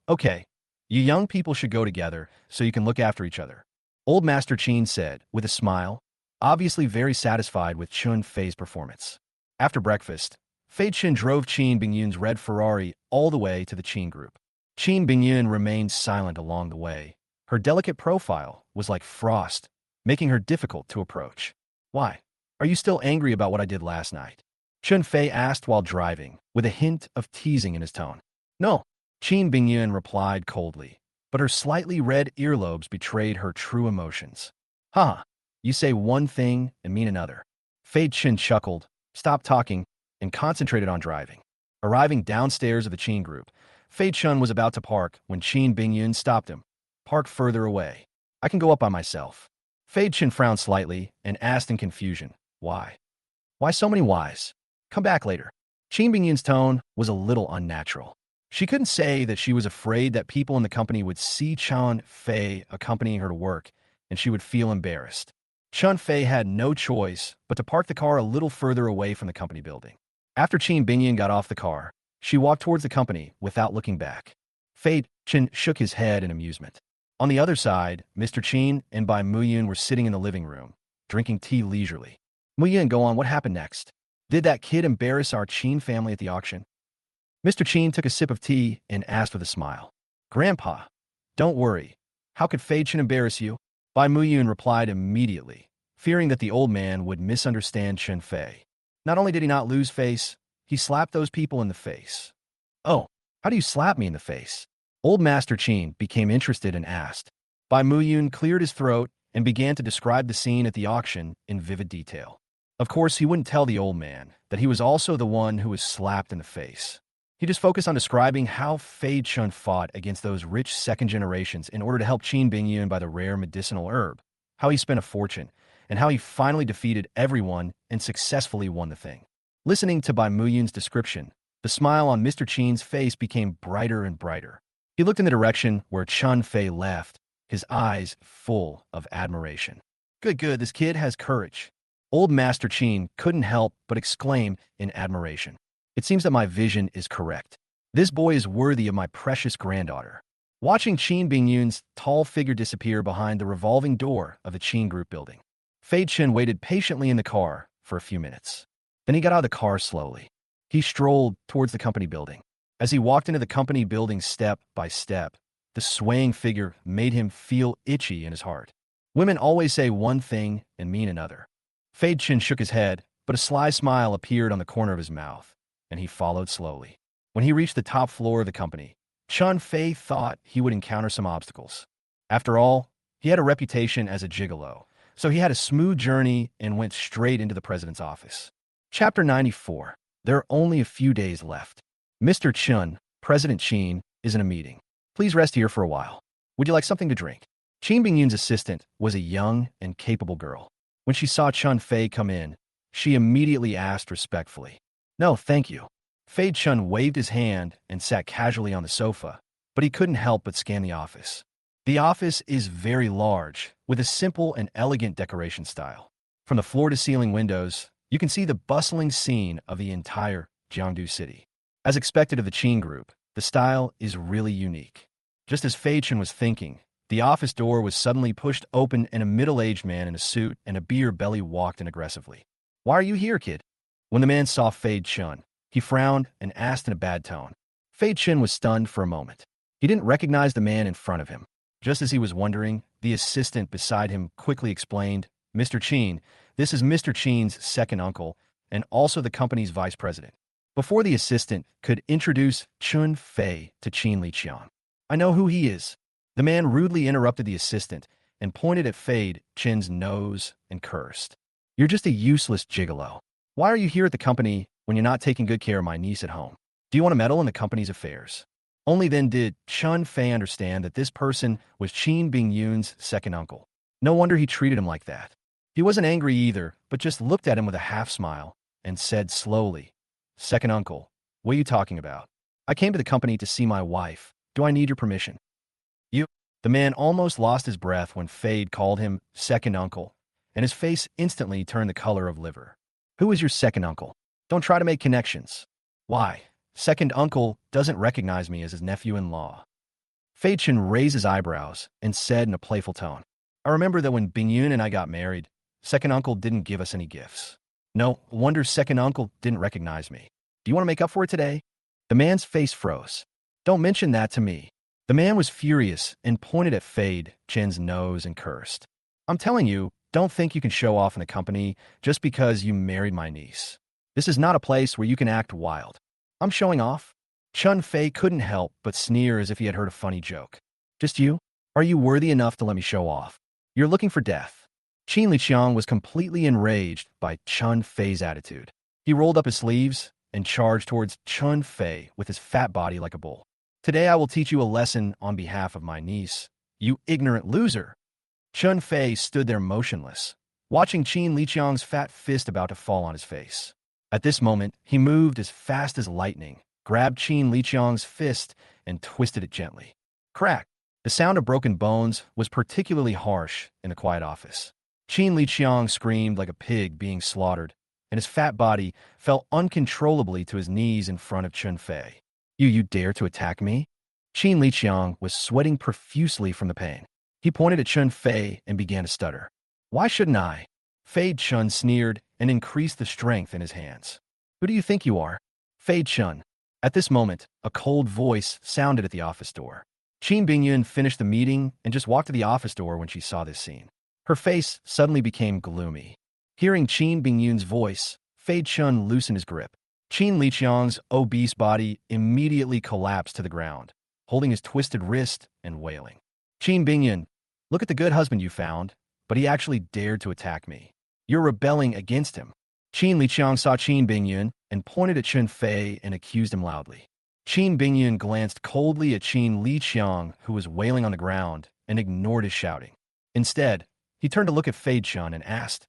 You young people should go together so you can look after each other," Old Master Qin said, with a smile, obviously very satisfied with Chun Fei's performance. After breakfast, Fei Chen drove Qin Bingyun's red Ferrari all the way to the Qin group. Qin Bingyun remained silent along the way. Her delicate profile was like frost, making her difficult to approach. "Why? Are you still angry about what I did last night?" Chun Fei asked while driving, with a hint of teasing in his tone. "No," Qin Bingyun replied coldly, but her slightly red earlobes betrayed her true emotions. "Huh, you say one thing and mean another." Fei Chen chuckled, stopped talking, and concentrated on driving. Arriving downstairs of the Qin group, Fei Chen was about to park when Qin Bingyun stopped him. "Park further away. I can go up by myself." Fei Chen frowned slightly and asked in confusion, "Why? Why so many whys? Come back later." Qin Bingyun's tone was a little unnatural. She couldn't say that she was afraid that people in the company would see Chun Fei accompanying her to work, and she would feel embarrassed. Chun Fei had no choice but to park the car a little further away from the company building. After Qin Bingyun got off the car, she walked towards the company without looking back. Fei Chen shook his head in amusement. On the other side, Mr. Qin and Bai Muyun were sitting in the living room, drinking tea leisurely. "Muyun, go on, what happened next? Did that kid embarrass our Qin family at the auction?" Mr. Qin took a sip of tea and asked with a smile. "Grandpa, don't worry. How could Fei Chen embarrass you?" Bai Muyun replied immediately, fearing that the old man would misunderstand Chen Fei. Not only did he not lose face, he slapped those people in the face. "Oh, how do you slap me in the face?" Old Master Qin became interested and asked. Bai Muyun cleared his throat and began to describe the scene at the auction in vivid detail. Of course, he wouldn't tell the old man that he was also the one who was slapped in the face. He just focused on describing how Fei Chen fought against those rich second generations in order to help Qin Bingyun buy the rare medicinal herb, how he spent a fortune, and how he finally defeated everyone and successfully won the thing. Listening to Bai Muyun's description, the smile on Mr. Qin's face became brighter and brighter. He looked in the direction where Chun Fei left, his eyes full of admiration. Good, this kid has courage." Old Master Qin couldn't help but exclaim in admiration. "It seems that my vision is correct. This boy is worthy of my precious granddaughter." watching Qin Bingyun's tall figure disappear behind the revolving door of the Qin Group building. Fei Chen waited patiently in the car for a few minutes. Then he got out of the car slowly. He strolled towards the company building. As he walked into the company building step by step, the swaying figure made him feel itchy in his heart. Women always say one thing and mean another. Fei Chen shook his head, but a sly smile appeared on the corner of his mouth, and he followed slowly. When he reached the top floor of the company, Chun Fei thought he would encounter some obstacles. After all, he had a reputation as a gigolo, so he had a smooth journey and went straight into the president's office. Chapter 94. There are only a few days left. Mr. Chun, President Qin, is in a meeting. Please rest here for a while. Would you like something to drink? Qin Bingyun's assistant was a young and capable girl. When she saw Chun Fei come in, she immediately asked respectfully, "No, thank you." Fei Chun waved his hand and sat casually on the sofa, but he couldn't help but scan the office. The office is very large, with a simple and elegant decoration style. From the floor-to-ceiling windows, you can see the bustling scene of the entire Jiangdu city. As expected of the Qin Group, the style is really unique. Just as Fei Chen was thinking, the office door was suddenly pushed open and a middle-aged man in a suit and a beer belly walked in aggressively. "Why are you here, kid?" When the man saw Fei Chen, he frowned and asked in a bad tone. Fei Chen was stunned for a moment. He didn't recognize the man in front of him. Just as he was wondering, the assistant beside him quickly explained, "Mr. Qin, this is Mr. Qin's second uncle and also the company's vice president." Before the assistant could introduce Chun Fei to Qin Liqiang, "I know who he is." The man rudely interrupted the assistant and pointed at Fei Chen's nose and cursed. "You're just a useless gigolo. Why are you here at the company when you're not taking good care of my niece at home? Do you want to meddle in the company's affairs?" Only then did Chun Fei understand that this person was Qin Bingyun's second uncle. No wonder he treated him like that. He wasn't angry either, but just looked at him with a half-smile and said slowly, "Second uncle, what are you talking about? I came to the company to see my wife. Do I need your permission?" "You?" The man almost lost his breath when Fade called him second uncle, and his face instantly turned the color of liver. "Who is your second uncle? Don't try to make connections." "Why? Second uncle doesn't recognize me as his nephew-in-law." Fei Chen raised his eyebrows and said in a playful tone, "I remember that when Bingyun and I got married, second uncle didn't give us any gifts. No wonder second uncle didn't recognize me. Do you want to make up for it today?" The man's face froze. "Don't mention that to me." The man was furious and pointed at Fei Chen's nose and cursed. "I'm telling you, don't think you can show off in the company just because you married my niece. This is not a place where you can act wild." "I'm showing off?" Chun Fei couldn't help but sneer as if he had heard a funny joke. "Just you? Are you worthy enough to let me show off? You're looking for death." Qin Liqiang was completely enraged by Chun Fei's attitude. He rolled up his sleeves and charged towards Chun Fei with his fat body like a bull. "Today I will teach you a lesson on behalf of my niece, you ignorant loser." Chun Fei stood there motionless, watching Qin Liqiang's fat fist about to fall on his face. At this moment, he moved as fast as lightning, grabbed Qin Liqiang's fist, and twisted it gently. Crack! The sound of broken bones was particularly harsh in the quiet office. Qin Liqiang screamed like a pig being slaughtered, and his fat body fell uncontrollably to his knees in front of Chun Fei. You dare to attack me?" Qin Liqiang was sweating profusely from the pain. He pointed at Chun Fei and began to stutter. "Why shouldn't I?" Fei Chun sneered and increased the strength in his hands. "Who do you think you are?" "Fei Chun." At this moment, a cold voice sounded at the office door. Qin Bingyun finished the meeting and just walked to the office door when she saw this scene. Her face suddenly became gloomy. Hearing Qin Bingyun's voice, Fei Chun loosened his grip. Qin Liqiang's obese body immediately collapsed to the ground, holding his twisted wrist and wailing. "Qin Bingyun, look at the good husband you found, but he actually dared to attack me. You're rebelling against him." Qin Liqiang saw Qin Bingyun and pointed at Chun Fei and accused him loudly. Qin Bingyun glanced coldly at Qin Liqiang, who was wailing on the ground, and ignored his shouting. Instead, he turned to look at Fei Chun and asked,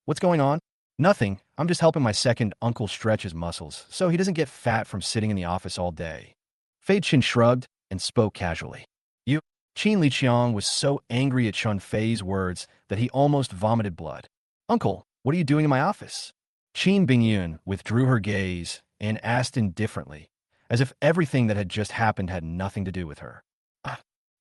"What's going on?" "Nothing. I'm just helping my second uncle stretch his muscles, so he doesn't get fat from sitting in the office all day." Fei Chen shrugged and spoke casually. "You?" Qin Liqiang was so angry at Chun Fei's words that he almost vomited blood. "Uncle, what are you doing in my office?" Qin Bingyun withdrew her gaze and asked indifferently, as if everything that had just happened had nothing to do with her.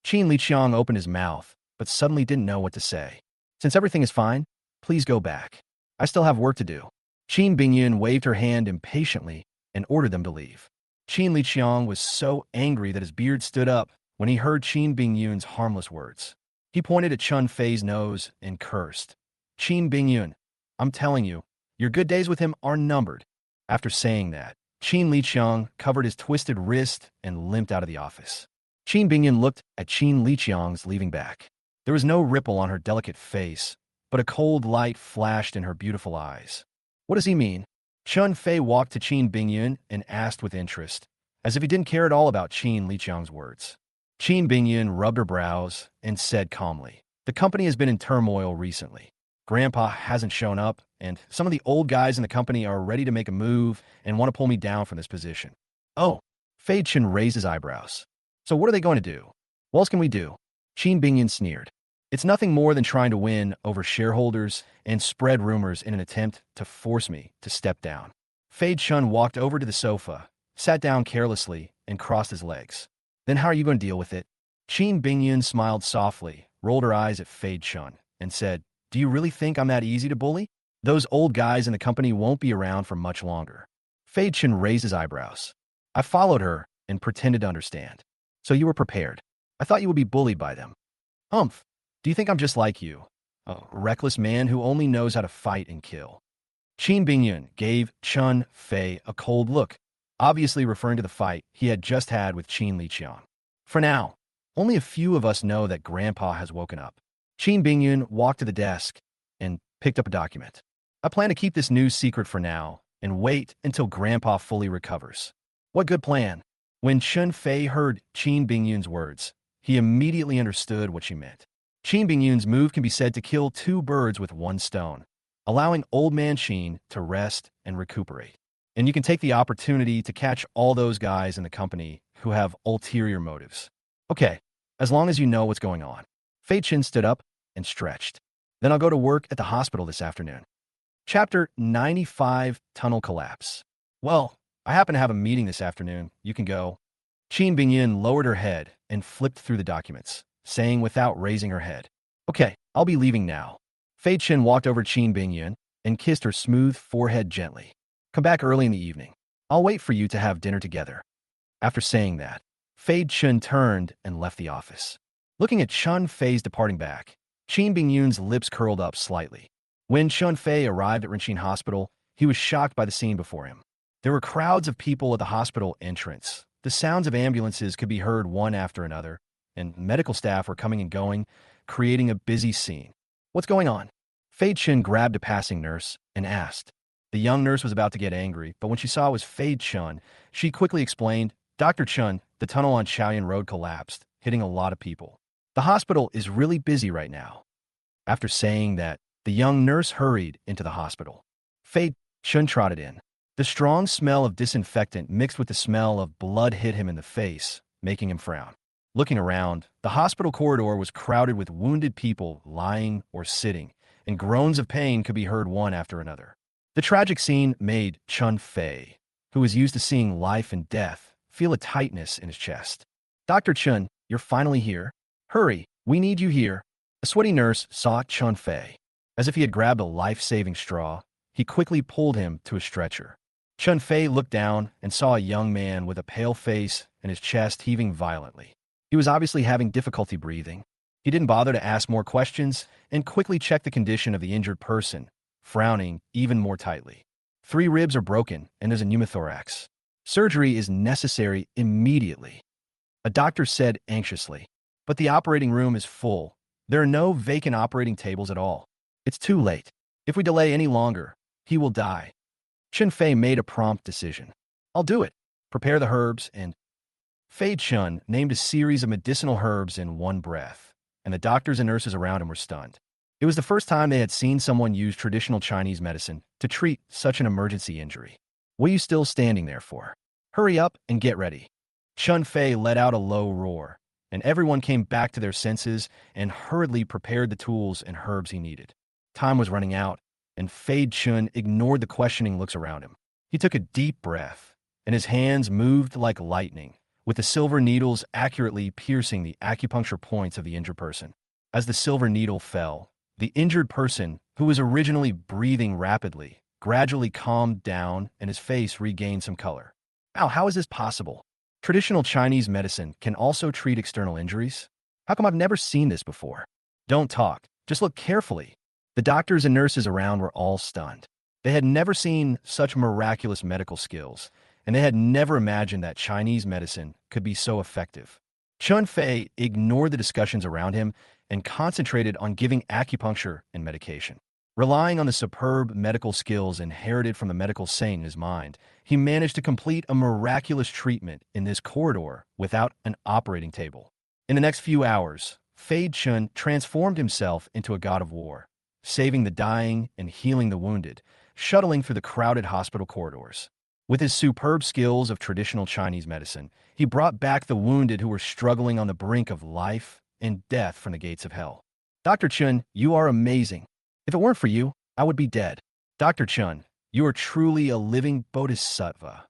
Qin Liqiang opened his mouth, but suddenly didn't know what to say. Since everything is fine, please go back. I still have work to do. Qin Bingyun waved her hand impatiently and ordered them to leave. Qin Liqiang was so angry that his beard stood up when he heard Qin Bingyun's harmless words. He pointed at Chun Fei's nose and cursed. Qin Bingyun, I'm telling you, your good days with him are numbered. After saying that, Qin Liqiang covered his twisted wrist and limped out of the office. Qin Bingyun looked at Qin Liqiang's leaving back. There was no ripple on her delicate face, but a cold light flashed in her beautiful eyes. What does he mean? Chun Fei walked to Qin Bingyun and asked with interest, as if he didn't care at all about Qin Liqiang's words. Qin Bingyun rubbed her brows and said calmly, the company has been in turmoil recently. Grandpa hasn't shown up, and some of the old guys in the company are ready to make a move and want to pull me down from this position. Oh, Fei Chen raised his eyebrows. So what are they going to do? What else can we do? Qin Bingyun sneered. It's nothing more than trying to win over shareholders and spread rumors in an attempt to force me to step down. Fei Chun walked over to the sofa, sat down carelessly, and crossed his legs. Then how are you going to deal with it? Qin Bingyun smiled softly, rolled her eyes at Fei Chun, and said, do you really think I'm that easy to bully? Those old guys in the company won't be around for much longer. Fei Chun raised his eyebrows. I followed her and pretended to understand. So you were prepared. I thought you would be bullied by them. Humph. Do you think I'm just like you? A reckless man who only knows how to fight and kill. Qin Bingyun gave Chun Fei a cold look, obviously referring to the fight he had just had with Qin Liqiang. For now, only a few of us know that Grandpa has woken up. Qin Bingyun walked to the desk and picked up a document. I plan to keep this news secret for now and wait until Grandpa fully recovers. What good plan? When Chun Fei heard Qin Bingyun's words, he immediately understood what she meant. Qin Bingyun's move can be said to kill two birds with one stone, allowing Old Man Qin to rest and recuperate. And you can take the opportunity to catch all those guys in the company who have ulterior motives. Okay, as long as you know what's going on. Fei Qin stood up and stretched. Then I'll go to work at the hospital this afternoon. Chapter 95, Tunnel Collapse. Well, I happen to have a meeting this afternoon. You can go. Qin Bingyun lowered her head and flipped through the documents, saying without raising her head, okay, I'll be leaving now. Fei Chen walked over Qin Bingyun and kissed her smooth forehead gently. Come back early in the evening. I'll wait for you to have dinner together. After saying that, Fei Chen turned and left the office. Looking at Chun Fei's departing back, Qin Bingyun's lips curled up slightly. When Chun Fei arrived at Renqin Hospital, he was shocked by the scene before him. There were crowds of people at the hospital entrance. The sounds of ambulances could be heard one after another, and medical staff were coming and going, creating a busy scene. What's going on? Fei Chen grabbed a passing nurse and asked. The young nurse was about to get angry, but when she saw it was Fei Chun, she quickly explained, Dr. Chun, the tunnel on Shaoyan Road collapsed, hitting a lot of people. The hospital is really busy right now. After saying that, the young nurse hurried into the hospital. Fei Chun trotted in. The strong smell of disinfectant mixed with the smell of blood hit him in the face, making him frown. Looking around, the hospital corridor was crowded with wounded people lying or sitting, and groans of pain could be heard one after another. The tragic scene made Chun Fei, who was used to seeing life and death, feel a tightness in his chest. Dr. Chun, you're finally here. Hurry, we need you here. A sweaty nurse saw Chun Fei. As if he had grabbed a life-saving straw, he quickly pulled him to a stretcher. Chun Fei looked down and saw a young man with a pale face and his chest heaving violently. He was obviously having difficulty breathing. He didn't bother to ask more questions and quickly checked the condition of the injured person, frowning even more tightly. 3 ribs are broken and there's a pneumothorax. Surgery is necessary immediately. A doctor said anxiously. But the operating room is full. There are no vacant operating tables at all. It's too late. If we delay any longer, he will die. Chun Fei made a prompt decision. I'll do it. Prepare the herbs and... Fei Chun named a series of medicinal herbs in one breath, and the doctors and nurses around him were stunned. It was the first time they had seen someone use traditional Chinese medicine to treat such an emergency injury. What are you still standing there for? Hurry up and get ready. Chun Fei let out a low roar, and everyone came back to their senses and hurriedly prepared the tools and herbs he needed. Time was running out, and Fei Chun ignored the questioning looks around him. He took a deep breath, and his hands moved like lightning, with the silver needles accurately piercing the acupuncture points of the injured person. As the silver needle fell, the injured person, who was originally breathing rapidly, gradually calmed down and his face regained some color. Ow, how is this possible? Traditional Chinese medicine can also treat external injuries? How come I've never seen this before? Don't talk, just look carefully. The doctors and nurses around were all stunned. They had never seen such miraculous medical skills, and they had never imagined that Chinese medicine could be so effective. Chun Fei ignored the discussions around him and concentrated on giving acupuncture and medication. Relying on the superb medical skills inherited from the medical saint in his mind, he managed to complete a miraculous treatment in this corridor without an operating table. In the next few hours, Fei Chun transformed himself into a god of war, saving the dying and healing the wounded, shuttling through the crowded hospital corridors. With his superb skills of traditional Chinese medicine, he brought back the wounded who were struggling on the brink of life and death from the gates of hell. Dr. Chun, you are amazing. If it weren't for you, I would be dead. Dr. Chun, you are truly a living bodhisattva.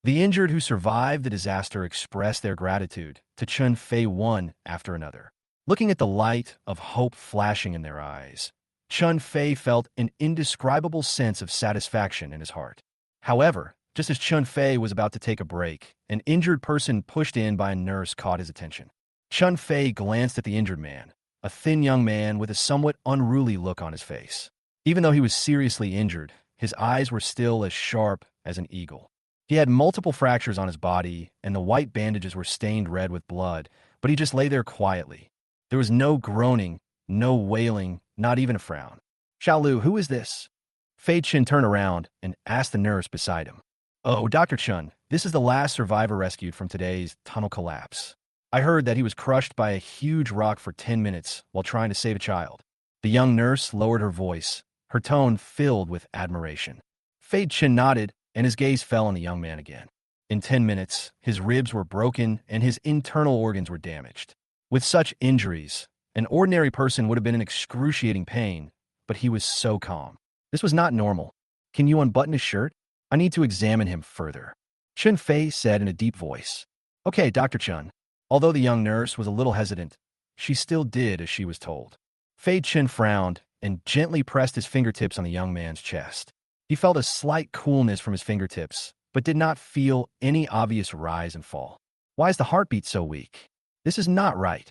The injured who survived the disaster expressed their gratitude to Chun Fei one after another. Looking at the light of hope flashing in their eyes, Chun Fei felt an indescribable sense of satisfaction in his heart. However, just as Chun Fei was about to take a break, an injured person pushed in by a nurse caught his attention. Chun Fei glanced at the injured man, a thin young man with a somewhat unruly look on his face. Even though he was seriously injured, his eyes were still as sharp as an eagle. He had multiple fractures on his body, and the white bandages were stained red with blood, but he just lay there quietly. There was no groaning, no wailing, not even a frown. Xiaolu, who is this? Fei Chun turned around and asked the nurse beside him. Oh, Dr. Chun, this is the last survivor rescued from today's tunnel collapse. I heard that he was crushed by a huge rock for 10 minutes while trying to save a child. The young nurse lowered her voice, her tone filled with admiration. Fei Chun nodded, and his gaze fell on the young man again. In 10 minutes, his ribs were broken and his internal organs were damaged. With such injuries, an ordinary person would have been in excruciating pain, but he was so calm. This was not normal. Can you unbutton his shirt? I need to examine him further. Chun Fei said in a deep voice. Okay, Dr. Chun. Although the young nurse was a little hesitant, she still did as she was told. Fei Chun frowned and gently pressed his fingertips on the young man's chest. He felt a slight coolness from his fingertips, but did not feel any obvious rise and fall. Why is the heartbeat so weak? This is not right.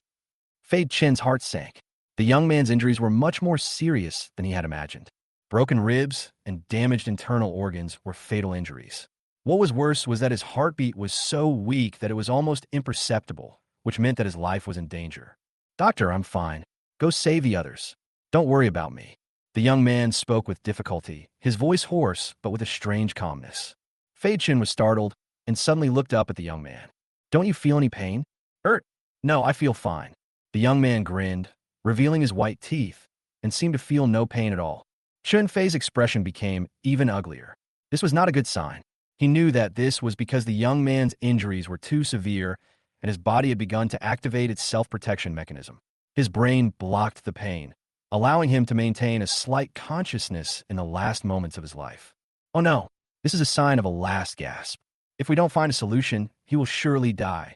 Fei Chun's heart sank. The young man's injuries were much more serious than he had imagined. Broken ribs and damaged internal organs were fatal injuries. What was worse was that his heartbeat was so weak that it was almost imperceptible, which meant that his life was in danger. Doctor, I'm fine. Go save the others. Don't worry about me. The young man spoke with difficulty, his voice hoarse, but with a strange calmness. Fei Chun was startled and suddenly looked up at the young man. Don't you feel any pain? No, I feel fine. The young man grinned, revealing his white teeth, and seemed to feel no pain at all. Chun Fei's expression became even uglier. This was not a good sign. He knew that this was because the young man's injuries were too severe and his body had begun to activate its self-protection mechanism. His brain blocked the pain, allowing him to maintain a slight consciousness in the last moments of his life. Oh no, this is a sign of a last gasp. If we don't find a solution, he will surely die.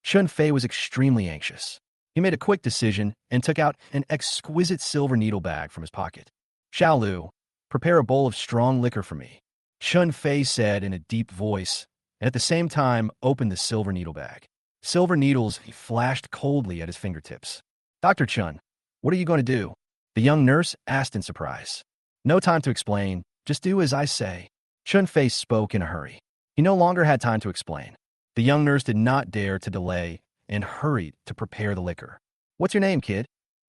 Chun Fei was extremely anxious. He made a quick decision and took out an exquisite silver needle bag from his pocket. Xiaolu, prepare a bowl of strong liquor for me, Chun Fei said in a deep voice, and at the same time opened the silver needle bag. Silver needles flashed coldly at his fingertips. Dr. Chun, what are you going to do? The young nurse asked in surprise. No time to explain, just do as I say. Chun Fei spoke in a hurry. He no longer had time to explain. The young nurse did not dare to delay and hurried to prepare the liquor. What's your name, kid?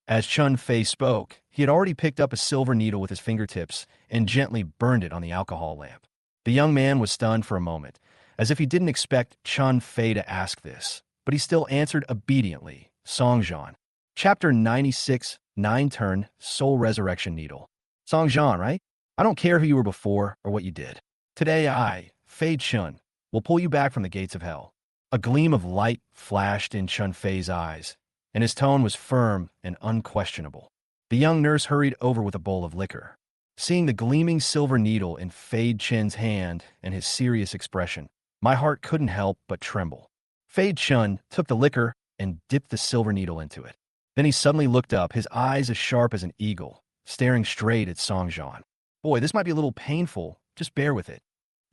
As Chun Fei spoke, he had already picked up a silver needle with his fingertips and gently burned it on the alcohol lamp. The young man was stunned for a moment, as if he didn't expect Chun Fei to ask this, but he still answered obediently, Songjian. Chapter 96, 9-turn, Soul Resurrection Needle. Songjian, right? I don't care who you were before or what you did. Today I, Fei Chun, will pull you back from the gates of hell. A gleam of light flashed in Chun Fei's eyes, and his tone was firm and unquestionable. The young nurse hurried over with a bowl of liquor. Seeing the gleaming silver needle in Fei Chun's hand and his serious expression, my heart couldn't help but tremble. Fade Chun took the liquor and dipped the silver needle into it. Then he suddenly looked up, his eyes as sharp as an eagle, staring straight at Song Jian. Boy, this might be a little painful. Just bear with it.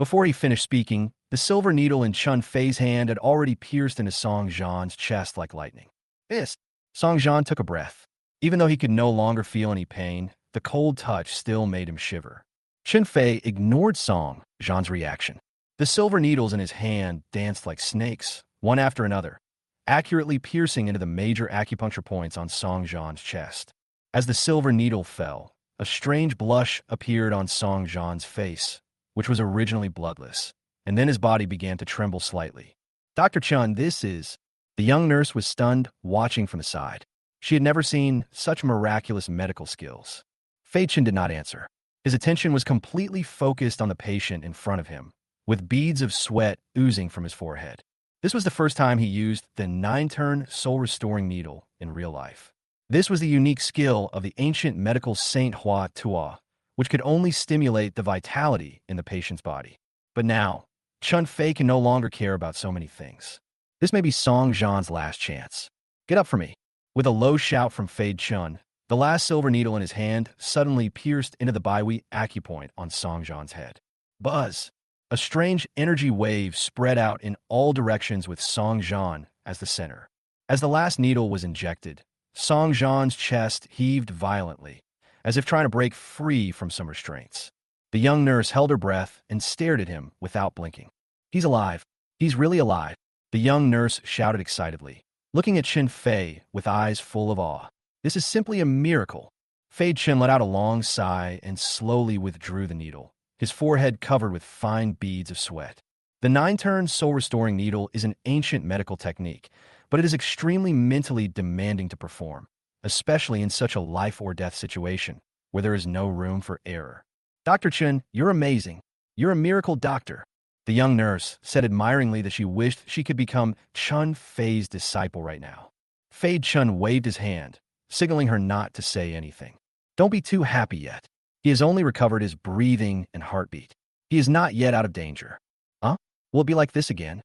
Before he finished speaking, the silver needle in Chun Fei's hand had already pierced into Song Jian's chest like lightning. This. Song Jian took a breath. Even though he could no longer feel any pain, the cold touch still made him shiver. Chen Fei ignored Song Jian's reaction. The silver needles in his hand danced like snakes, one after another, accurately piercing into the major acupuncture points on Song Jian's chest. As the silver needle fell, a strange blush appeared on Song Jian's face, which was originally bloodless, and then his body began to tremble slightly. Dr. Chun, this is... The young nurse was stunned, watching from the side. She had never seen such miraculous medical skills. Fei Chen did not answer. His attention was completely focused on the patient in front of him, with beads of sweat oozing from his forehead. This was the first time he used the 9-turn soul-restoring needle in real life. This was the unique skill of the ancient medical Saint Hua Tua, which could only stimulate the vitality in the patient's body. But now, Chun Fei can no longer care about so many things. This may be Song Jian's last chance. Get up for me. With a low shout from Fade Chun, the last silver needle in his hand suddenly pierced into the Baihui acupoint on Song Jian's head. Buzz! A strange energy wave spread out in all directions with Song Jian as the center. As the last needle was injected, Song Jian's chest heaved violently, as if trying to break free from some restraints. The young nurse held her breath and stared at him without blinking. He's alive. He's really alive. The young nurse shouted excitedly, looking at Chen Fei with eyes full of awe. This is simply a miracle. Fei Chen let out a long sigh and slowly withdrew the needle, his forehead covered with fine beads of sweat. The 9-turn soul-restoring needle is an ancient medical technique, but it is extremely mentally demanding to perform, especially in such a life-or-death situation, where there is no room for error. Dr. Chen, you're amazing. You're a miracle doctor. The young nurse said admiringly that she wished she could become Chun Fei's disciple right now. Fei Chun waved his hand, signaling her not to say anything. Don't be too happy yet. He has only recovered his breathing and heartbeat. He is not yet out of danger. Huh? Will it be like this again?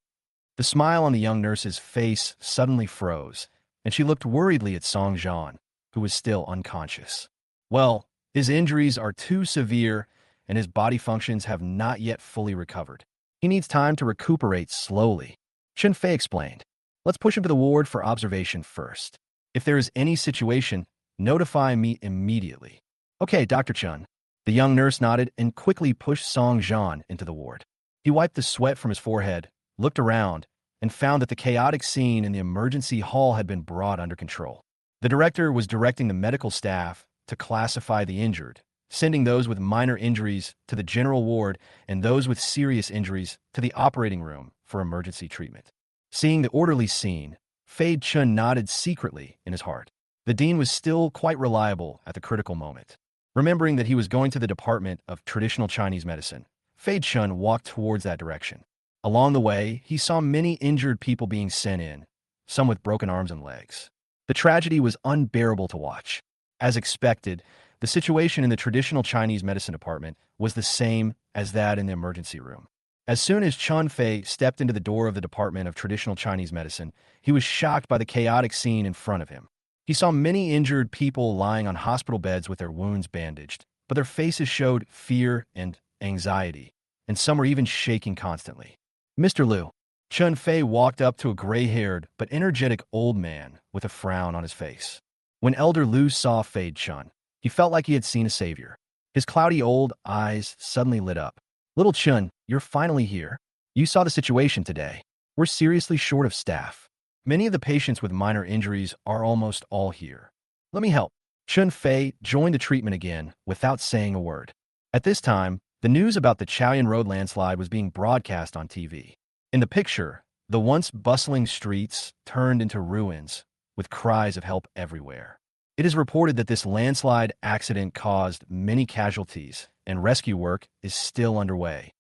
The smile on the young nurse's face suddenly froze, and she looked worriedly at Song Jian, who was still unconscious. Well, his injuries are too severe, and his body functions have not yet fully recovered. He needs time to recuperate slowly. Chen Fei explained. Let's push him to the ward for observation first. If there is any situation, notify me immediately. Okay, Dr. Chun. The young nurse nodded and quickly pushed Song Jian into the ward. He wiped the sweat from his forehead, looked around, and found that the chaotic scene in the emergency hall had been brought under control. The director was directing the medical staff to classify the injured, sending those with minor injuries to the general ward and those with serious injuries to the operating room for emergency treatment. Seeing the orderly scene, Fei Chun nodded secretly in his heart. The dean was still quite reliable at the critical moment. Remembering that he was going to the Department of Traditional Chinese Medicine, Fei Chun walked towards that direction. Along the way, he saw many injured people being sent in, some with broken arms and legs. The tragedy was unbearable to watch. As expected, the situation in the traditional Chinese medicine department was the same as that in the emergency room. As soon as Chun Fei stepped into the door of the Department of Traditional Chinese Medicine, he was shocked by the chaotic scene in front of him. He saw many injured people lying on hospital beds with their wounds bandaged, but their faces showed fear and anxiety, and some were even shaking constantly. Mr. Liu. Chun Fei walked up to a gray-haired but energetic old man with a frown on his face. When Elder Liu saw Fei Chun, he felt like he had seen a savior. His cloudy old eyes suddenly lit up. Little Chun, you're finally here. You saw the situation today. We're seriously short of staff. Many of the patients with minor injuries are almost all here. Let me help. Chun Fei joined the treatment again without saying a word. At this time, the news about the Chaoyan Road landslide was being broadcast on TV. In the picture, the once bustling streets turned into ruins, with cries of help everywhere. It is reported that this landslide accident caused many casualties, and rescue work is still underway.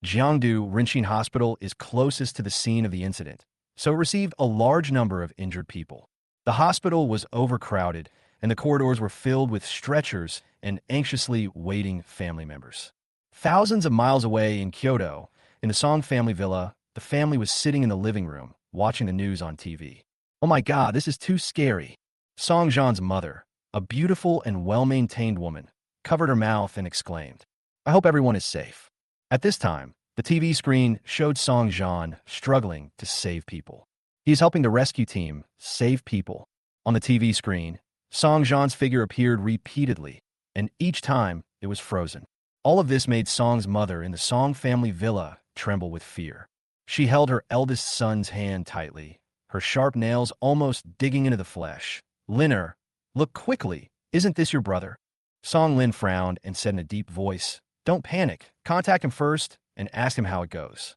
Jiangdu Rinqing Hospital is closest to the scene of the incident, so it received a large number of injured people. The hospital was overcrowded, and the corridors were filled with stretchers and anxiously waiting family members. Thousands of miles away in Kyoto, in the Song family villa, the family was sitting in the living room, watching the news on TV. Oh my God, this is too scary. Song Jan's mother, a beautiful and well-maintained woman, covered her mouth and exclaimed, I hope everyone is safe. At this time, the TV screen showed Song Jan struggling to save people. He is helping the rescue team save people. On the TV screen, Song Jan's figure appeared repeatedly, and each time it was frozen. All of this made Song's mother in the Song family villa tremble with fear. She held her eldest son's hand tightly, her sharp nails almost digging into the flesh. Linner, look quickly. Isn't this your brother? Song Lin frowned and said in a deep voice, Don't panic. Contact him first and ask him how it goes.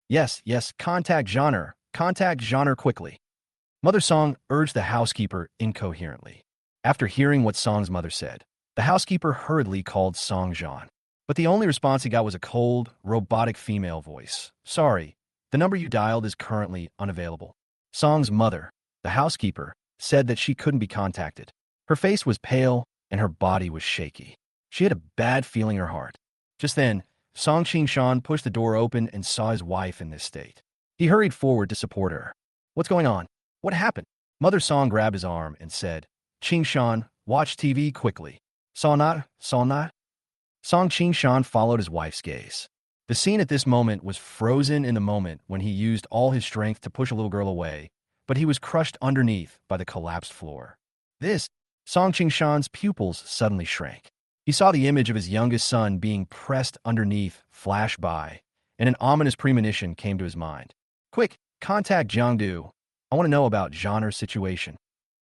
Yes, contact Genre. Contact Genre quickly. Mother Song urged the housekeeper incoherently. After hearing what Song's mother said, the housekeeper hurriedly called Song Jan. But the only response he got was a cold, robotic female voice. Sorry, the number you dialed is currently unavailable. Song's mother, the housekeeper, said that she couldn't be contacted. Her face was pale and her body was shaky. She had a bad feeling in her heart. Just then, Song Qingshan pushed the door open and saw his wife in this state. He hurried forward to support her. What's going on? What happened? Mother Song grabbed his arm and said, Qingshan, watch TV quickly. Saw not? Song Qingshan followed his wife's gaze. The scene at this moment was frozen in the moment when he used all his strength to push a little girl away, but he was crushed underneath by the collapsed floor. Song Qingshan's pupils suddenly shrank. He saw the image of his youngest son being pressed underneath flash by, and an ominous premonition came to his mind. Quick, contact Jiangdu. I want to know about Genre's situation.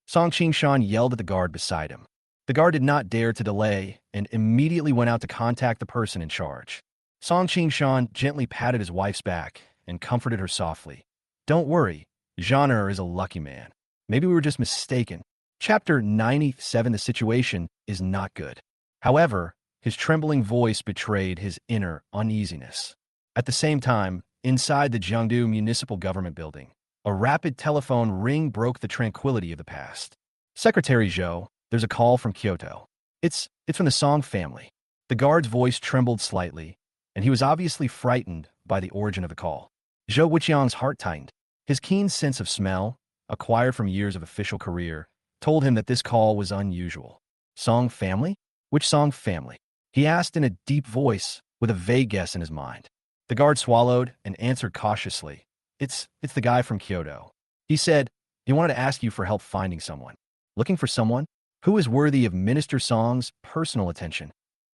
Song Qingshan yelled at the guard beside him. The guard did not dare to delay and immediately went out to contact the person in charge. Song Qingshan gently patted his wife's back and comforted her softly. Don't worry, Genre is a lucky man. Maybe we were just mistaken. Chapter 97. The situation is not good. However, his trembling voice betrayed his inner uneasiness. At the same time, inside the Jiangdu Municipal Government Building, a rapid telephone ring broke the tranquility of the past. Secretary Zhou, there's a call from Kyoto. It's from the Song family. The guard's voice trembled slightly, and he was obviously frightened by the origin of the call. Zhou Wuqiang's heart tightened. His keen sense of smell, acquired from years of official career, told him that this call was unusual. Song family? Which Song family? He asked in a deep voice, with a vague guess in his mind. The guard swallowed and answered cautiously. It's the guy from Kyoto. He said he wanted to ask you for help finding someone. Looking for someone? Who is worthy of Minister Song's personal attention?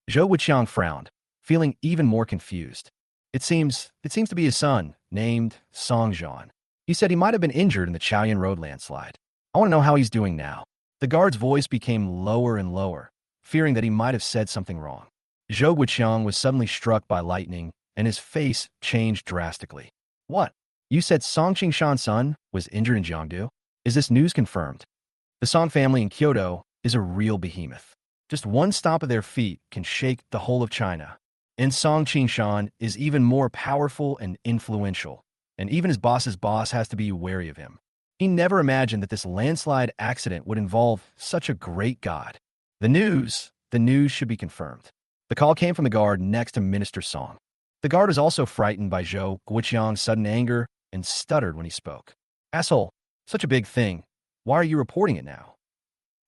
Zhou Wuqiang frowned, feeling even more confused. It seems to be his son, named Song Jan. He said he might have been injured in the Chaoyan Road landslide. I want to know how he's doing now. The guard's voice became lower and lower, fearing that he might have said something wrong. Zhou Wuqiang was suddenly struck by lightning, and his face changed drastically. What? You said Song Qingshan's son was injured in Jiangdu? Is this news confirmed? The Song family in Kyoto is a real behemoth. Just one stomp of their feet can shake the whole of China. And Song Qingshan is even more powerful and influential, and even his boss's boss has to be wary of him. He never imagined that this landslide accident would involve such a great god. The news should be confirmed. The call came from the guard next to Minister Song. The guard was also frightened by Zhou Wuqiang's sudden anger and stuttered when he spoke. Asshole, such a big thing. Why are you reporting it now?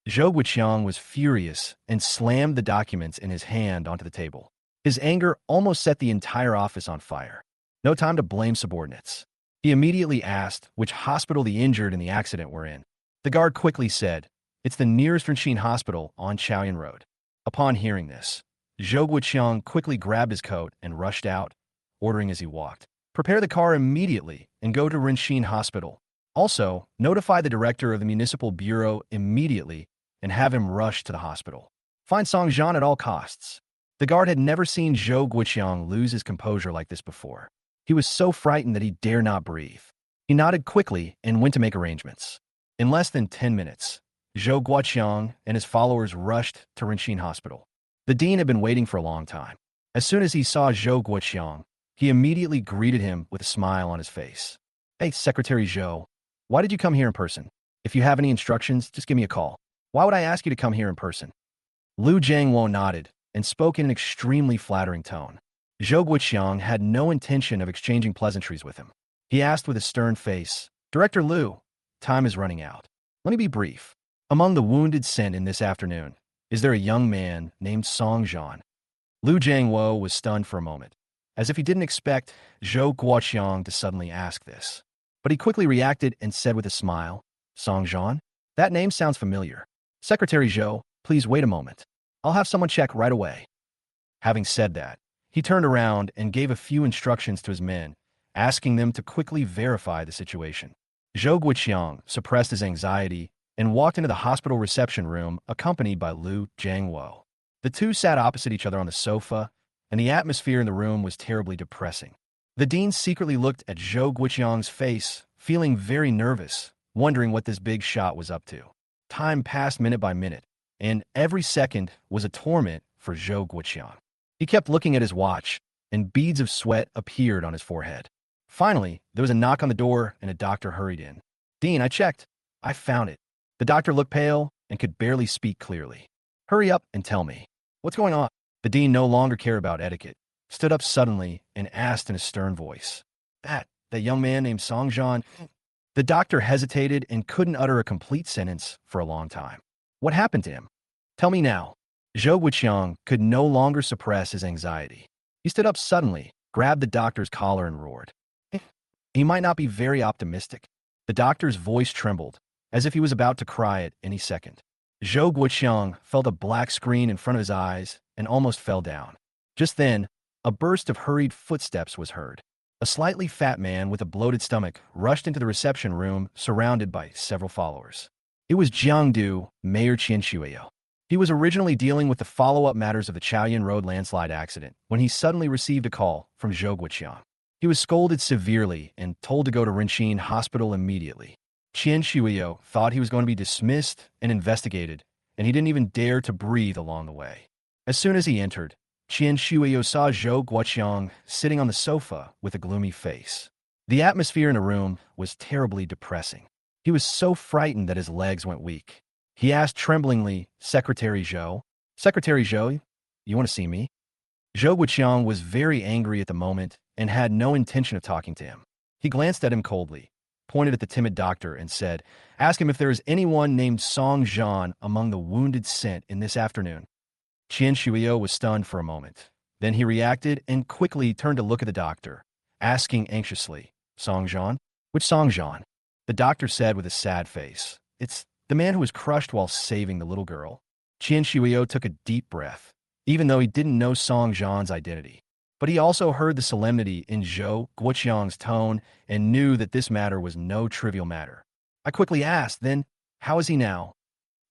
Zhou Wuqiang was furious and slammed the documents in his hand onto the table. His anger almost set the entire office on fire. No time to blame subordinates. He immediately asked which hospital the injured in the accident were in. The guard quickly said, it's the nearest Rinxin hospital on Chaoyan Road. Upon hearing this, Zhou Wuqiang quickly grabbed his coat and rushed out, ordering as he walked, prepare the car immediately and go to Rinxin Hospital. Also, notify the director of the municipal bureau immediately and have him rush to the hospital. Find Song Jan at all costs. The guard had never seen Zhou Wuqiang lose his composure like this before. He was so frightened that he dare not breathe. He nodded quickly and went to make arrangements. In less than 10 minutes, Zhou Guoqiang and his followers rushed to Rinxin Hospital. The dean had been waiting for a long time. As soon as he saw Zhou Guoqiang, he immediately greeted him with a smile on his face. Hey, Secretary Zhou, why did you come here in person? If you have any instructions, just give me a call. Why would I ask you to come here in person? Liu Jiangwo nodded and spoke in an extremely flattering tone. Zhou Guoqiang had no intention of exchanging pleasantries with him. He asked with a stern face, Director Liu, time is running out. Let me be brief. Among the wounded sent in this afternoon, is there a young man named Song Jian? Liu Jiangwo was stunned for a moment, as if he didn't expect Zhou Guoqiang to suddenly ask this. But he quickly reacted and said with a smile, Song Jian? That name sounds familiar. Secretary Zhou, please wait a moment. I'll have someone check right away. Having said that, he turned around and gave a few instructions to his men, asking them to quickly verify the situation. Zhou Guoqiang suppressed his anxiety and walked into the hospital reception room accompanied by Liu Jiangwo. The two sat opposite each other on the sofa, and the atmosphere in the room was terribly depressing. The dean secretly looked at Zhou Guoqiang's face, feeling very nervous, wondering what this big shot was up to. Time passed minute by minute, and every second was a torment for Zhou Guoqiang. He kept looking at his watch, and beads of sweat appeared on his forehead. Finally, there was a knock on the door, and a doctor hurried in. Dean, I checked. I found it. The doctor looked pale and could barely speak clearly. Hurry up and tell me. What's going on? The dean no longer cared about etiquette, stood up suddenly, and asked in a stern voice. That young man named Song Jian. The doctor hesitated and couldn't utter a complete sentence for a long time. What happened to him? Tell me now. Zhou Guoqiang could no longer suppress his anxiety. He stood up suddenly, grabbed the doctor's collar and roared. He might not be very optimistic. The doctor's voice trembled, as if he was about to cry at any second. Zhou Guoqiang felt a black screen in front of his eyes and almost fell down. Just then, a burst of hurried footsteps was heard. A slightly fat man with a bloated stomach rushed into the reception room, surrounded by several followers. It was Jiangdu, Mayor Qian Shuiao. He was originally dealing with the follow-up matters of the Chaoyan Road landslide accident when he suddenly received a call from Zhou Guoqiang. He was scolded severely and told to go to Renqin Hospital immediately. Qian Shuiao thought he was going to be dismissed and investigated, and he didn't even dare to breathe along the way. As soon as he entered, Qian Shuiao saw Zhou Guoqiang sitting on the sofa with a gloomy face. The atmosphere in the room was terribly depressing. He was so frightened that his legs went weak. He asked tremblingly, Secretary Zhou? Secretary Zhou, you want to see me? Zhou Guoqiang was very angry at the moment and had no intention of talking to him. He glanced at him coldly, pointed at the timid doctor, and said, Ask him if there is anyone named Song Jian among the wounded sent in this afternoon. Qian Shuiao was stunned for a moment. Then he reacted and quickly turned to look at the doctor, asking anxiously, Song Jian? Which Song Jian? The doctor said with a sad face, It's the man who was crushed while saving the little girl. Qian Shuiao took a deep breath, even though he didn't know Song Jian's identity. But he also heard the solemnity in Zhou Guoqiang's tone and knew that this matter was no trivial matter. I quickly asked, then, how is he now?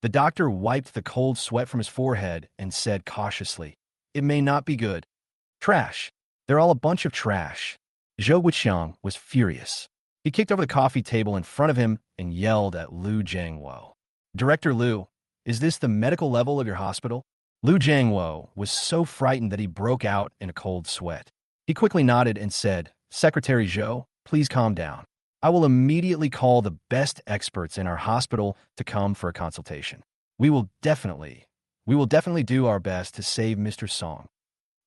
The doctor wiped the cold sweat from his forehead and said cautiously, It may not be good. Trash. They're all a bunch of trash. Zhou Guoqiang was furious. He kicked over the coffee table in front of him and yelled at Liu Jiangwo. Director Liu, is this the medical level of your hospital? Liu Jiangwo was so frightened that he broke out in a cold sweat. He quickly nodded and said, Secretary Zhou, please calm down. I will immediately call the best experts in our hospital to come for a consultation. We will definitely do our best to save Mr. Song.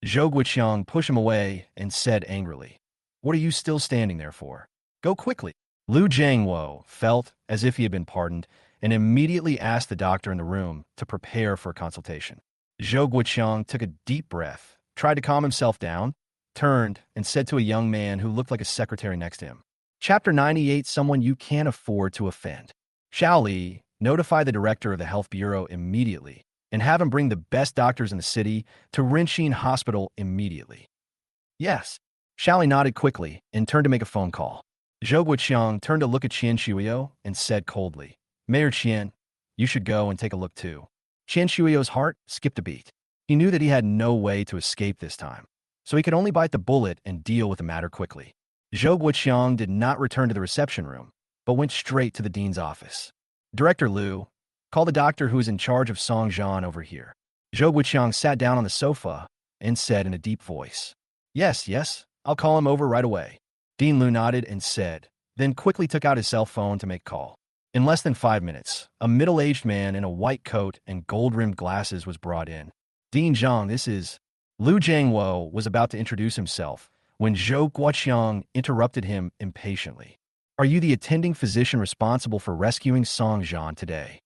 Zhou Guoqiang pushed him away and said angrily, What are you still standing there for? Go quickly. Liu Jiangwo felt as if he had been pardoned and immediately asked the doctor in the room to prepare for a consultation. Zhou Guoqiang took a deep breath, tried to calm himself down, turned, and said to a young man who looked like a secretary next to him, Chapter 98, Someone You Can't Afford to Offend. Xiao Li, notify the director of the health bureau immediately and have him bring the best doctors in the city to Renqin Hospital immediately. Yes. Xiao Li nodded quickly and turned to make a phone call. Zhou Guoqiang turned to look at Qian Shuiao and said coldly, Mayor Qian, you should go and take a look too. Qian Shuiao's heart skipped a beat. He knew that he had no way to escape this time, so he could only bite the bullet and deal with the matter quickly. Zhou Guoqiang did not return to the reception room, but went straight to the dean's office. Director Liu, call the doctor who is in charge of Song Jian over here. Zhou Guoqiang sat down on the sofa and said in a deep voice, Yes, I'll call him over right away. Dean Liu nodded and said, then quickly took out his cell phone to make call. In less than 5 minutes, a middle-aged man in a white coat and gold-rimmed glasses was brought in. Dean Zhang, this is... Liu Jiangwo was about to introduce himself when Zhou Guoqiang interrupted him impatiently. Are you the attending physician responsible for rescuing Song Jian today?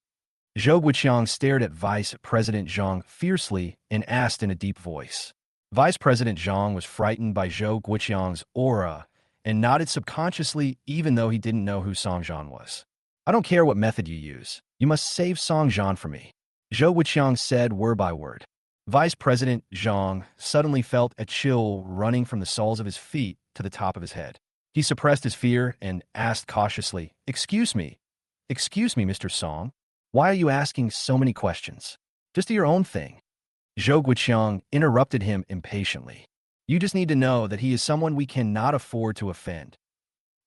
Zhou Guiqiang stared at Vice President Zhang fiercely and asked in a deep voice. Vice President Zhang was frightened by Zhou Guiqiang's aura and nodded subconsciously even though he didn't know who Song Jian was. I don't care what method you use. You must save Song Jian for me, Zhou Guiqiang said word by word. Vice President Zhang suddenly felt a chill running from the soles of his feet to the top of his head. He suppressed his fear and asked cautiously, Excuse me, Mr. Song? Why are you asking so many questions? Just do your own thing. Zhou Guiqiang interrupted him impatiently. You just need to know that he is someone we cannot afford to offend.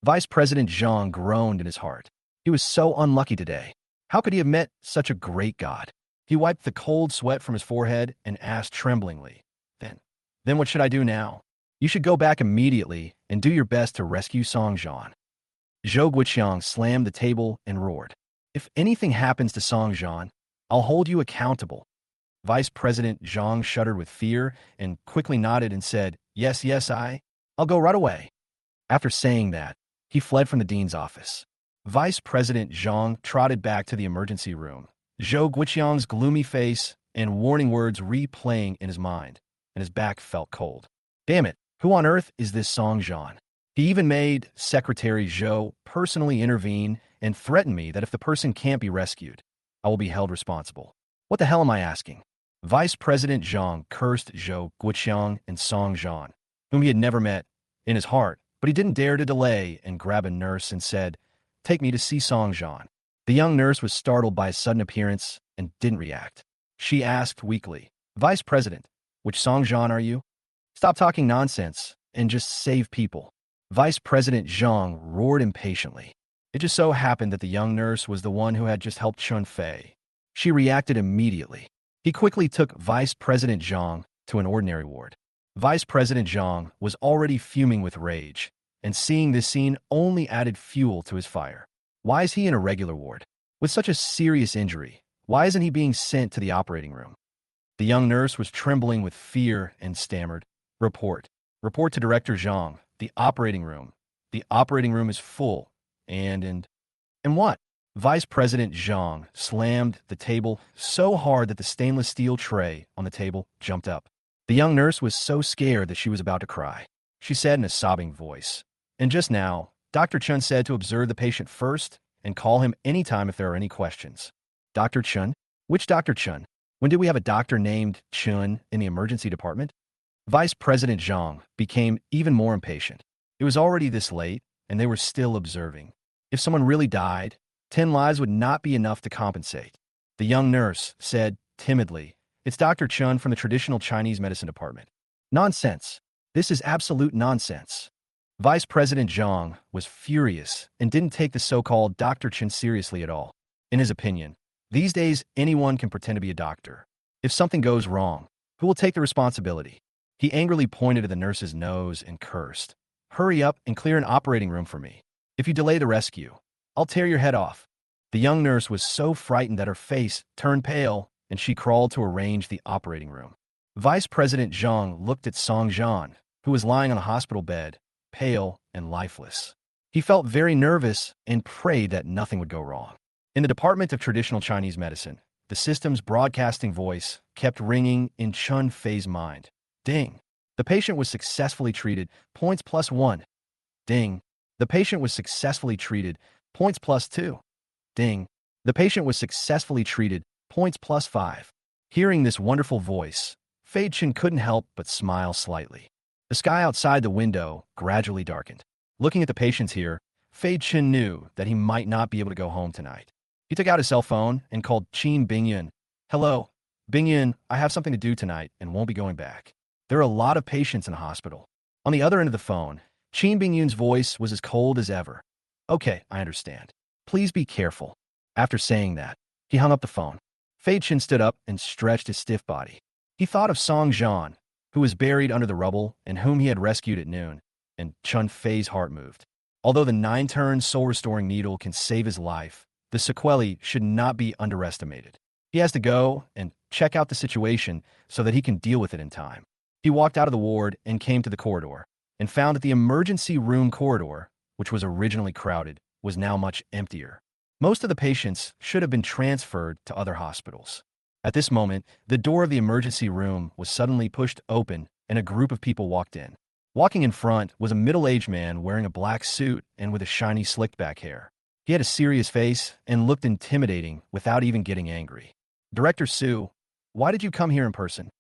Vice President Zhang groaned in his heart. He was so unlucky today. How could he have met such a great god? He wiped the cold sweat from his forehead and asked tremblingly, Then what should I do now? You should go back immediately and do your best to rescue Song Jian. Zhou Guiqiang slammed the table and roared. If anything happens to Song Jian, I'll hold you accountable. Vice President Zhang shuddered with fear and quickly nodded and said, Yes, I'll go right away. After saying that, he fled from the dean's office. Vice President Zhang trotted back to the emergency room, Zhou Guiqiang's gloomy face and warning words replaying in his mind, and his back felt cold. Damn it, who on earth is this Song Jian? He even made Secretary Zhou personally intervene and threaten me that if the person can't be rescued, I will be held responsible. What the hell am I asking? Vice President Zhang cursed Zhou Guiqiang and Song Jian, whom he had never met, in his heart, but he didn't dare to delay and grab a nurse and said, Take me to see Song Jian. The young nurse was startled by his sudden appearance and didn't react. She asked weakly, Vice President, which Song Jian are you? Stop talking nonsense and just save people. Vice President Zhang roared impatiently. It just so happened that the young nurse was the one who had just helped Chun Fei. She reacted immediately. He quickly took Vice President Zhang to an ordinary ward. Vice President Zhang was already fuming with rage, and seeing this scene only added fuel to his fire. Why is he in a regular ward? With such a serious injury, why isn't he being sent to the operating room? The young nurse was trembling with fear and stammered, Report to Director Zhang. The operating room. The operating room is full. And what? Vice President Zhang slammed the table so hard that the stainless steel tray on the table jumped up. The young nurse was so scared that she was about to cry. She said in a sobbing voice, And just now, Dr. Chun said to observe the patient first and call him anytime if there are any questions. Dr. Chun? Which Dr. Chun? When did we have a doctor named Chun in the emergency department? Vice President Zhang became even more impatient. It was already this late, and they were still observing. If someone really died, 10 lives would not be enough to compensate. The young nurse said timidly, It's Dr. Chun from the traditional Chinese medicine department. Nonsense. This is absolute nonsense. Vice President Zhang was furious and didn't take the so-called Dr. Chun seriously at all. In his opinion, these days anyone can pretend to be a doctor. If something goes wrong, who will take the responsibility? He angrily pointed to the nurse's nose and cursed. Hurry up and clear an operating room for me. If you delay the rescue, I'll tear your head off. The young nurse was so frightened that her face turned pale and she crawled to arrange the operating room. Vice President Zhang looked at Song Jian, who was lying on a hospital bed, pale and lifeless. He felt very nervous and prayed that nothing would go wrong. In the Department of Traditional Chinese Medicine, the system's broadcasting voice kept ringing in Chun Fei's mind. Ding. The patient was successfully treated. Points +1. Ding. The patient was successfully treated. Points +2. Ding. The patient was successfully treated. Points +5. Hearing this wonderful voice, Fei Chen couldn't help but smile slightly. The sky outside the window gradually darkened. Looking at the patients here, Fei Chen knew that he might not be able to go home tonight. He took out his cell phone and called Qin Bingyun. Hello, Bingyun, I have something to do tonight and won't be going back. There are a lot of patients in the hospital. On the other end of the phone, Qin Bingyun's voice was as cold as ever. Okay, I understand. Please be careful. After saying that, he hung up the phone. Fei Chen stood up and stretched his stiff body. He thought of Song Jian, who was buried under the rubble and whom he had rescued at noon, and Chun Fei's heart moved. Although the 9-turn soul-restoring needle can save his life, the sequelae should not be underestimated. He has to go and check out the situation so that he can deal with it in time. He walked out of the ward and came to the corridor, and found that the emergency room corridor which was originally crowded, was now much emptier. Most of the patients should have been transferred to other hospitals. At this moment, the door of the emergency room was suddenly pushed open and a group of people walked in. Walking in front was a middle-aged man wearing a black suit and with a shiny slicked-back hair. He had a serious face and looked intimidating without even getting angry. "Director Sue, why did you come here in person?"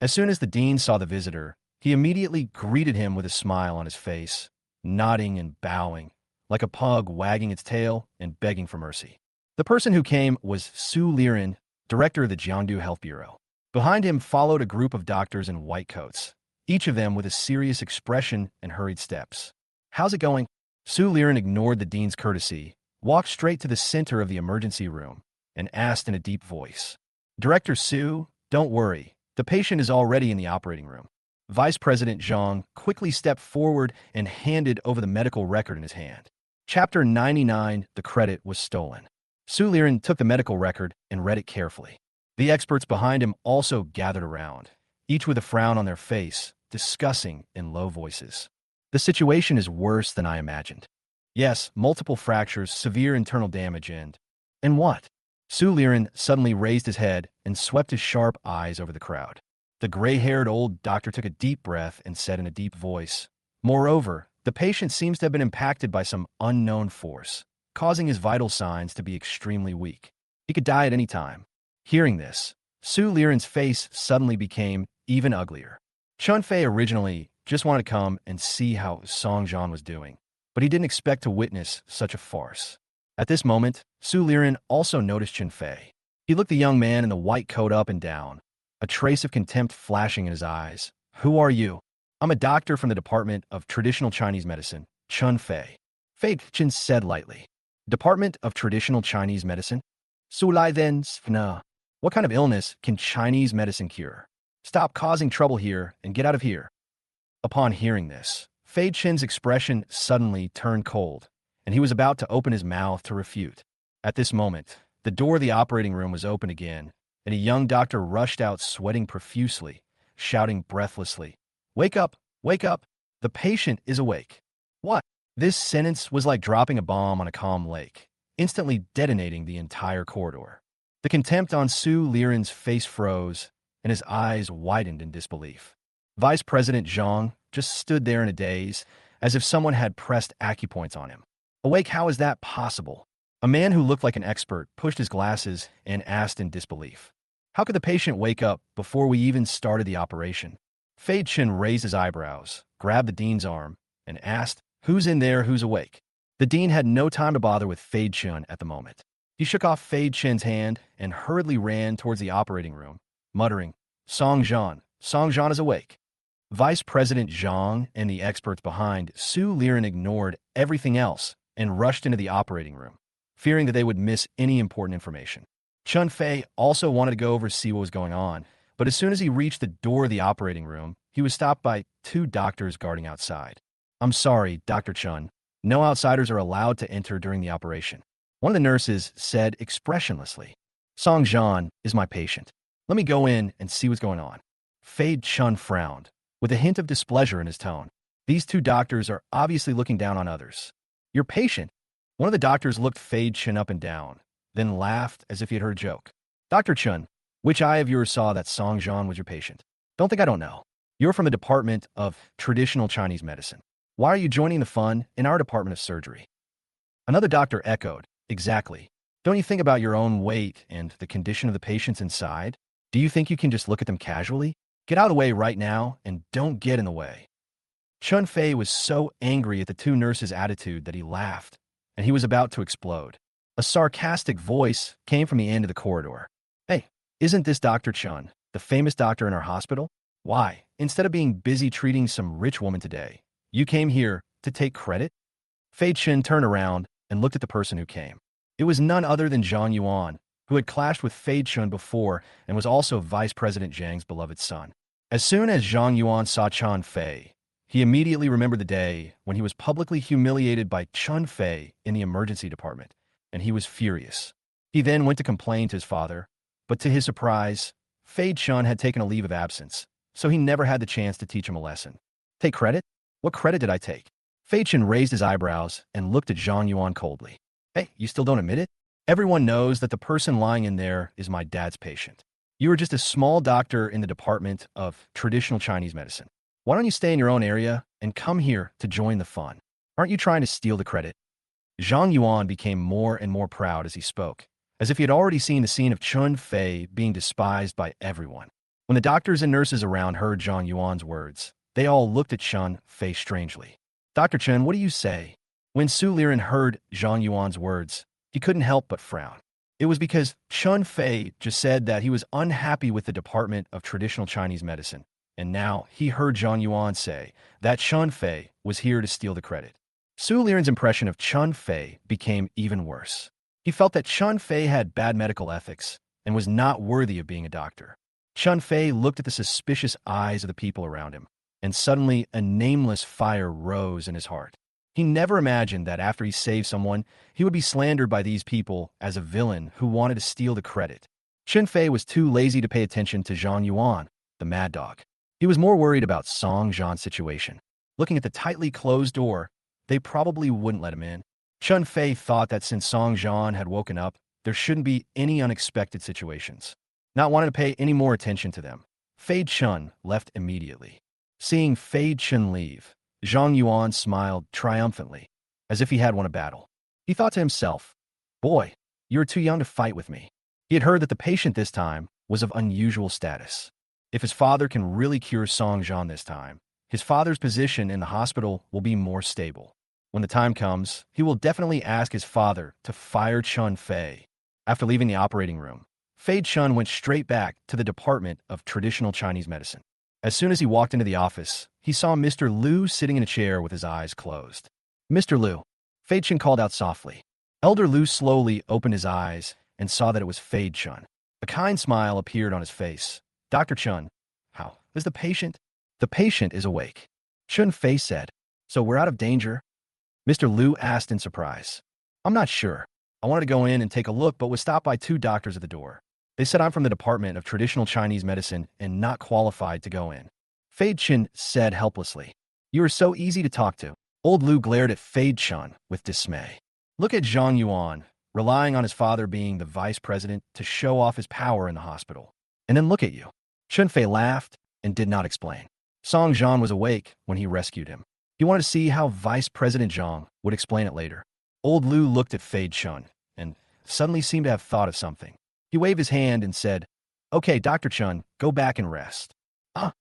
As soon as the dean saw the visitor, he immediately greeted him with a smile on his face, nodding and bowing, like a pug wagging its tail and begging for mercy. The person who came was Su Liren, director of the Jiangdu Health Bureau. Behind him followed a group of doctors in white coats, each of them with a serious expression and hurried steps. "How's it going?" Su Liren ignored the dean's courtesy, walked straight to the center of the emergency room, and asked in a deep voice, "Director Su, don't worry. The patient is already in the operating room." Vice President Zhang quickly stepped forward and handed over the medical record in his hand. Chapter 99, the credit was stolen. Su Liren took the medical record and read it carefully. The experts behind him also gathered around, each with a frown on their face, discussing in low voices. "The situation is worse than I imagined. Yes, multiple fractures, severe internal damage, and what?" Su Liren suddenly raised his head and swept his sharp eyes over the crowd. The gray-haired old doctor took a deep breath and said in a deep voice, "Moreover, the patient seems to have been impacted by some unknown force, causing his vital signs to be extremely weak. He could die at any time." Hearing this, Su Liren's face suddenly became even uglier. Chun Fei originally just wanted to come and see how Song Jian was doing, but he didn't expect to witness such a farce. At this moment, Su Liren also noticed Chun Fei. He looked the young man in the white coat up and down, a trace of contempt flashing in his eyes. "Who are you?" "I'm a doctor from the Department of Traditional Chinese Medicine, Chun Fei." Fei Chen said lightly. "Department of Traditional Chinese Medicine? Su Lai then, no. What kind of illness can Chinese medicine cure? Stop causing trouble here and get out of here." Upon hearing this, Fei Chen's expression suddenly turned cold, and he was about to open his mouth to refute. At this moment, the door of the operating room was open again, and a young doctor rushed out sweating profusely, shouting breathlessly, "Wake up! Wake up! The patient is awake." What? This sentence was like dropping a bomb on a calm lake, instantly detonating the entire corridor. The contempt on Su Liren's face froze, and his eyes widened in disbelief. Vice President Zhang just stood there in a daze, as if someone had pressed acupoints on him. "Awake, how is that possible?" A man who looked like an expert pushed his glasses and asked in disbelief, "How could the patient wake up before we even started the operation?" Fei Chen raised his eyebrows, grabbed the dean's arm, and asked, "Who's in there, who's awake?" The dean had no time to bother with Fei Chen at the moment. He shook off Fei Chen's hand and hurriedly ran towards the operating room, muttering, Song Jian is awake." Vice President Zhang and the experts behind Su Liren ignored everything else and rushed into the operating room, fearing that they would miss any important information. Chun Fei also wanted to go over to see what was going on, but as soon as he reached the door of the operating room, he was stopped by two doctors guarding outside. "I'm sorry, Dr. Chun. No outsiders are allowed to enter during the operation." One of the nurses said expressionlessly, "Song Jian is my patient. Let me go in and see what's going on." Fei Chun frowned, with a hint of displeasure in his tone. These two doctors are obviously looking down on others. "Your patient?" One of the doctors looked Fei Chen up and down, then laughed as if he had heard a joke. "Dr. Chun, which eye of yours saw that Song Jian was your patient?" "Don't think I don't know. You're from the Department of Traditional Chinese Medicine. Why are you joining the fun in our Department of Surgery?" Another doctor echoed, "Exactly. Don't you think about your own weight and the condition of the patients inside? Do you think you can just look at them casually? Get out of the way right now and don't get in the way." Chun Fei was so angry at the two nurses' attitude that he laughed, and he was about to explode. A sarcastic voice came from the end of the corridor. "Hey, isn't this Dr. Chun, the famous doctor in our hospital? Why, instead of being busy treating some rich woman today, you came here to take credit?" Fei Chen turned around and looked at the person who came. It was none other than Zhang Yuan, who had clashed with Fei Chen before and was also Vice President Zhang's beloved son. As soon as Zhang Yuan saw Chun Fei, he immediately remembered the day when he was publicly humiliated by Chun Fei in the emergency department, and he was furious. He then went to complain to his father, but to his surprise, Fei Chun had taken a leave of absence, so he never had the chance to teach him a lesson. "Take credit? What credit did I take?" Fei Chen raised his eyebrows and looked at Zhang Yuan coldly. Hey, you still don't admit it? Everyone knows that the person lying in there is my dad's patient. You are just a small doctor in the department of traditional Chinese medicine. Why don't you stay in your own area and come here to join the fun? Aren't you trying to steal the credit? Zhang Yuan became more and more proud as he spoke, as if he had already seen the scene of Chun Fei being despised by everyone. When the doctors and nurses around heard Zhang Yuan's words, they all looked at Chun Fei strangely. Dr. Chen, what do you say? When Su Liren heard Zhang Yuan's words, he couldn't help but frown. It was because Chun Fei just said that he was unhappy with the Department of Traditional Chinese Medicine, and now he heard Zhang Yuan say that Chun Fei was here to steal the credit. Su Liren's impression of Chun Fei became even worse. He felt that Chun Fei had bad medical ethics and was not worthy of being a doctor. Chun Fei looked at the suspicious eyes of the people around him, and suddenly a nameless fire rose in his heart. He never imagined that after he saved someone, he would be slandered by these people as a villain who wanted to steal the credit. Chun Fei was too lazy to pay attention to Zhang Yuan, the mad dog. He was more worried about Song Zhan's situation. Looking at the tightly closed door, they probably wouldn't let him in. Chun Fei thought that since Song Zhan had woken up, there shouldn't be any unexpected situations. Not wanting to pay any more attention to them, Fei Chun left immediately. Seeing Fei Chun leave, Zhang Yuan smiled triumphantly, as if he had won a battle. He thought to himself, "Boy, you're too young to fight with me." He had heard that the patient this time was of unusual status. If his father can really cure Song Zhan this time, his father's position in the hospital will be more stable. When the time comes, he will definitely ask his father to fire Chun Fei. After leaving the operating room, Fei Chun went straight back to the Department of Traditional Chinese Medicine. As soon as he walked into the office, he saw Mr. Liu sitting in a chair with his eyes closed. "Mr. Liu," Fei Chun called out softly. Elder Liu slowly opened his eyes and saw that it was Fei Chun. A kind smile appeared on his face. "Dr. Chun, how is the patient?" "The patient is awake," Chun Fei said. "So we're out of danger?" Mr. Liu asked in surprise. "I'm not sure. I wanted to go in and take a look, but was stopped by two doctors at the door. They said I'm from the Department of Traditional Chinese Medicine and not qualified to go in." Fei Chun said helplessly. "You are so easy to talk to." Old Liu glared at Fei Chun with dismay. Look at Zhang Yuan, relying on his father being the vice president to show off his power in the hospital. And then look at you. Chun Fei laughed and did not explain. Song Zhan was awake when he rescued him. He wanted to see how Vice President Zhang would explain it later. Old Liu looked at Fei Chun and suddenly seemed to have thought of something. He waved his hand and said, "Okay, Dr. Chun, go back and rest." "Ah."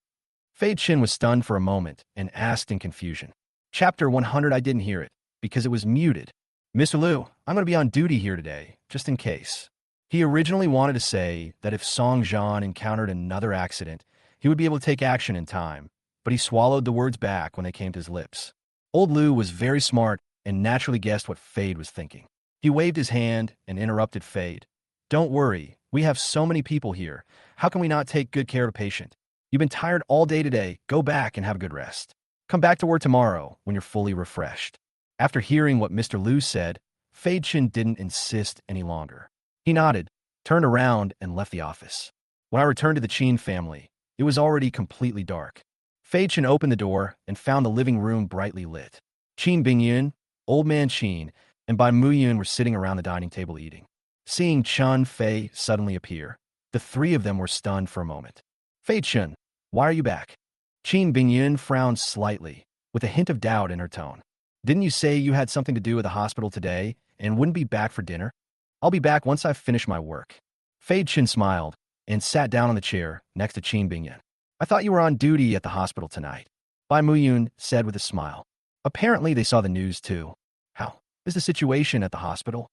Fei Chun was stunned for a moment and asked in confusion. "Chapter 100, I didn't hear it, because it was muted." "Mr. Liu, I'm going to be on duty here today, just in case." He originally wanted to say that if Song Zhan encountered another accident, he would be able to take action in time, but he swallowed the words back when they came to his lips. Old Liu was very smart and naturally guessed what Fade was thinking. He waved his hand and interrupted Fade. "Don't worry, we have so many people here. How can we not take good care of a patient? You've been tired all day today. Go back and have a good rest. Come back to work tomorrow when you're fully refreshed." After hearing what Mr. Liu said, Fei Chen didn't insist any longer. He nodded, turned around, and left the office. When I returned to the Qin family, it was already completely dark. Fei Chen opened the door and found the living room brightly lit. Qin Bingyun, Old Man Qin, and Bai Muyun were sitting around the dining table eating. Seeing Chun Fei suddenly appear, the three of them were stunned for a moment. "Fei Chen, why are you back?" Qin Bingyun frowned slightly, with a hint of doubt in her tone. "Didn't you say you had something to do at the hospital today and wouldn't be back for dinner?" "I'll be back once I've finished my work." Fei Chen smiled and sat down on the chair next to Qin Bingyun. "I thought you were on duty at the hospital tonight," Bai Muyun said with a smile. Apparently they saw the news too. "How is the situation at the hospital?"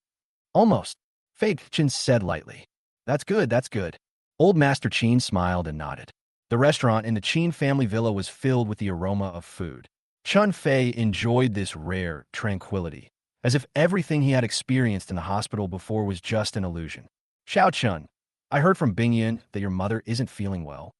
"Almost," Fei Chen said lightly. That's good, that's good." Old Master Qin smiled and nodded. The restaurant in the Qin family villa was filled with the aroma of food. Chun Fei enjoyed this rare tranquility, as if everything he had experienced in the hospital before was just an illusion. "Xiao Chun, I heard from Bingyan that your mother isn't feeling well."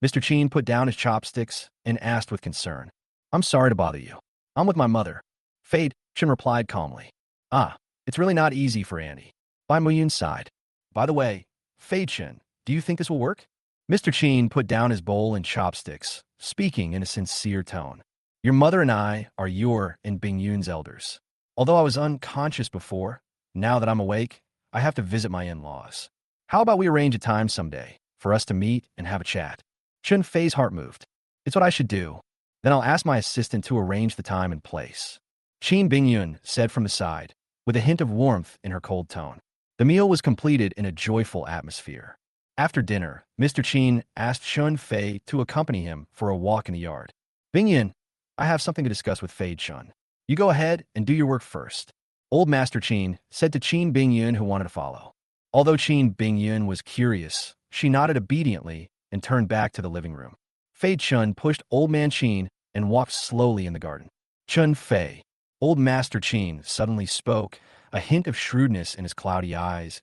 Mr. Qin put down his chopsticks and asked with concern. "I'm sorry to bother you. I'm with my mother." Fei Chen replied calmly. "Ah, it's really not easy for Annie." Bai Muyun sighed. "By the way, Fei Chen, do you think this will work?" Mr. Qin put down his bowl and chopsticks, speaking in a sincere tone. Your mother and I are your and Bing Yun's elders. Although I was unconscious before, now that I'm awake, I have to visit my in-laws. How about we arrange a time someday for us to meet and have a chat? Chun Fei's heart moved. It's what I should do. Then I'll ask my assistant to arrange the time and place. Qin Bingyun said from the side, with a hint of warmth in her cold tone. The meal was completed in a joyful atmosphere. After dinner, Mr. Qin asked Chun Fei to accompany him for a walk in the yard. Bingyun, I have something to discuss with Fei Chun. You go ahead and do your work first. Old Master Qin said to Qin Bingyun, who wanted to follow. Although Qin Bingyun was curious, she nodded obediently and turned back to the living room. Fei Chun pushed Old Man Qin and walked slowly in the garden. Chun Fei. Old Master Qin suddenly spoke, a hint of shrewdness in his cloudy eyes.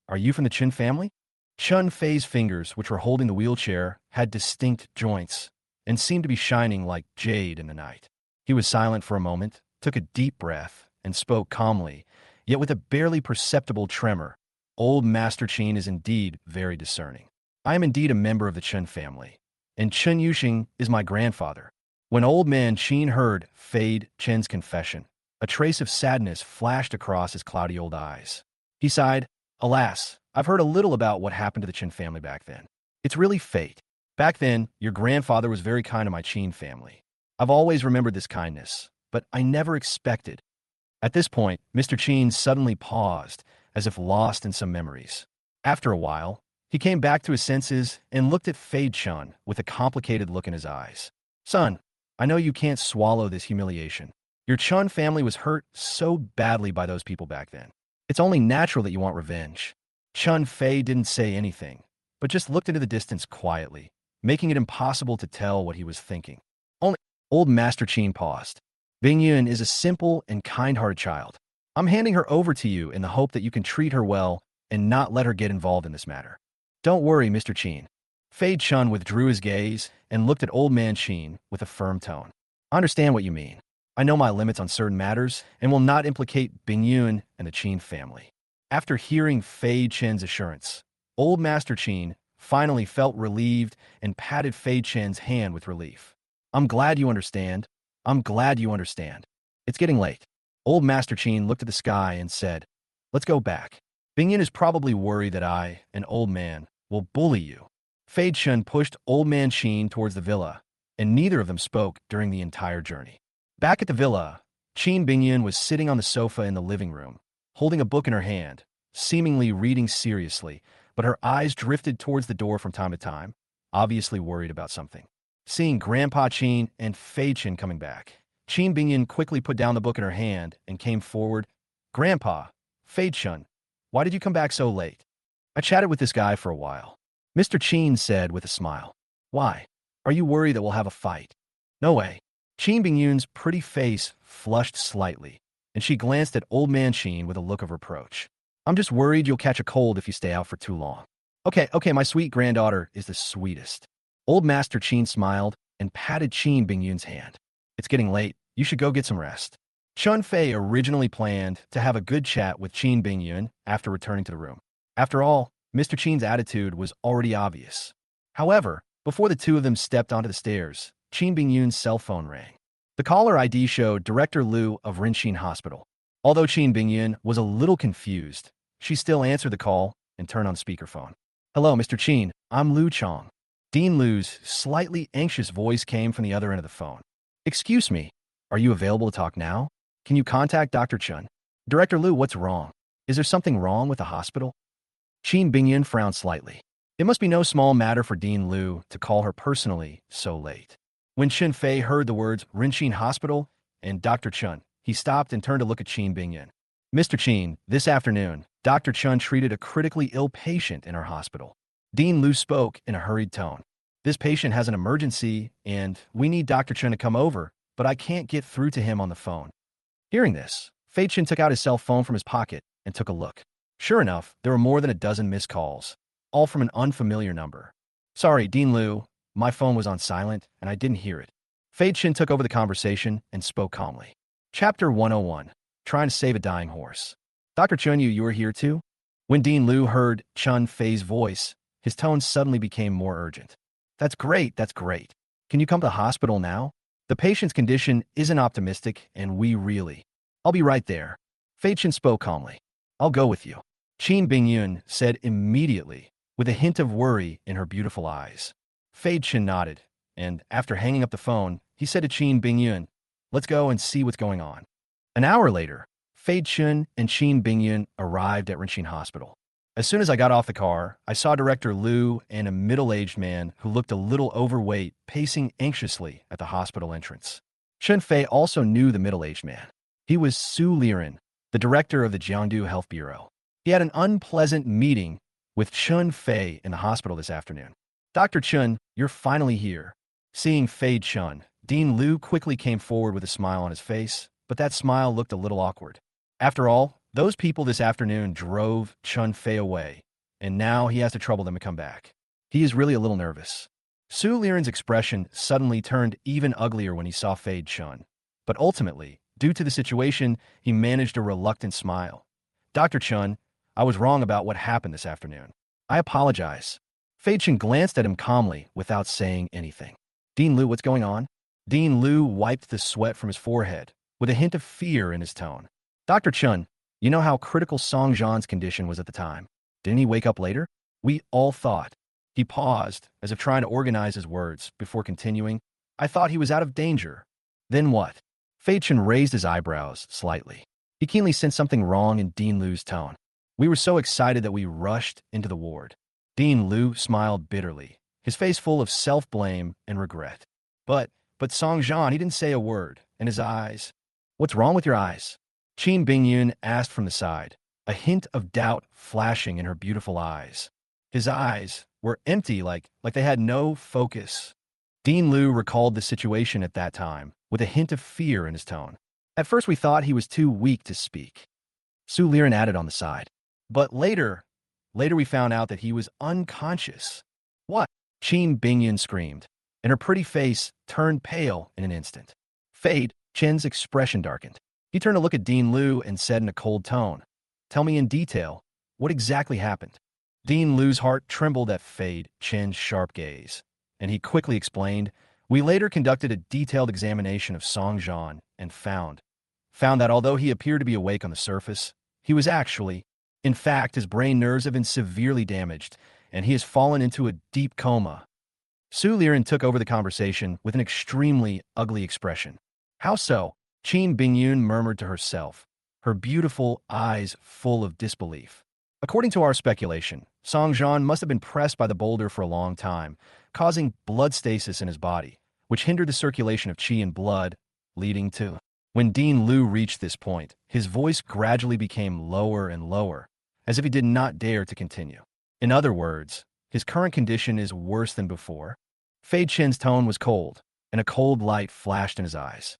Are you from the Qin family? Chun Fei's fingers, which were holding the wheelchair, had distinct joints and seemed to be shining like jade in the night. He was silent for a moment, took a deep breath, and spoke calmly, yet with a barely perceptible tremor. Old Master Qin is indeed very discerning. I am indeed a member of the Chen family, and Chen Yuxing is my grandfather. When Old Man Qin heard Fei Chen's confession, a trace of sadness flashed across his cloudy old eyes. He sighed, Alas, I've heard a little about what happened to the Chen family back then. It's really fate. Back then, your grandfather was very kind to my Qin family. I've always remembered this kindness, but I never expected. At this point, Mr. Qin suddenly paused, as if lost in some memories. After a while, he came back to his senses and looked at Fei Chun with a complicated look in his eyes. Son, I know you can't swallow this humiliation. Your Chun family was hurt so badly by those people back then. It's only natural that you want revenge. Chun Fei didn't say anything, but just looked into the distance quietly, making it impossible to tell what he was thinking. Only Old Master Qin paused. Bingyun is a simple and kind-hearted child. I'm handing her over to you in the hope that you can treat her well and not let her get involved in this matter. Don't worry, Mr. Qin. Fei Chun withdrew his gaze and looked at Old Man Qin with a firm tone. I understand what you mean. I know my limits on certain matters and will not implicate Bingyun and the Qin family. After hearing Fei Chen's assurance, Old Master Qin finally felt relieved and patted Fei Chen's hand with relief. I'm glad you understand. I'm glad you understand. It's getting late. Old Master Qin looked at the sky and said, Let's go back. Bingyun is probably worried that I, an old man, will bully you. Fei Chun pushed Old Man Qin towards the villa, and neither of them spoke during the entire journey. Back at the villa, Qin Bingyun was sitting on the sofa in the living room, holding a book in her hand, seemingly reading seriously, but her eyes drifted towards the door from time to time, obviously worried about something. Seeing Grandpa Qin and Fei Chen coming back, Qin Bingyun quickly put down the book in her hand and came forward. Grandpa, Fei Chun, why did you come back so late? I chatted with this guy for a while. Mr. Qin said with a smile. Why? Are you worried that we'll have a fight? No way. Qin Bingyun's pretty face flushed slightly, and she glanced at Old Man Qin with a look of reproach. I'm just worried you'll catch a cold if you stay out for too long. Okay, my sweet granddaughter is the sweetest. Old Master Qin smiled and patted Qin Bingyun's hand. It's getting late. You should go get some rest. Chun Fei originally planned to have a good chat with Qin Bingyun after returning to the room. After all, Mr. Qin's attitude was already obvious. However, before the two of them stepped onto the stairs, Qin Bingyun's cell phone rang. The caller ID showed Director Liu of Rinxin Hospital. Although Qin Bingyun was a little confused, she still answered the call and turned on speakerphone. Hello, Mr. Qin. I'm Liu Chong. Dean Liu's slightly anxious voice came from the other end of the phone. Excuse me, are you available to talk now? Can you contact Dr. Chun? Director Liu, what's wrong? Is there something wrong with the hospital? Qin Bingyun frowned slightly. It must be no small matter for Dean Liu to call her personally so late. When Qin Fei heard the words Rinxin Hospital and Dr. Chun, he stopped and turned to look at Qin Bingyun. Mr. Qin, this afternoon, Dr. Chun treated a critically ill patient in our hospital. Dean Liu spoke in a hurried tone. This patient has an emergency, and we need Dr. Chun to come over, but I can't get through to him on the phone. Hearing this, Fei Chen took out his cell phone from his pocket and took a look. Sure enough, there were more than a dozen missed calls, all from an unfamiliar number. Sorry, Dean Liu, my phone was on silent, and I didn't hear it. Fei Chen took over the conversation and spoke calmly. Chapter 101, Trying to Save a Dying Horse. Dr. Chun, you were here too? When Dean Liu heard Chun Fei's voice, his tone suddenly became more urgent. That's great. Can you come to the hospital now? The patient's condition isn't optimistic, and we really. I'll be right there. Fei Chen spoke calmly. I'll go with you. Qin Bingyun said immediately, with a hint of worry in her beautiful eyes. Fei Chen nodded, and after hanging up the phone, he said to Qin Bingyun, let's go and see what's going on. An hour later, Fei Chen and Qin Bingyun arrived at Renqing Hospital. As soon as I got off the car, I saw Director Liu and a middle-aged man who looked a little overweight pacing anxiously at the hospital entrance. Chen Fei also knew the middle-aged man. He was Su Liren, the director of the Jiangdu Health Bureau. He had an unpleasant meeting with Chen Fei in the hospital this afternoon. Dr. Chen, you're finally here. Seeing Fei Chen, Dean Liu quickly came forward with a smile on his face, but that smile looked a little awkward. After all, those people this afternoon drove Chen Fei away, and now he has to trouble them to come back. He is really a little nervous. Su Liren's expression suddenly turned even uglier when he saw Fei Chen, but ultimately, due to the situation, he managed a reluctant smile. Dr. Chen, I was wrong about what happened this afternoon. I apologize. Fei Chen glanced at him calmly without saying anything. Dean Liu, what's going on? Dean Liu wiped the sweat from his forehead, with a hint of fear in his tone. Dr. Chen, you know how critical Song Zhan's condition was at the time. Didn't he wake up later? We all thought. He paused, as if trying to organize his words, before continuing. I thought he was out of danger. Then what? Fei Chen raised his eyebrows slightly. He keenly sensed something wrong in Dean Liu's tone. We were so excited that we rushed into the ward. Dean Liu smiled bitterly, his face full of self-blame and regret. But Song Zhan, he didn't say a word, and his eyes. What's wrong with your eyes? Qin Bingyun asked from the side, a hint of doubt flashing in her beautiful eyes. His eyes were empty, like they had no focus. Dean Liu recalled the situation at that time, with a hint of fear in his tone. At first we thought he was too weak to speak. Su Liren added on the side. But later we found out that he was unconscious. What? Qin Bingyun screamed, and her pretty face turned pale in an instant. Fei Chen's expression darkened. He turned to look at Dean Liu and said in a cold tone, tell me in detail, what exactly happened? Dean Liu's heart trembled at Fei Chen's sharp gaze, and he quickly explained, we later conducted a detailed examination of Song Zhan and found that although he appeared to be awake on the surface, he was actually, in fact, his brain nerves have been severely damaged, and he has fallen into a deep coma. Su Liren took over the conversation with an extremely ugly expression. How so? Qin Bingyun murmured to herself, her beautiful eyes full of disbelief. According to our speculation, Song Zhan must have been pressed by the boulder for a long time, causing blood stasis in his body, which hindered the circulation of qi and blood, leading to... When Dean Liu reached this point, his voice gradually became lower and lower, as if he did not dare to continue. In other words, his current condition is worse than before. Fei Chen's tone was cold, and a cold light flashed in his eyes.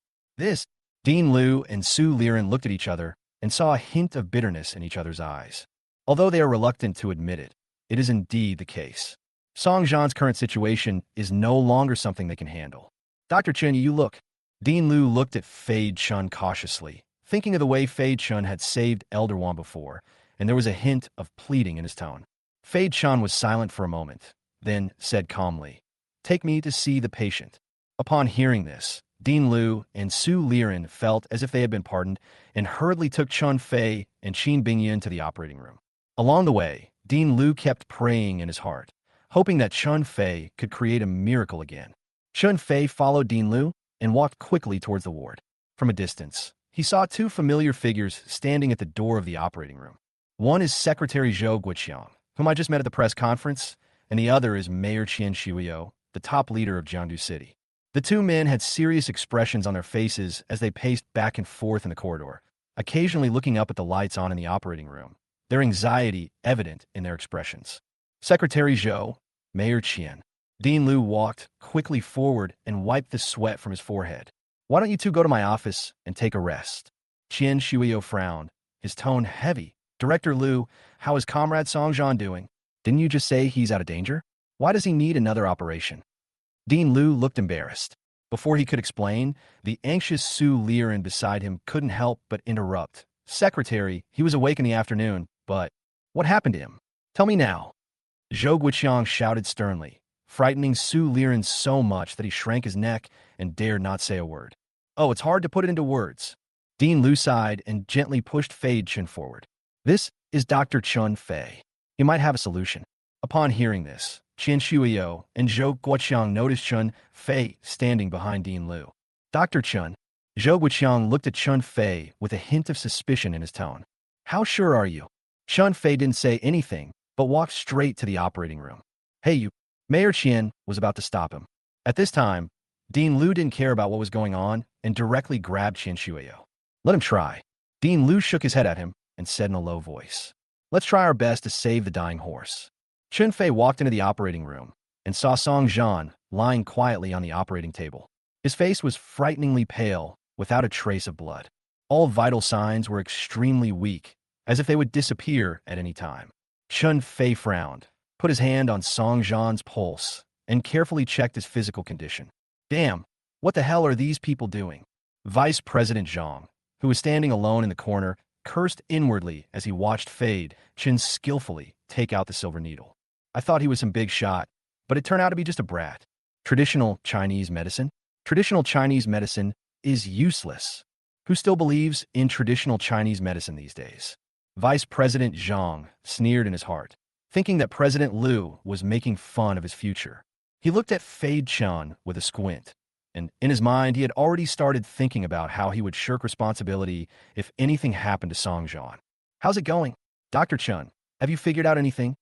Dean Liu and Su Liren looked at each other and saw a hint of bitterness in each other's eyes. Although they are reluctant to admit it, it is indeed the case. Song Zhan's current situation is no longer something they can handle. Dr. Chen, you look. Dean Liu looked at Fei Chen cautiously, thinking of the way Fei Chen had saved Elder Wan before, and there was a hint of pleading in his tone. Fei Chen was silent for a moment, then said calmly, take me to see the patient. Upon hearing this, Dean Liu and Su Liren felt as if they had been pardoned and hurriedly took Chen Fei and Qin Bingyun to the operating room. Along the way, Dean Liu kept praying in his heart, hoping that Chen Fei could create a miracle again. Chen Fei followed Dean Liu and walked quickly towards the ward. From a distance, he saw two familiar figures standing at the door of the operating room. One is Secretary Zhou Guiqiang, whom I just met at the press conference, and the other is Mayor Qian Shuyo, the top leader of Jiangdu City. The two men had serious expressions on their faces as they paced back and forth in the corridor, occasionally looking up at the lights on in the operating room, their anxiety evident in their expressions. Secretary Zhou, Mayor Qian. Dean Liu walked quickly forward and wiped the sweat from his forehead. Why don't you two go to my office and take a rest? Qian Shuyo frowned, his tone heavy. Director Liu, how is Comrade Song Zhan doing? Didn't you just say he's out of danger? Why does he need another operation? Dean Liu looked embarrassed. Before he could explain, the anxious Su Liren beside him couldn't help but interrupt. Secretary, he was awake in the afternoon, but what happened to him? Tell me now. Zhou Guiqiang shouted sternly, frightening Su Liren so much that he shrank his neck and dared not say a word. Oh, it's hard to put it into words. Dean Lu sighed and gently pushed Fei Chen forward. This is Dr. Chun Fei. He might have a solution. Upon hearing this, Qian Shuyo and Zhou Guoqiang noticed Chun Fei standing behind Dean Lu. Dr. Chun. Zhou Guoqiang looked at Chun Fei with a hint of suspicion in his tone. How sure are you? Chun Fei didn't say anything, but walked straight to the operating room. Hey you. Mayor Qian was about to stop him. At this time, Dean Lu didn't care about what was going on and directly grabbed Qian Shuyo. Let him try. Dean Lu shook his head at him and said in a low voice. Let's try our best to save the dying horse. Chun Fei walked into the operating room and saw Song Zhan lying quietly on the operating table. His face was frighteningly pale, without a trace of blood. All vital signs were extremely weak, as if they would disappear at any time. Chun Fei frowned, put his hand on Song Zhan's pulse, and carefully checked his physical condition. Damn, what the hell are these people doing? Vice President Zhang, who was standing alone in the corner, cursed inwardly as he watched Fei Chen skillfully take out the silver needle. I thought he was some big shot, but it turned out to be just a brat. Traditional Chinese medicine? Traditional Chinese medicine is useless. Who still believes in traditional Chinese medicine these days? Vice President Zhang sneered in his heart, thinking that President Liu was making fun of his future. He looked at Fei Chen with a squint, and in his mind he had already started thinking about how he would shirk responsibility if anything happened to Song Zhan. How's it going? Dr. Chen, have you figured out anything?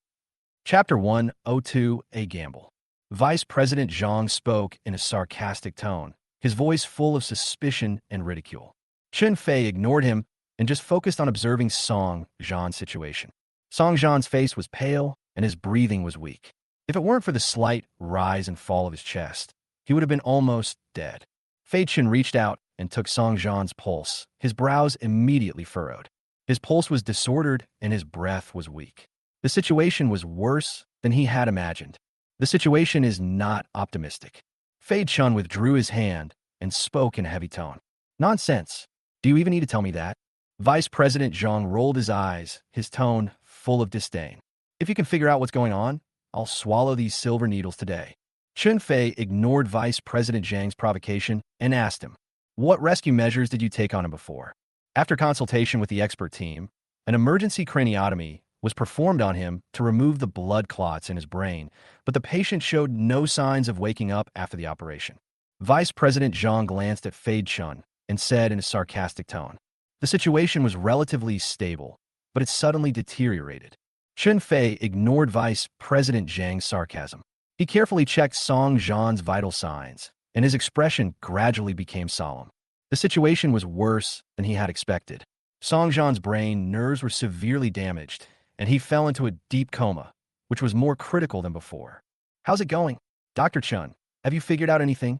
Chapter 102, A Gamble. Vice President Zhang spoke in a sarcastic tone, his voice full of suspicion and ridicule. Chun Fei ignored him and just focused on observing Song Zhan's situation. Song Zhan's face was pale and his breathing was weak. If it weren't for the slight rise and fall of his chest, he would have been almost dead. Fei Chen reached out and took Song Zhan's pulse, his brows immediately furrowed. His pulse was disordered and his breath was weak. The situation was worse than he had imagined. The situation is not optimistic. Fei Chen withdrew his hand and spoke in a heavy tone. Nonsense. Do you even need to tell me that? Vice President Zhang rolled his eyes, his tone full of disdain. If you can figure out what's going on, I'll swallow these silver needles today. Chun Fei ignored Vice President Zhang's provocation and asked him, what rescue measures did you take on him before? After consultation with the expert team, an emergency craniotomy was performed on him to remove the blood clots in his brain, but the patient showed no signs of waking up after the operation. Vice President Zhang glanced at Fei Chen and said in a sarcastic tone, the situation was relatively stable, but it suddenly deteriorated. Chun Fei ignored Vice President Zhang's sarcasm. He carefully checked Song Zhan's vital signs, and his expression gradually became solemn. The situation was worse than he had expected. Song Zhan's brain nerves were severely damaged, and he fell into a deep coma, which was more critical than before. How's it going? Dr. Chun, have you figured out anything?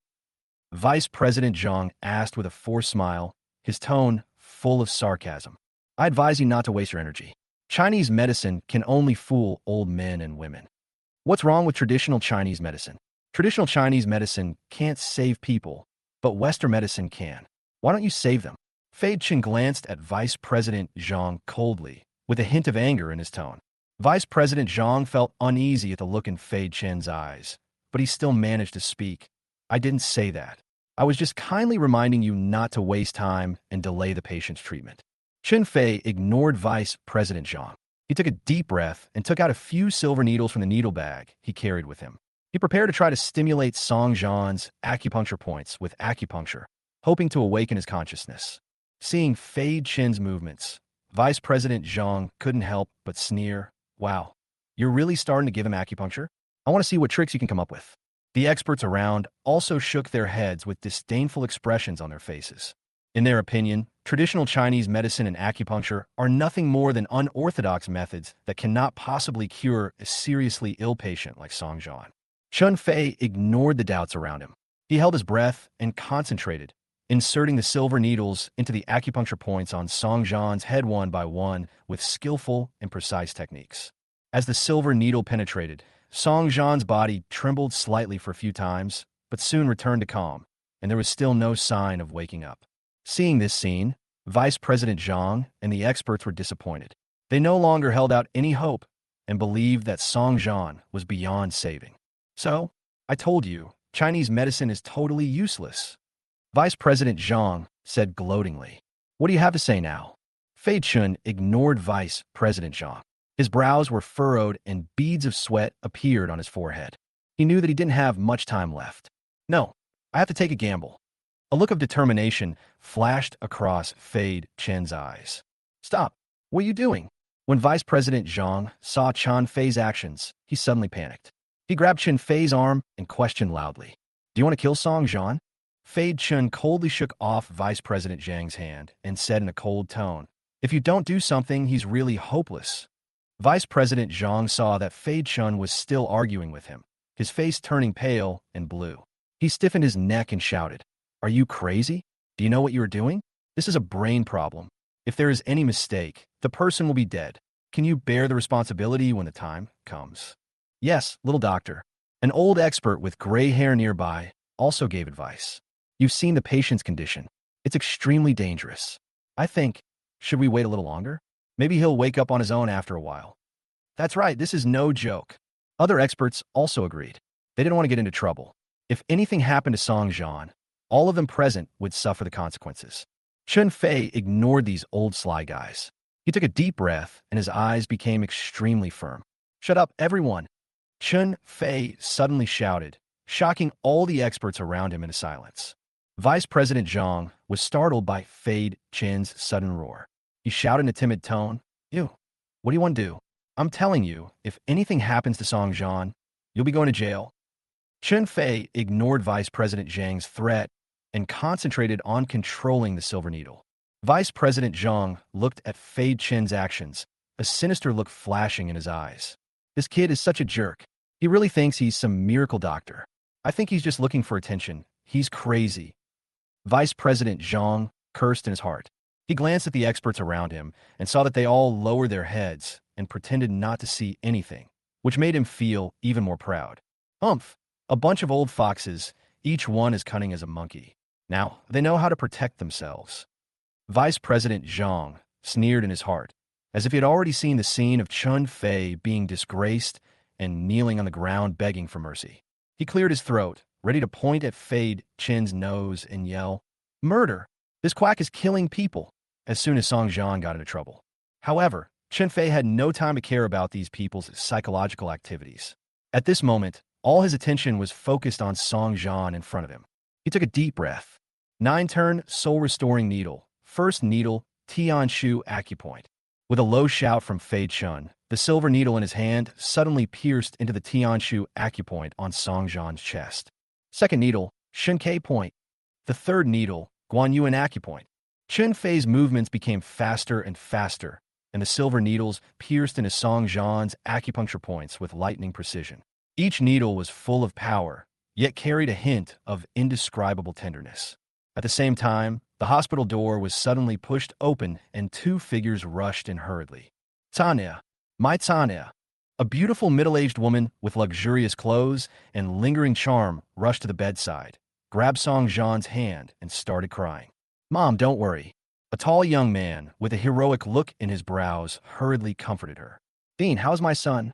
Vice President Zhang asked with a forced smile, his tone full of sarcasm. I advise you not to waste your energy. Chinese medicine can only fool old men and women. What's wrong with traditional Chinese medicine? Traditional Chinese medicine can't save people, but Western medicine can. Why don't you save them? Fei Chen glanced at Vice President Zhang coldly, with a hint of anger in his tone. Vice President Zhang felt uneasy at the look in Fei Chen's eyes, but he still managed to speak. I didn't say that. I was just kindly reminding you not to waste time and delay the patient's treatment. Chun Fei ignored Vice President Zhang. He took a deep breath and took out a few silver needles from the needle bag he carried with him. He prepared to try to stimulate Song Zhan's acupuncture points with acupuncture, hoping to awaken his consciousness. Seeing Fei Chen's movements, Vice President Zhang couldn't help but sneer. Wow, you're really starting to give him acupuncture? I want to see what tricks you can come up with. The experts around also shook their heads with disdainful expressions on their faces. In their opinion, traditional Chinese medicine and acupuncture are nothing more than unorthodox methods that cannot possibly cure a seriously ill patient like Song Zhan. Chun Fei ignored the doubts around him. He held his breath and concentrated, inserting the silver needles into the acupuncture points on Song Zhan's head one by one with skillful and precise techniques. As the silver needle penetrated, Song Zhan's body trembled slightly for a few times, but soon returned to calm, and there was still no sign of waking up. Seeing this scene, Vice President Zhang and the experts were disappointed. They no longer held out any hope and believed that Song Zhan was beyond saving. So, I told you, Chinese medicine is totally useless. Vice President Zhang said gloatingly. What do you have to say now? Fei Chun ignored Vice President Zhang. His brows were furrowed and beads of sweat appeared on his forehead. He knew that he didn't have much time left. No, I have to take a gamble. A look of determination flashed across Fei Chen's eyes. Stop. What are you doing? When Vice President Zhang saw Chen Fei's actions, he suddenly panicked. He grabbed Chen Fei's arm and questioned loudly. Do you want to kill Song Zhan? Fei Chun coldly shook off Vice President Zhang's hand and said in a cold tone, if you don't do something, he's really hopeless. Vice President Zhang saw that Fei Chun was still arguing with him, his face turning pale and blue. He stiffened his neck and shouted, Are you crazy? Do you know what you are doing? This is a brain problem. If there is any mistake, the person will be dead. Can you bear the responsibility when the time comes? Yes, little doctor. An old expert with gray hair nearby also gave advice. You've seen the patient's condition. It's extremely dangerous. I think, should we wait a little longer? Maybe he'll wake up on his own after a while. That's right, this is no joke. Other experts also agreed. They didn't want to get into trouble. If anything happened to Song Zhan, all of them present would suffer the consequences. Chen Fei ignored these old sly guys. He took a deep breath and his eyes became extremely firm. Shut up, everyone. Chen Fei suddenly shouted, shocking all the experts around him into silence. Vice President Zhang was startled by Fei Chen's sudden roar. He shouted in a timid tone, You, what do you want to do? I'm telling you, if anything happens to Song Zhan, you'll be going to jail. Chen Fei ignored Vice President Zhang's threat and concentrated on controlling the Silver Needle. Vice President Zhang looked at Fei Chen's actions, a sinister look flashing in his eyes. This kid is such a jerk. He really thinks he's some miracle doctor. I think he's just looking for attention. He's crazy. Vice President Zhang cursed in his heart. He glanced at the experts around him and saw that they all lowered their heads and pretended not to see anything, which made him feel even more proud. Humph! A bunch of old foxes, each one as cunning as a monkey. Now, they know how to protect themselves. Vice President Zhang sneered in his heart, as if he had already seen the scene of Chen Fei being disgraced and kneeling on the ground begging for mercy. He cleared his throat, ready to point at Fei Chen's nose and yell, Murder! This quack is killing people, as soon as Song Zhan got into trouble. However, Chen Fei had no time to care about these people's psychological activities. At this moment, all his attention was focused on Song Zhan in front of him. He took a deep breath. 9-turn soul-restoring needle. First needle, Tianshu acupoint. With a low shout from Fei Chun, the silver needle in his hand suddenly pierced into the Tianshu acupoint on Song Zhan's chest. Second needle, Shunkei point. The third needle, Guanyuan acupoint. Chen Fei's movements became faster and faster, and the silver needles pierced into Song Zhan's acupuncture points with lightning precision. Each needle was full of power, yet carried a hint of indescribable tenderness. At the same time, the hospital door was suddenly pushed open and two figures rushed in hurriedly. Tanya, my Tanya, a beautiful middle-aged woman with luxurious clothes and lingering charm rushed to the bedside, grabbed Song Zhan's hand, and started crying. Mom, don't worry. A tall young man with a heroic look in his brows hurriedly comforted her. Dean, how's my son?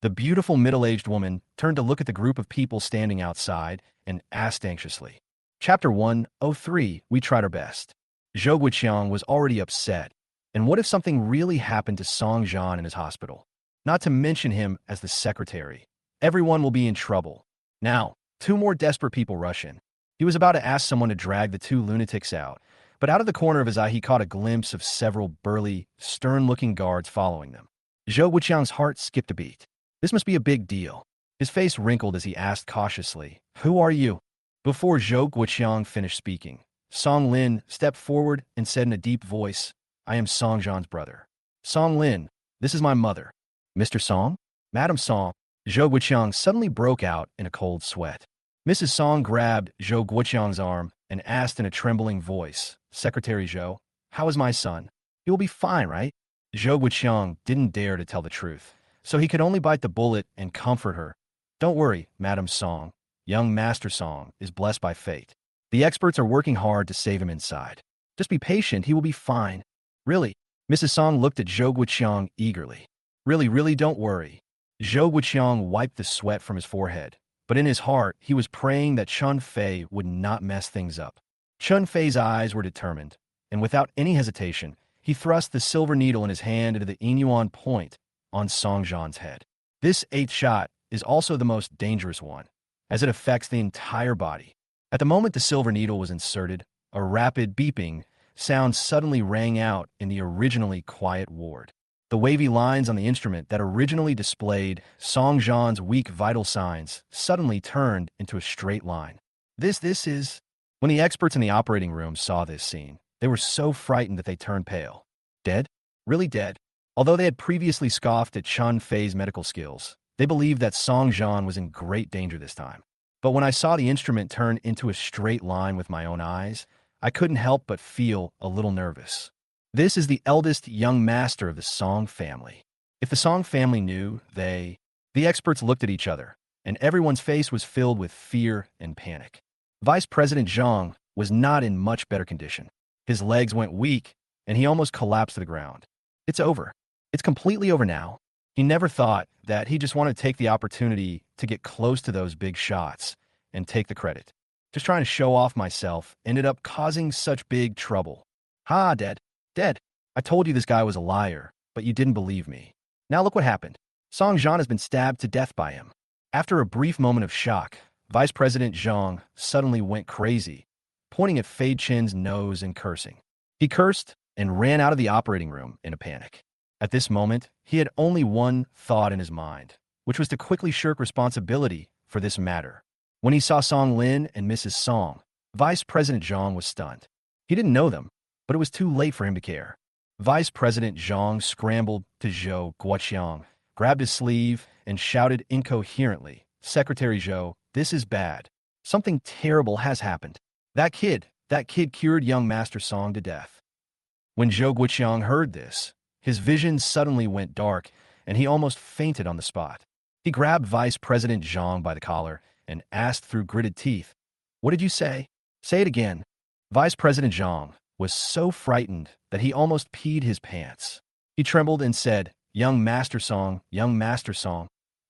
The beautiful middle-aged woman turned to look at the group of people standing outside and asked anxiously. Chapter 103, We Tried Our Best. Zhou Guiqiang was already upset. And what if something really happened to Song Zhan in his hospital? Not to mention him as the secretary. Everyone will be in trouble. Now, two more desperate people rush in. He was about to ask someone to drag the two lunatics out, but out of the corner of his eye he caught a glimpse of several burly, stern-looking guards following them. Zhou Guiqiang's heart skipped a beat. This must be a big deal. His face wrinkled as he asked cautiously, Who are you? Before Zhou Guiqiang finished speaking, Song Lin stepped forward and said in a deep voice, I am Song Zhan's brother. Song Lin, this is my mother. Mr. Song? Madam Song. Zhou Guiqiang suddenly broke out in a cold sweat. Mrs. Song grabbed Zhou Guiqiang's arm and asked in a trembling voice, Secretary Zhou, how is my son? He will be fine, right? Zhou Guiqiang didn't dare to tell the truth, so he could only bite the bullet and comfort her. Don't worry, Madam Song. Young Master Song is blessed by fate. The experts are working hard to save him inside. Just be patient, he will be fine. Really? Mrs. Song looked at Zhou Guiqiang eagerly. Really, don't worry. Zhou Guiqiang wiped the sweat from his forehead, But in his heart, he was praying that Chun Fei would not mess things up. Chun Fei's eyes were determined, and without any hesitation, he thrust the silver needle in his hand into the Inyuan point on Song Jian's head. This eighth shot is also the most dangerous one, as it affects the entire body. At the moment the silver needle was inserted, a rapid beeping sound suddenly rang out in the originally quiet ward. The wavy lines on the instrument that originally displayed Song Jian's weak vital signs suddenly turned into a straight line. This is... When the experts in the operating room saw this scene, they were so frightened that they turned pale. Dead? Really dead? Although they had previously scoffed at Chun Fei's medical skills, they believed that Song Jian was in great danger this time. But when I saw the instrument turn into a straight line with my own eyes, I couldn't help but feel a little nervous. This is the eldest young master of the Song family. If the Song family knew, the experts looked at each other, and everyone's face was filled with fear and panic. Vice President Zhang was not in much better condition. His legs went weak, and he almost collapsed to the ground. It's over. It's completely over now. He never thought that he just wanted to take the opportunity to get close to those big shots and take the credit. Just trying to show off myself ended up causing such big trouble. Ha, dead. Dead. I told you this guy was a liar, but you didn't believe me. Now look what happened. Song Jian has been stabbed to death by him. After a brief moment of shock, Vice President Zhang suddenly went crazy, pointing at Fei Chen's nose and cursing. He cursed and ran out of the operating room in a panic. At this moment, he had only one thought in his mind, which was to quickly shirk responsibility for this matter. When he saw Song Lin and Mrs. Song, Vice President Zhang was stunned. He didn't know them, but it was too late for him to care. Vice President Zhang scrambled to Zhou Guoqiang, grabbed his sleeve, and shouted incoherently, "Secretary Zhou, this is bad. Something terrible has happened. That kid cured young Master Song to death." When Zhou Guoqiang heard this, his vision suddenly went dark, and he almost fainted on the spot. He grabbed Vice President Zhang by the collar and asked through gritted teeth, "What did you say? Say it again." Vice President Zhang was so frightened that he almost peed his pants. He trembled and said, young Master Song,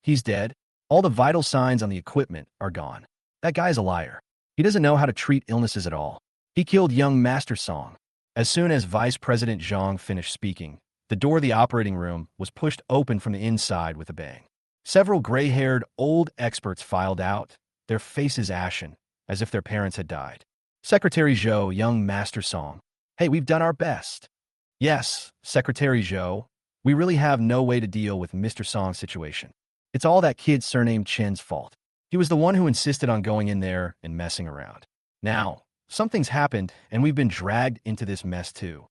he's dead. All the vital signs on the equipment are gone. That guy's a liar. He doesn't know how to treat illnesses at all. He killed young Master Song." As soon as Vice President Zhang finished speaking, the door of the operating room was pushed open from the inside with a bang. Several gray-haired old experts filed out, their faces ashen, as if their parents had died. "Secretary Zhou, young Master Song. Hey, we've done our best." "Yes, Secretary Zhou, we really have no way to deal with Mr. Song's situation. It's all that kid surnamed Chen's fault. He was the one who insisted on going in there and messing around. Now, something's happened, and we've been dragged into this mess too."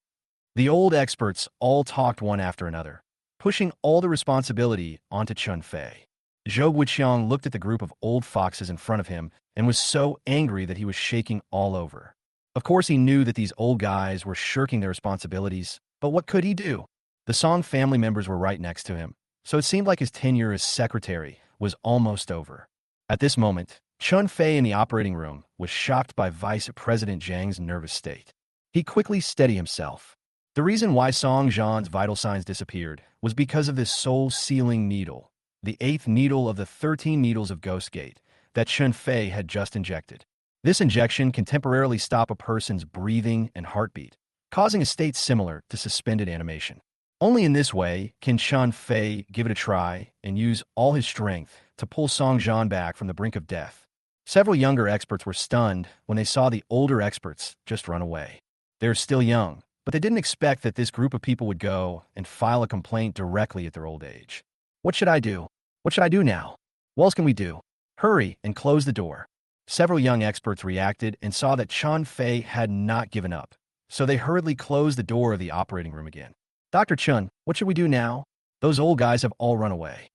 The old experts all talked one after another, pushing all the responsibility onto Chun Fei. Zhou Guoqiang looked at the group of old foxes in front of him and was so angry that he was shaking all over. Of course, he knew that these old guys were shirking their responsibilities, but what could he do? The Song family members were right next to him, so it seemed like his tenure as secretary was almost over. At this moment, Chun Fei in the operating room was shocked by Vice President Zhang's nervous state. He quickly steadied himself. The reason why Song Jian's vital signs disappeared was because of this soul-sealing needle, the 8th needle of the 13 needles of Ghost Gate that Chun Fei had just injected. This injection can temporarily stop a person's breathing and heartbeat, causing a state similar to suspended animation. Only in this way can Chun Fei give it a try and use all his strength to pull Song Jian back from the brink of death. Several younger experts were stunned when they saw the older experts just run away. They're still young, but they didn't expect that this group of people would go and file a complaint directly at their old age. What should I do? What should I do now? What else can we do? Hurry and close the door. Several young experts reacted and saw that Chun Fei had not given up, so they hurriedly closed the door of the operating room again. "Dr. Chun, what should we do now? Those old guys have all run away."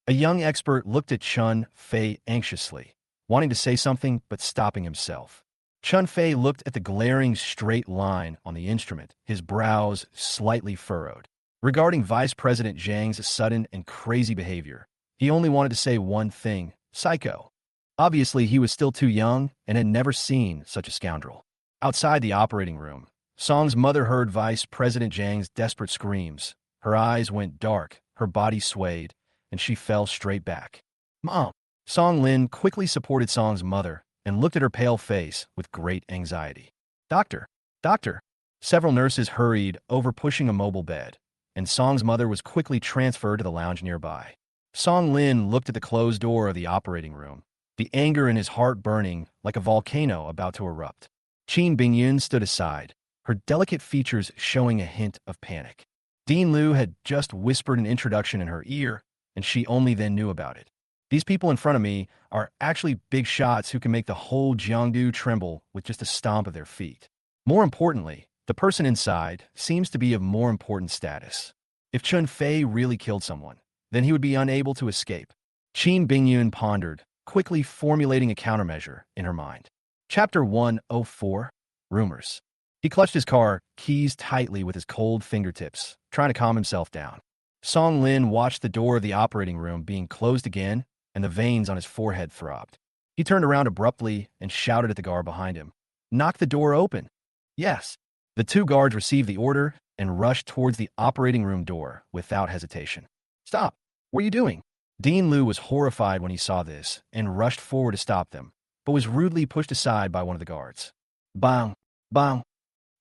A young expert looked at Chun Fei anxiously, wanting to say something but stopping himself. Chun Fei looked at the glaring straight line on the instrument, his brows slightly furrowed. Regarding Vice President Zhang's sudden and crazy behavior, he only wanted to say one thing: psycho. Obviously, he was still too young and had never seen such a scoundrel. Outside the operating room, Song's mother heard Vice President Zhang's desperate screams. Her eyes went dark, her body swayed, and she fell straight back. "Mom, Song Lin quickly supported Song's mother and looked at her pale face with great anxiety. Doctor, doctor. Several nurses hurried over pushing a mobile bed, and Song's mother was quickly transferred to the lounge nearby. Song Lin looked at the closed door of the operating room, the anger in his heart burning like a volcano about to erupt. Qin Bingyun stood aside, her delicate features showing a hint of panic. Dean Liu had just whispered an introduction in her ear, and she only then knew about it. These people in front of me are actually big shots who can make the whole Jiangdu tremble with just a stomp of their feet. More importantly, the person inside seems to be of more important status. If Chun Fei really killed someone, then he would be unable to escape. Qin Bingyun pondered, quickly formulating a countermeasure in her mind. Chapter 104, Rumors. He clutched his car keys tightly with his cold fingertips, trying to calm himself down. Song Lin watched the door of the operating room being closed again, and the veins on his forehead throbbed. He turned around abruptly and shouted at the guard behind him. Knock the door open. Yes. The two guards received the order and rushed towards the operating room door without hesitation. Stop. What are you doing? Dean Liu was horrified when he saw this and rushed forward to stop them, but was rudely pushed aside by one of the guards. Bang! Bang!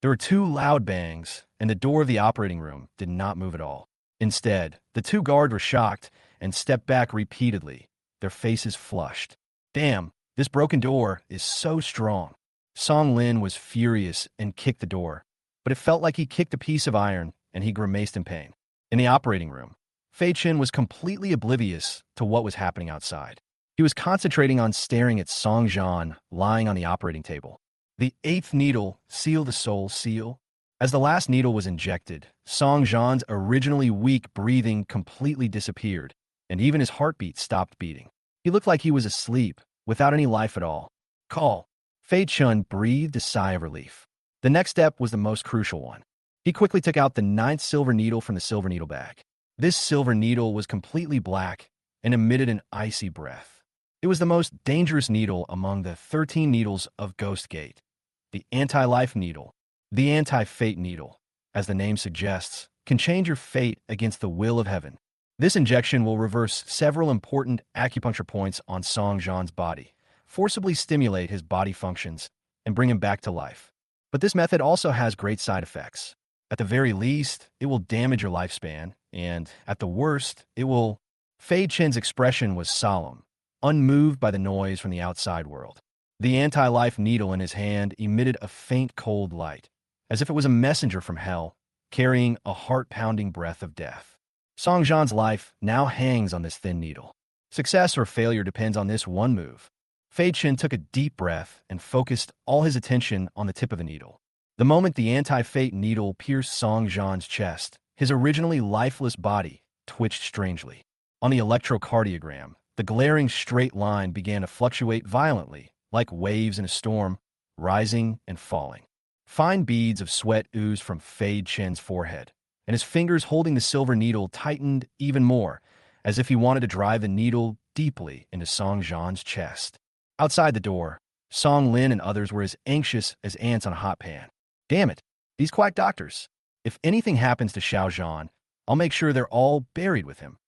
There were two loud bangs, and the door of the operating room did not move at all. Instead, the two guards were shocked and stepped back repeatedly, their faces flushed. Damn, this broken door is so strong. Song Lin was furious and kicked the door, but it felt like he kicked a piece of iron, and he grimaced in pain. In the operating room, Fei Chen was completely oblivious to what was happening outside. He was concentrating on staring at Song Zhan lying on the operating table. The eighth needle sealed the soul seal. As the last needle was injected, Song Zhan's originally weak breathing completely disappeared, and even his heartbeat stopped beating. He looked like he was asleep, without any life at all. Call. Fei Chun breathed a sigh of relief. The next step was the most crucial one. He quickly took out the ninth silver needle from the silver needle bag. This silver needle was completely black and emitted an icy breath. It was the most dangerous needle among the 13 needles of Ghost Gate. The anti-life needle, the anti-fate needle, as the name suggests, can change your fate against the will of heaven. This injection will reverse several important acupuncture points on Song Zhan's body, forcibly stimulate his body functions, and bring him back to life. But this method also has great side effects. At the very least, it will damage your lifespan, and at the worst, it will... Fei Chen's expression was solemn, unmoved by the noise from the outside world. The anti-life needle in his hand emitted a faint cold light, as if it was a messenger from hell, carrying a heart-pounding breath of death. Song Zhan's life now hangs on this thin needle. Success or failure depends on this one move. Fei Chen took a deep breath and focused all his attention on the tip of the needle. The moment the anti-fate needle pierced Song Zhan's chest, his originally lifeless body twitched strangely. On the electrocardiogram, the glaring straight line began to fluctuate violently, like waves in a storm, rising and falling. Fine beads of sweat oozed from Fei Chen's forehead, and his fingers holding the silver needle tightened even more, as if he wanted to drive the needle deeply into Song Zhan's chest. Outside the door, Song Lin and others were as anxious as ants on a hot pan. Damn it, these quack doctors. If anything happens to Xiao Zhan, I'll make sure they're all buried with him.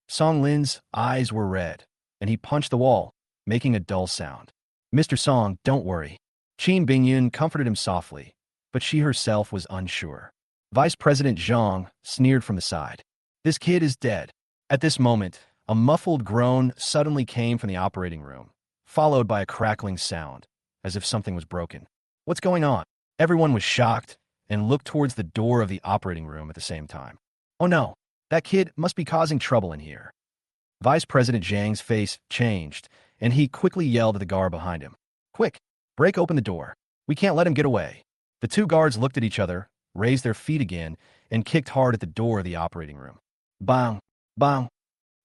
Song Lin's eyes were red, and he punched the wall, making a dull sound. Mr. Song, don't worry. Qin Bingyun comforted him softly, but she herself was unsure. Vice President Zhang sneered from the side. This kid is dead. At this moment, a muffled groan suddenly came from the operating room, followed by a crackling sound, as if something was broken. What's going on? Everyone was shocked and looked towards the door of the operating room at the same time. Oh no, that kid must be causing trouble in here. Vice President Zhang's face changed, and he quickly yelled at the guard behind him. Quick, break open the door. We can't let him get away. The two guards looked at each other, raised their feet again, and kicked hard at the door of the operating room. Bang! Bang!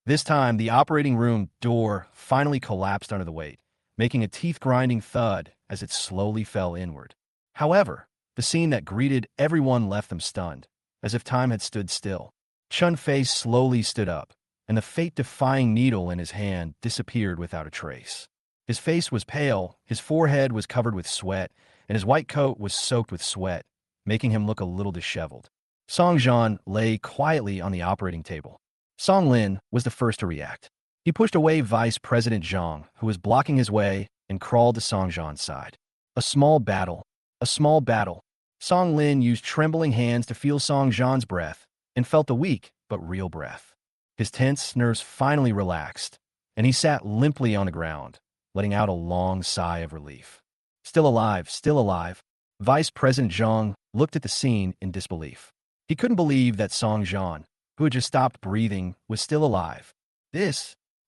This time, the operating room door finally collapsed under the weight, making a teeth-grinding thud as it slowly fell inward. However, the scene that greeted everyone left them stunned, as if time had stood still. Chun Fei slowly stood up, and the fate-defying needle in his hand disappeared without a trace. His face was pale, his forehead was covered with sweat, and his white coat was soaked with sweat, making him look a little disheveled. Song Zhan lay quietly on the operating table. Song Lin was the first to react. He pushed away Vice President Zhang, who was blocking his way, and crawled to Song Zhan's side. A small battle. A small battle. Song Lin used trembling hands to feel Song Zhan's breath, and felt the weak but real breath. His tense nerves finally relaxed, and he sat limply on the ground, letting out a long sigh of relief. Still alive, still alive. Vice President Zhang looked at the scene in disbelief. He couldn't believe that Song Zhan, who had just stopped breathing, was still alive.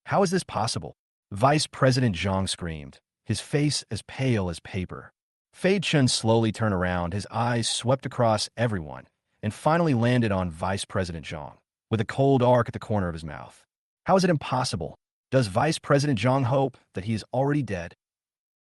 How is this possible? Vice President Zhang screamed, his face as pale as paper. Fei Chun slowly turned around, his eyes swept across everyone, and finally landed on Vice President Zhang, with a cold arc at the corner of his mouth. How is it impossible? Does Vice President Zhang hope that he is already dead?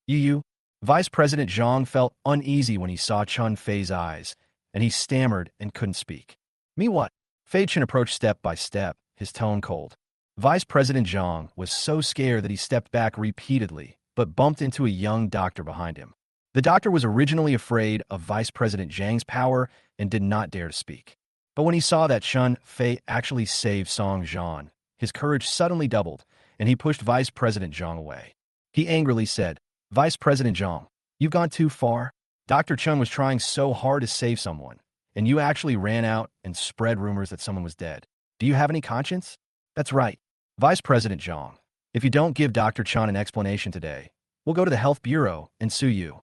You. Vice President Zhang felt uneasy when he saw Chun Fei's eyes, and he stammered and couldn't speak. Me what? Fei Chun approached step by step, his tone cold. Vice President Zhang was so scared that he stepped back repeatedly, but bumped into a young doctor behind him. The doctor was originally afraid of Vice President Zhang's power and did not dare to speak. But when he saw that Chun Fei actually saved Song Zhan, his courage suddenly doubled, and he pushed Vice President Zhang away. He angrily said, Vice President Zhang, you've gone too far. Dr. Chun was trying so hard to save someone, and you actually ran out and spread rumors that someone was dead. Do you have any conscience? That's right. Vice President Zhang, if you don't give Dr. Chun an explanation today, we'll go to the Health Bureau and sue you.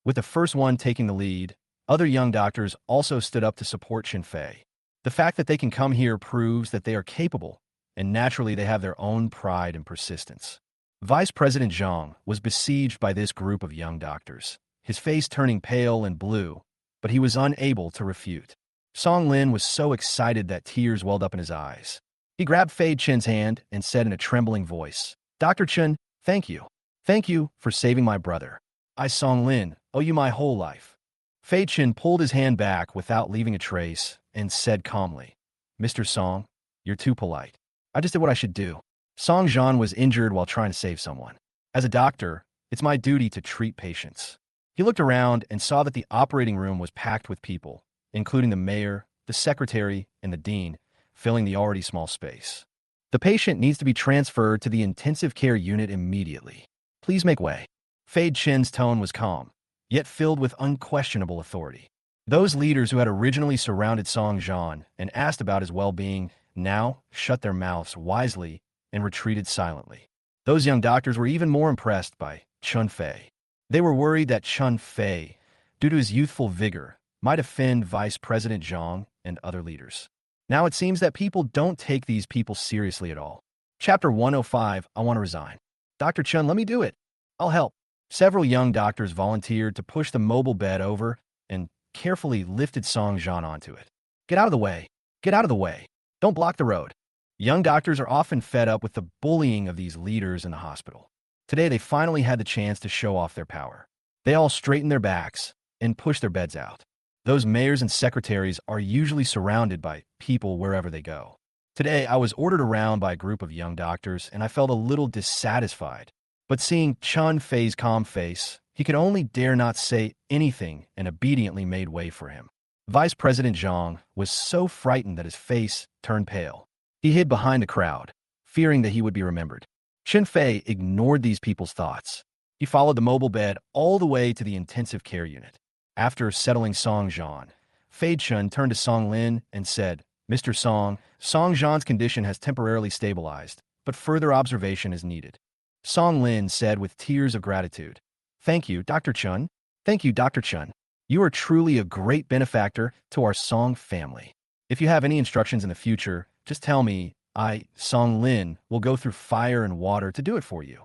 With the first one taking the lead, other young doctors also stood up to support Chun Fei. The fact that they can come here proves that they are capable, and naturally they have their own pride and persistence. Vice President Zhang was besieged by this group of young doctors, his face turning pale and blue, but he was unable to refute. Song Lin was so excited that tears welled up in his eyes. He grabbed Fei Chen's hand and said in a trembling voice, Dr. Chen, thank you. Thank you for saving my brother. I, Song Lin, owe you my whole life. Fei Chen pulled his hand back without leaving a trace and said calmly, Mr. Song, you're too polite. I just did what I should do. Song Zhan was injured while trying to save someone. As a doctor, it's my duty to treat patients. He looked around and saw that the operating room was packed with people, including the mayor, the secretary, and the dean, filling the already small space. The patient needs to be transferred to the intensive care unit immediately. Please make way. Fei Chen's tone was calm, yet filled with unquestionable authority. Those leaders who had originally surrounded Song Zhan and asked about his well-being now shut their mouths wisely and retreated silently. Those young doctors were even more impressed by Chun Fei. They were worried that Chun Fei, due to his youthful vigor, might offend Vice President Zhang and other leaders. Now it seems that people don't take these people seriously at all. Chapter 105, I want to resign. Dr. Chun, let me do it. I'll help. Several young doctors volunteered to push the mobile bed over and carefully lifted Song Zhan onto it. Get out of the way. Get out of the way. Don't block the road. Young doctors are often fed up with the bullying of these leaders in the hospital. Today they finally had the chance to show off their power. They all straightened their backs and pushed their beds out. Those mayors and secretaries are usually surrounded by people wherever they go. Today I was ordered around by a group of young doctors and I felt a little dissatisfied. But seeing Chun Fei's calm face, he could only dare not say anything and obediently made way for him. Vice President Zhang was so frightened that his face turned pale. He hid behind the crowd, fearing that he would be remembered. Chun Fei ignored these people's thoughts. He followed the mobile bed all the way to the intensive care unit. After settling Song Zhan, Fei Chun turned to Song Lin and said, Mr. Song, Song Zhan's condition has temporarily stabilized, but further observation is needed. Song Lin said with tears of gratitude, Thank you, Dr. Chun. Thank you, Dr. Chun. You are truly a great benefactor to our Song family. If you have any instructions in the future, just tell me. I, Song Lin, will go through fire and water to do it for you.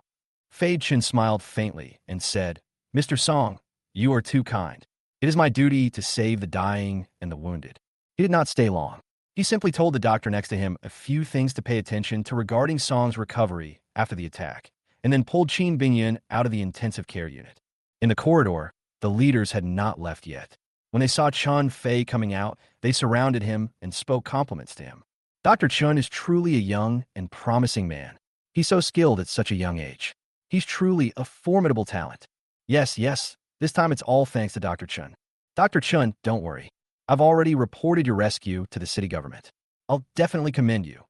Fei Chun smiled faintly and said, Mr. Song, you are too kind. It is my duty to save the dying and the wounded. He did not stay long. He simply told the doctor next to him a few things to pay attention to regarding Song's recovery after the attack, and then pulled Qin Bingyan out of the intensive care unit. In the corridor, the leaders had not left yet. When they saw Chun Fei coming out, they surrounded him and spoke compliments to him. Dr. Chun is truly a young and promising man. He's so skilled at such a young age. He's truly a formidable talent. Yes, this time it's all thanks to Dr. Chun. Dr. Chun, don't worry. I've already reported your rescue to the city government. I'll definitely commend you.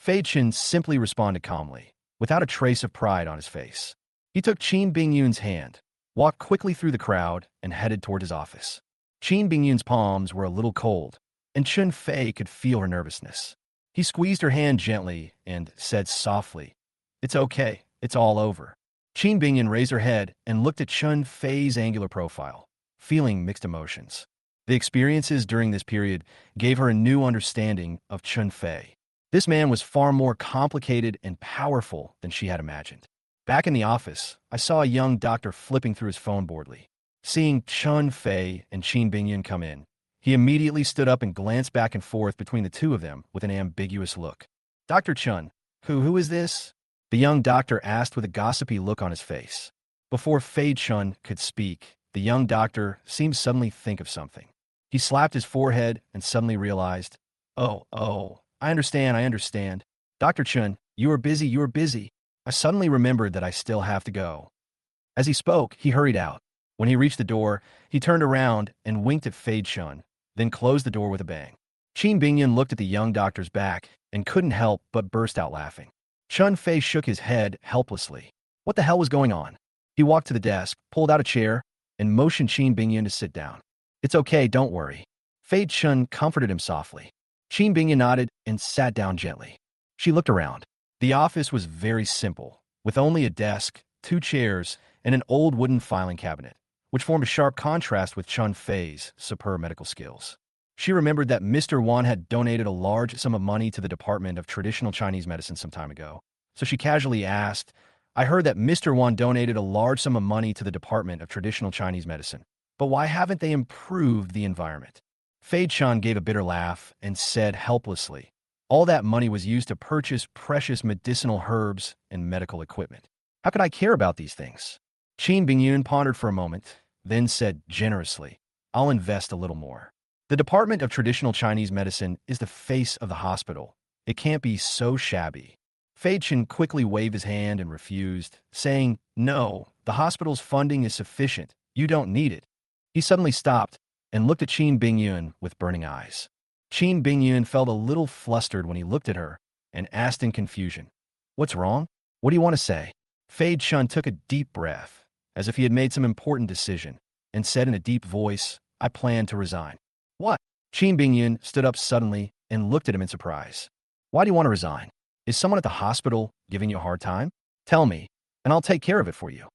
Fei Chen simply responded calmly, without a trace of pride on his face. He took Qin Bingyun's hand, walked quickly through the crowd, and headed toward his office. Qin Bingyun's palms were a little cold, and Chun Fei could feel her nervousness. He squeezed her hand gently and said softly, "It's okay, it's all over." Qin Bingyun raised her head and looked at Chun Fei's angular profile, feeling mixed emotions. The experiences during this period gave her a new understanding of Chun Fei. This man was far more complicated and powerful than she had imagined. Back in the office, I saw a young doctor flipping through his phone boredly. Seeing Chun Fei and Qin Bingyun come in, he immediately stood up and glanced back and forth between the two of them with an ambiguous look. "Dr. Chun, who is this?" The young doctor asked with a gossipy look on his face. Before Fei Chun could speak, the young doctor seemed suddenly think of something. He slapped his forehead and suddenly realized, Oh, I understand. Dr. Chun, you are busy. I suddenly remembered that I still have to go." As he spoke, he hurried out. When he reached the door, he turned around and winked at Fei Chun, then closed the door with a bang. Qin Bingyun looked at the young doctor's back and couldn't help but burst out laughing. Chun Fei shook his head helplessly. What the hell was going on? He walked to the desk, pulled out a chair, and motioned Qin Bingyun to sit down. "It's okay, don't worry." Fei Chun comforted him softly. Qin Bingyun nodded and sat down gently. She looked around. The office was very simple, with only a desk, 2 chairs, and an old wooden filing cabinet, which formed a sharp contrast with Chun Fei's superb medical skills. She remembered that Mr. Wan had donated a large sum of money to the Department of Traditional Chinese Medicine some time ago, so she casually asked, "I heard that Mr. Wan donated a large sum of money to the Department of Traditional Chinese Medicine, but why haven't they improved the environment?" Fei Chun gave a bitter laugh and said helplessly, "All that money was used to purchase precious medicinal herbs and medical equipment. How could I care about these things?" Qin Bingyun pondered for a moment, then said generously, "I'll invest a little more. The Department of Traditional Chinese Medicine is the face of the hospital. It can't be so shabby." Fei Chen quickly waved his hand and refused, saying, "No, the hospital's funding is sufficient. You don't need it." He suddenly stopped and looked at Qin Bingyun with burning eyes. Qin Bingyun felt a little flustered when he looked at her and asked in confusion, "What's wrong? What do you want to say?" Fei Chun took a deep breath, as if he had made some important decision, and said in a deep voice, "I plan to resign." "What?" Qin Bingyun stood up suddenly and looked at him in surprise. "Why do you want to resign? Is someone at the hospital giving you a hard time? Tell me, and I'll take care of it for you."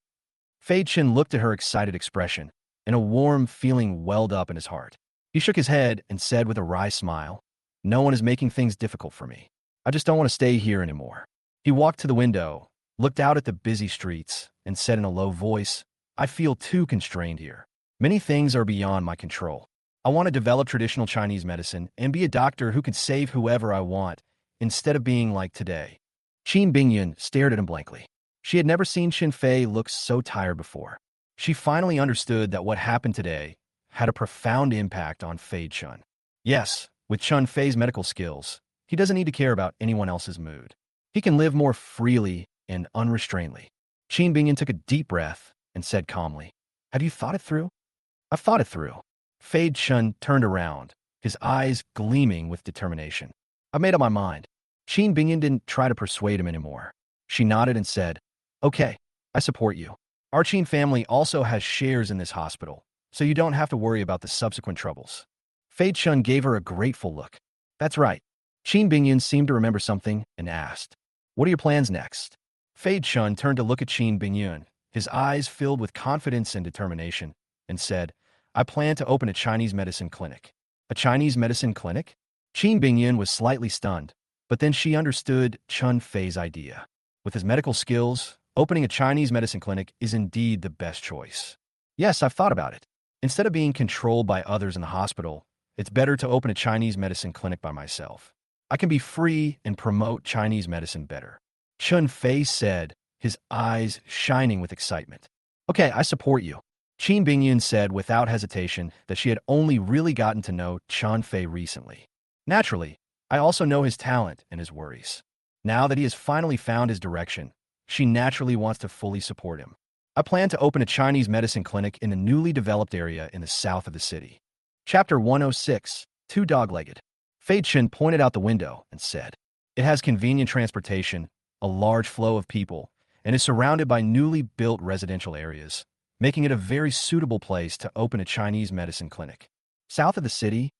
Fei Chen looked at her excited expression, and a warm feeling welled up in his heart. He shook his head and said with a wry smile, "No one is making things difficult for me. I just don't want to stay here anymore." He walked to the window, looked out at the busy streets, and said in a low voice, "I feel too constrained here. Many things are beyond my control. I want to develop traditional Chinese medicine and be a doctor who can save whoever I want, instead of being like today." Qin Bingyun stared at him blankly. She had never seen Qin Fei look so tired before. She finally understood that what happened today had a profound impact on Fei Chun. Yes, with Chun Fei's medical skills, he doesn't need to care about anyone else's mood. He can live more freely and unrestrainedly. Qin Bingyun took a deep breath and said calmly, "Have you thought it through?" "I've thought it through." Fei Chun turned around, his eyes gleaming with determination. "I've made up my mind." Qin Bingyun didn't try to persuade him anymore. She nodded and said, "Okay, I support you. Our Qin family also has shares in this hospital, so you don't have to worry about the subsequent troubles." Fei Chun gave her a grateful look. "That's right." Qin Bingyun seemed to remember something and asked, "What are your plans next?" Fei Chun turned to look at Qin Bingyun, his eyes filled with confidence and determination, and said, "I plan to open a Chinese medicine clinic." "A Chinese medicine clinic?" Qin Bingyun was slightly stunned, but then she understood Chun Fei's idea. With his medical skills, opening a Chinese medicine clinic is indeed the best choice. "Yes, I've thought about it. Instead of being controlled by others in the hospital, it's better to open a Chinese medicine clinic by myself. I can be free and promote Chinese medicine better." Chun Fei said, his eyes shining with excitement. "Okay, I support you." Qin Bingyun said without hesitation that she had only really gotten to know Chun Fei recently. "Naturally, I also know his talent and his worries. Now that he has finally found his direction, she naturally wants to fully support him. I plan to open a Chinese medicine clinic in a newly developed area in the south of the city." Chapter 106, Two Dog-Legged. Fei Chen pointed out the window and said, It has convenient transportation, a large flow of people, and is surrounded by newly built residential areas, making it a very suitable place to open a Chinese medicine clinic. South of the city,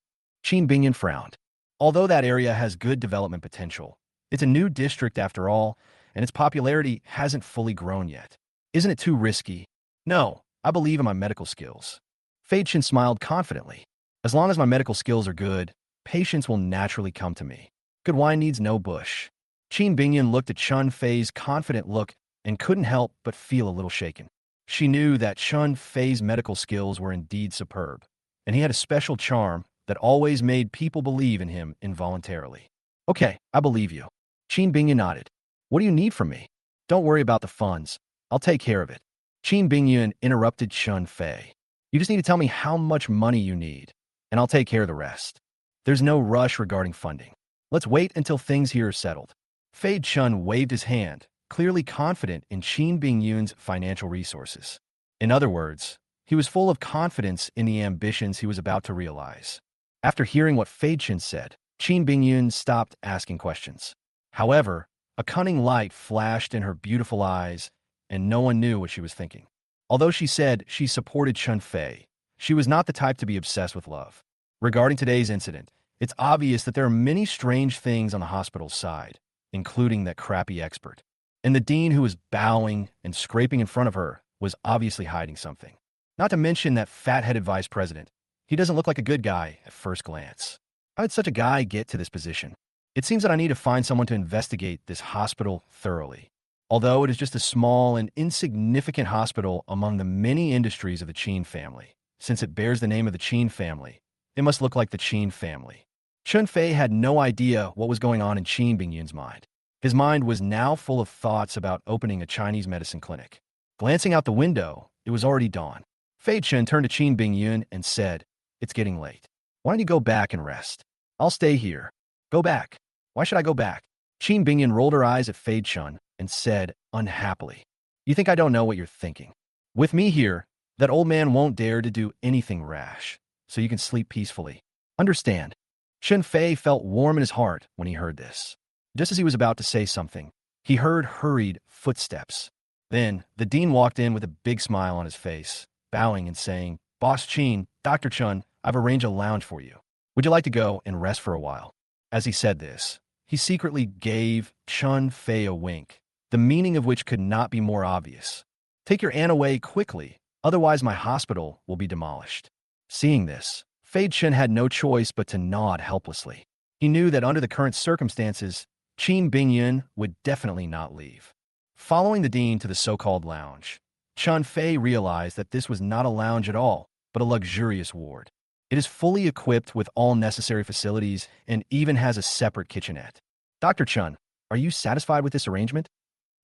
Qin Bingyan frowned. Although that area has good development potential, it's a new district after all, and its popularity hasn't fully grown yet. Isn't it too risky? No, I believe in my medical skills. Fei Chen smiled confidently. As long as my medical skills are good, patients will naturally come to me. Good wine needs no bush. Qin Bingyan looked at Chun Fei's confident look and couldn't help but feel a little shaken. She knew that Chun Fei's medical skills were indeed superb, and he had a special charm that always made people believe in him involuntarily. Okay, I believe you. Qin Bingyan nodded. What do you need from me? Don't worry about the funds. I'll take care of it. Qin Bingyan interrupted Chun Fei. You just need to tell me how much money you need, and I'll take care of the rest. There's no rush regarding funding. Let's wait until things here are settled. Fei Chun waved his hand, clearly confident in Qin Bingyan's financial resources. In other words, he was full of confidence in the ambitions he was about to realize. After hearing what Fei Chen said, Qin Bingyan stopped asking questions. However, a cunning light flashed in her beautiful eyes, and no one knew what she was thinking. Although she said she supported Chun Fei, she was not the type to be obsessed with love. Regarding today's incident, it's obvious that there are many strange things on the hospital's side, including that crappy expert. And the dean who was bowing and scraping in front of her was obviously hiding something. Not to mention that fat-headed vice president. He doesn't look like a good guy at first glance. How did such a guy get to this position? It seems that I need to find someone to investigate this hospital thoroughly. Although it is just a small and insignificant hospital among the many industries of the Qin family, since it bears the name of the Qin family, it must look like the Qin family. Chun Fei had no idea what was going on in Qin Bingyan's mind. His mind was now full of thoughts about opening a Chinese medicine clinic. Glancing out the window, it was already dawn. Fei Chen turned to Qin Bingyan and said, "It's getting late. Why don't you go back and rest? I'll stay here." "Go back? Why should I go back?" Qin Bingyan rolled her eyes at Fei Chen and said unhappily, "You think I don't know what you're thinking? With me here, that old man won't dare to do anything rash, so you can sleep peacefully. Understand?" Chun Fei felt warm in his heart when he heard this. Just as he was about to say something, he heard hurried footsteps. Then, the dean walked in with a big smile on his face, bowing and saying, "Boss Qin, Dr. Chun, I've arranged a lounge for you. Would you like to go and rest for a while?" As he said this, he secretly gave Chun Fei a wink, the meaning of which could not be more obvious. "Take your aunt away quickly, otherwise my hospital will be demolished." Seeing this, Fei Chen had no choice but to nod helplessly. He knew that under the current circumstances, Qin Bingyan would definitely not leave. Following the dean to the so-called lounge, Chun Fei realized that this was not a lounge at all, but a luxurious ward. It is fully equipped with all necessary facilities and even has a separate kitchenette. "Dr. Chun, are you satisfied with this arrangement?"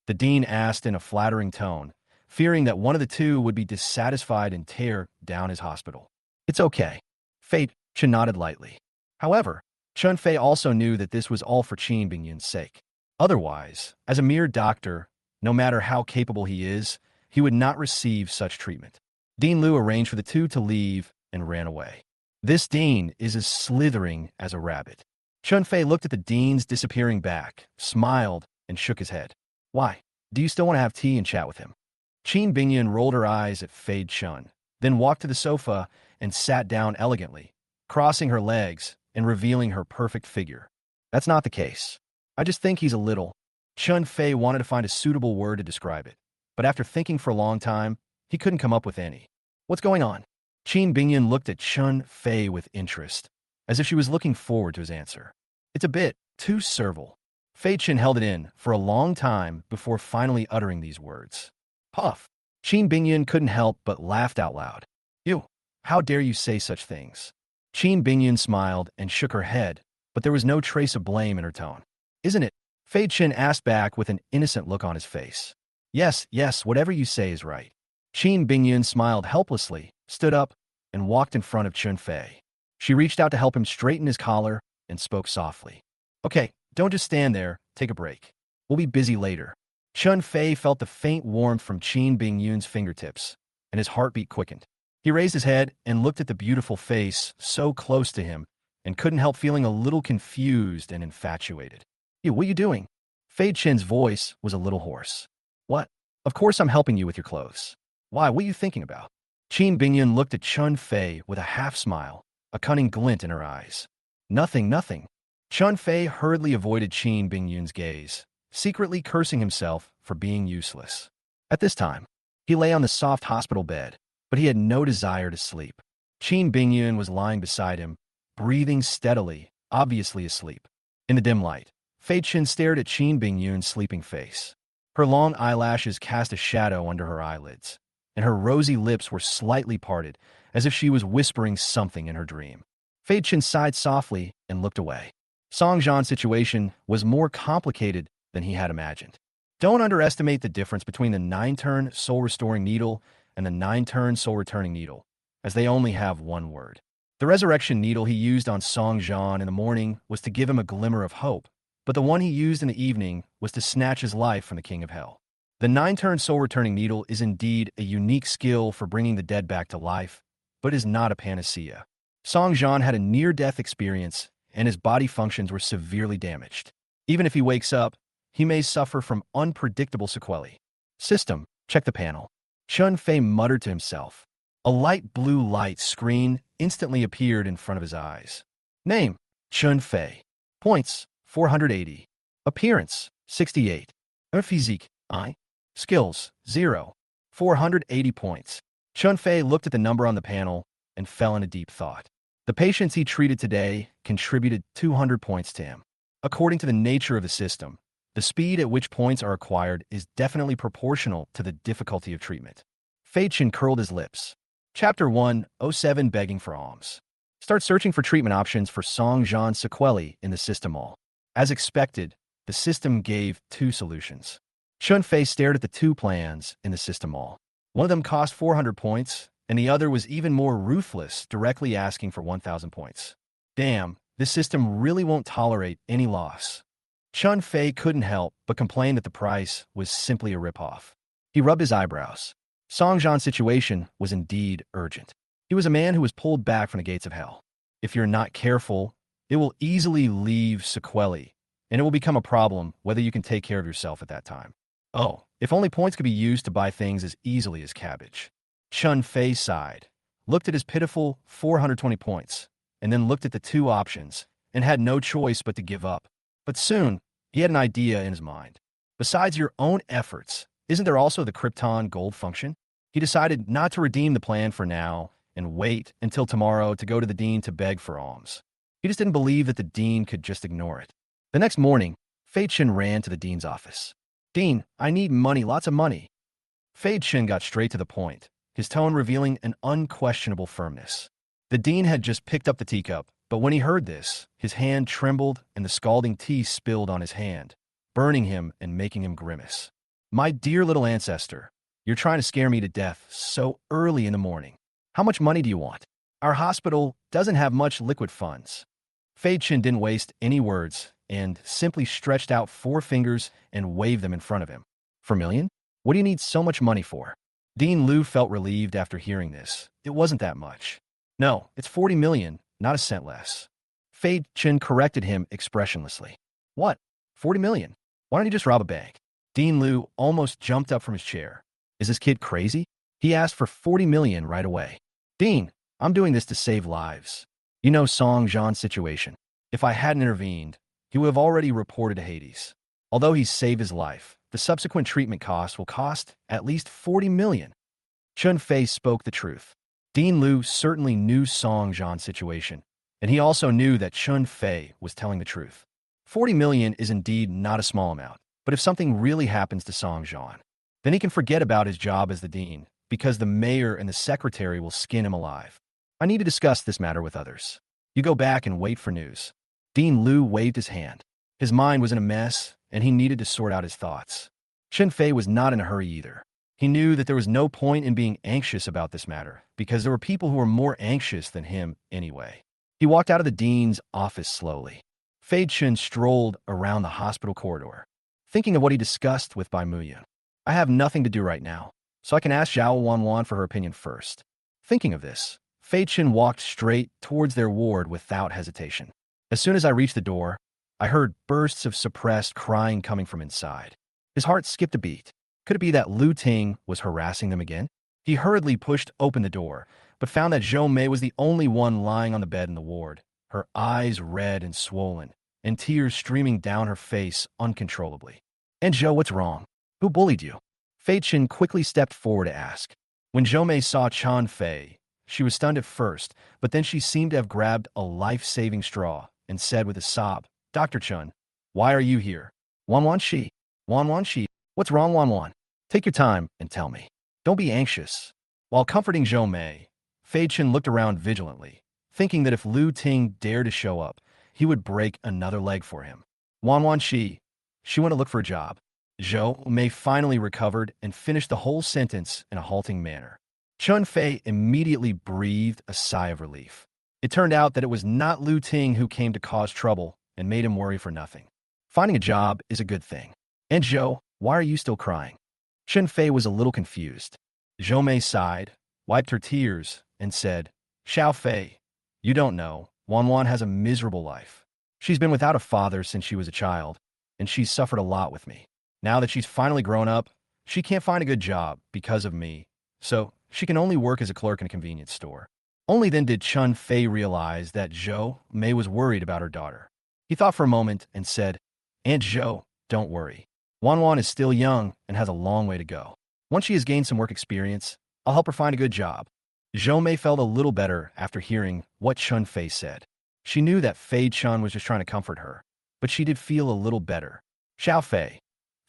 The dean asked in a flattering tone, fearing that one of the two would be dissatisfied and tear down his hospital. "It's okay." Fei Chen nodded lightly. However, Chun Fei also knew that this was all for Qin Bingyan's sake. Otherwise, as a mere doctor, no matter how capable he is, he would not receive such treatment. Dean Liu arranged for the two to leave and ran away. This dean is as slithering as a rabbit. Chun Fei looked at the dean's disappearing back, smiled, and shook his head. "Why? Do you still want to have tea and chat with him?" Qin Bingyan rolled her eyes at Fei Chun, then walked to the sofa and sat down elegantly, crossing her legs and revealing her perfect figure. "That's not the case. I just think he's a little—" Chun Fei wanted to find a suitable word to describe it, but after thinking for a long time, he couldn't come up with any. "What's going on?" Qin Bingyan looked at Chun Fei with interest, as if she was looking forward to his answer. "It's a bit too servile." Fei Chen held it in for a long time before finally uttering these words. "Puff." Qin Bingyan couldn't help but laughed out loud. "You, how dare you say such things?" Qin Bingyan smiled and shook her head, but there was no trace of blame in her tone. "Isn't it?" Fei Chen asked back with an innocent look on his face. Yes, whatever you say is right." Qin Bingyan smiled helplessly, stood up, and walked in front of Chun Fei. She reached out to help him straighten his collar and spoke softly. "Okay, don't just stand there. Take a break. We'll be busy later." Chun Fei felt the faint warmth from Qin Bingyun's fingertips, and his heartbeat quickened. He raised his head and looked at the beautiful face so close to him and couldn't help feeling a little confused and infatuated. "Hey, what are you doing?" Fei Chen's voice was a little hoarse. "What? Of course I'm helping you with your clothes. Why, what are you thinking about?" Qin Bingyun looked at Chun Fei with a half-smile, a cunning glint in her eyes. "Nothing, nothing." Chun Fei hurriedly avoided Qin Bingyun's gaze, secretly cursing himself for being useless. At this time, he lay on the soft hospital bed, but he had no desire to sleep. Qin Bingyun was lying beside him, breathing steadily, obviously asleep. In the dim light, Fei Chen stared at Qin Bingyun's sleeping face. Her long eyelashes cast a shadow under her eyelids, and her rosy lips were slightly parted, as if she was whispering something in her dream. Fei Chen sighed softly and looked away. Song Jian's situation was more complicated than he had imagined. Don't underestimate the difference between the 9-turn soul-restoring needle and the 9-turn soul-returning needle, as they only have one word. The resurrection needle he used on Song Jian in the morning was to give him a glimmer of hope, but the one he used in the evening was to snatch his life from the King of Hell. The 9-turn soul-returning needle is indeed a unique skill for bringing the dead back to life, but is not a panacea. Song Jian had a near-death experience, and his body functions were severely damaged. Even if he wakes up, he may suffer from unpredictable sequelae. System, check the panel. Chun Fei muttered to himself. A light blue light screen instantly appeared in front of his eyes. Name, Chun Fei. Points, 480. Appearance, 68. Physique, I. Skills, 0. 480 points. Chun Fei looked at the number on the panel and fell into deep thought. The patients he treated today contributed 200 points to him. According to the nature of the system, the speed at which points are acquired is definitely proportional to the difficulty of treatment. Fei Chen curled his lips. Chapter 107 Begging for Alms. Start searching for treatment options for Song Jian's sequelae in the system all. As expected, the system gave 2 solutions. Chun Fei stared at the 2 plans in the system all. One of them cost 400 points, and the other was even more ruthless, directly asking for 1,000 points. Damn, this system really won't tolerate any loss. Chun Fei couldn't help but complain that the price was simply a ripoff. He rubbed his eyebrows. Song Jian's situation was indeed urgent. He was a man who was pulled back from the gates of hell. If you're not careful, it will easily leave sequelae, and it will become a problem whether you can take care of yourself at that time. Oh, if only points could be used to buy things as easily as cabbage. Chun Fei sighed, looked at his pitiful 420 points, and then looked at the 2 options, and had no choice but to give up. But soon, he had an idea in his mind. Besides your own efforts, isn't there also the Krypton Gold function? He decided not to redeem the plan for now and wait until tomorrow to go to the dean to beg for alms. He just didn't believe that the dean could just ignore it. The next morning, Fei Chen ran to the dean's office. "Dean, I need money, lots of money." Fei Chen got straight to the point, his tone revealing an unquestionable firmness. The dean had just picked up the teacup, but when he heard this, his hand trembled and the scalding tea spilled on his hand, burning him and making him grimace. "My dear little ancestor, you're trying to scare me to death so early in the morning. How much money do you want? Our hospital doesn't have much liquid funds." Fei Chen didn't waste any words and simply stretched out 4 fingers and waved them in front of him. "For a million? What do you need so much money for?" Dean Liu felt relieved after hearing this. It wasn't that much. "No, it's 40 million, not a cent less." Fei Chen corrected him expressionlessly. "What? 40 million? Why don't you just rob a bank?" Dean Liu almost jumped up from his chair. "Is this kid crazy? He asked for 40 million right away." "Dean, I'm doing this to save lives. You know Song Jian's situation. If I hadn't intervened, he would have already reported to Hades. Although he saved his life, the subsequent treatment costs will cost at least 40 million. Chun Fei spoke the truth. Dean Liu certainly knew Song Jian's situation, and he also knew that Chun Fei was telling the truth. 40 million is indeed not a small amount, but if something really happens to Song Jian, then he can forget about his job as the dean, because the mayor and the secretary will skin him alive. I need to discuss this matter with others. You go back and wait for news." Dean Liu waved his hand. His mind was in a mess, and he needed to sort out his thoughts. Chun Fei was not in a hurry either. He knew that there was no point in being anxious about this matter, because there were people who were more anxious than him anyway. He walked out of the dean's office slowly. Fei Chen strolled around the hospital corridor, thinking of what he discussed with Bai Muyan. "I have nothing to do right now, so I can ask Zhao Wanwan for her opinion first." Thinking of this, Fei Chen walked straight towards their ward without hesitation. "As soon as I reach the door, I heard bursts of suppressed crying coming from inside. His heart skipped a beat. Could it be that Lu Ting was harassing them again? He hurriedly pushed open the door, but found that Zhou Mei was the only one lying on the bed in the ward, her eyes red and swollen, and tears streaming down her face uncontrollably. And Zhou, what's wrong? Who bullied you? Fei Chen quickly stepped forward to ask. When Zhou Mei saw Chan Fei, she was stunned at first, but then she seemed to have grabbed a life-saving straw and said with a sob, Dr. Chun, why are you here? Wan Shi. Wan Shi. What's wrong, Wan? Take your time and tell me. Don't be anxious. While comforting Zhou Mei, Fei Chen looked around vigilantly, thinking that if Lu Ting dared to show up, he would break another leg for him. Wan Shi. She went to look for a job. Zhou Mei finally recovered and finished the whole sentence in a halting manner. Chun Fei immediately breathed a sigh of relief. It turned out that it was not Lu Ting who came to cause trouble and made him worry for nothing. Finding a job is a good thing. And Zhou, why are you still crying? Chun Fei was a little confused. Zhou Mei sighed, wiped her tears, and said, Xiao Fei, you don't know, Wan has a miserable life. She's been without a father since she was a child, and she's suffered a lot with me. Now that she's finally grown up, she can't find a good job because of me, so she can only work as a clerk in a convenience store. Only then did Chun Fei realize that Zhou Mei was worried about her daughter. He thought for a moment and said, Aunt Zhou, don't worry. Wan is still young and has a long way to go. Once she has gained some work experience, I'll help her find a good job. Zhou Mei felt a little better after hearing what Chun Fei said. She knew that Fei Chun was just trying to comfort her, but she did feel a little better. Xiao Fei,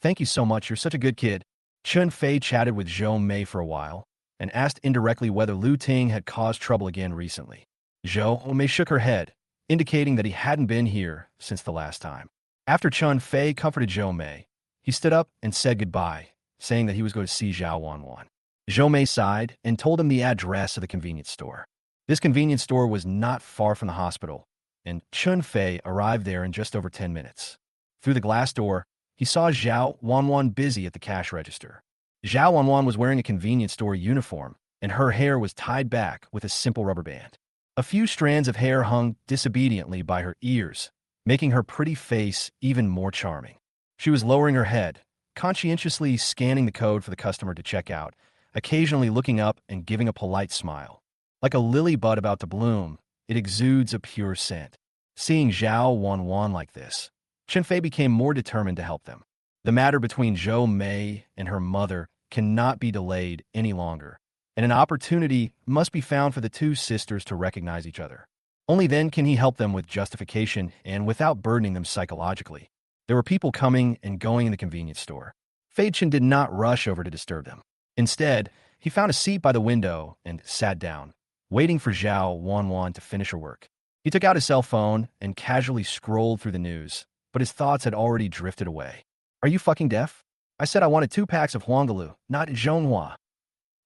thank you so much, you're such a good kid. Chun Fei chatted with Zhou Mei for a while and asked indirectly whether Lu Ting had caused trouble again recently. Zhou Mei shook her head, indicating that he hadn't been here since the last time. After Chun Fei comforted Zhou Mei, he stood up and said goodbye, saying that he was going to see Zhao Wan. Zhou Mei sighed and told him the address of the convenience store. This convenience store was not far from the hospital, and Chun Fei arrived there in just over 10 minutes. Through the glass door, he saw Zhao Wan busy at the cash register. Zhao Wan was wearing a convenience store uniform, and her hair was tied back with a simple rubber band. A few strands of hair hung disobediently by her ears, making her pretty face even more charming. She was lowering her head, conscientiously scanning the code for the customer to check out, occasionally looking up and giving a polite smile. Like a lily bud about to bloom, it exudes a pure scent. Seeing Zhao Wan like this, Chun Fei became more determined to help them. The matter between Zhou Mei and her mother cannot be delayed any longer, and an opportunity must be found for the two sisters to recognize each other. Only then can he help them with justification and without burdening them psychologically. There were people coming and going in the convenience store. Fei Chen did not rush over to disturb them. Instead, he found a seat by the window and sat down, waiting for Zhao Wan to finish her work. He took out his cell phone and casually scrolled through the news, but his thoughts had already drifted away. Are you fucking deaf? I said I wanted 2 packs of Huangalu, not Zhonghua.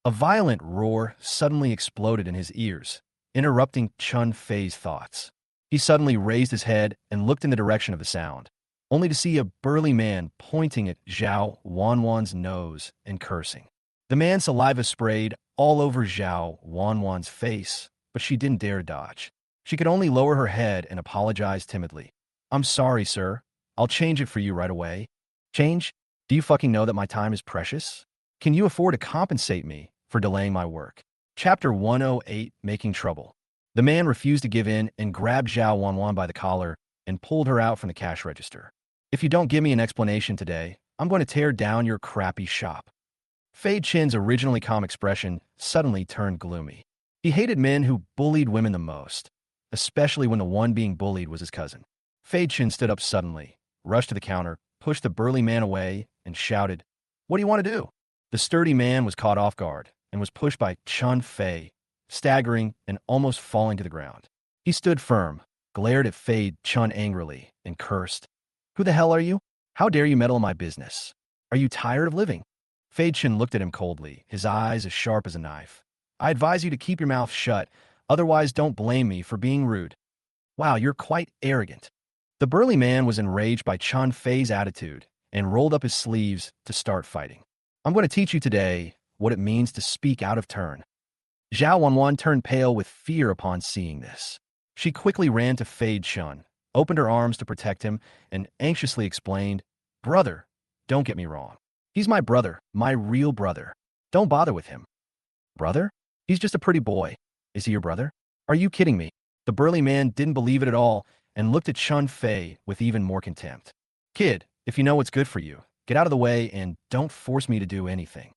A violent roar suddenly exploded in his ears, interrupting Chun Fei's thoughts. He suddenly raised his head and looked in the direction of the sound, only to see a burly man pointing at Zhao Wan's nose and cursing. The man's saliva sprayed all over Zhao Wan's face, but she didn't dare dodge. She could only lower her head and apologize timidly. I'm sorry, sir. I'll change it for you right away. Change? Do you fucking know that my time is precious? Can you afford to compensate me for delaying my work? Chapter 108, Making Trouble. The man refused to give in and grabbed Zhao Wan by the collar and pulled her out from the cash register. If you don't give me an explanation today, I'm going to tear down your crappy shop. Fei Chen's originally calm expression suddenly turned gloomy. He hated men who bullied women the most, especially when the one being bullied was his cousin. Fei Chen stood up suddenly, rushed to the counter, pushed the burly man away, and shouted, What do you want to do? The sturdy man was caught off guard and was pushed by Chun Fei, staggering and almost falling to the ground. He stood firm, glared at Fei Chun angrily, and cursed. Who the hell are you? How dare you meddle in my business? Are you tired of living? Fei Chen looked at him coldly, his eyes as sharp as a knife. I advise you to keep your mouth shut, otherwise don't blame me for being rude. Wow, you're quite arrogant. The burly man was enraged by Chun Fei's attitude and rolled up his sleeves to start fighting. I'm going to teach you today what it means to speak out of turn. Zhao Wan turned pale with fear upon seeing this. She quickly ran to Fei Chun, opened her arms to protect him, and anxiously explained, "Brother, don't get me wrong. He's my brother, my real brother. Don't bother with him." "Brother? He's just a pretty boy. Is he your brother? Are you kidding me?" The burly man didn't believe it at all and looked at Chun Fei with even more contempt. "Kid, if you know what's good for you, get out of the way and don't force me to do anything."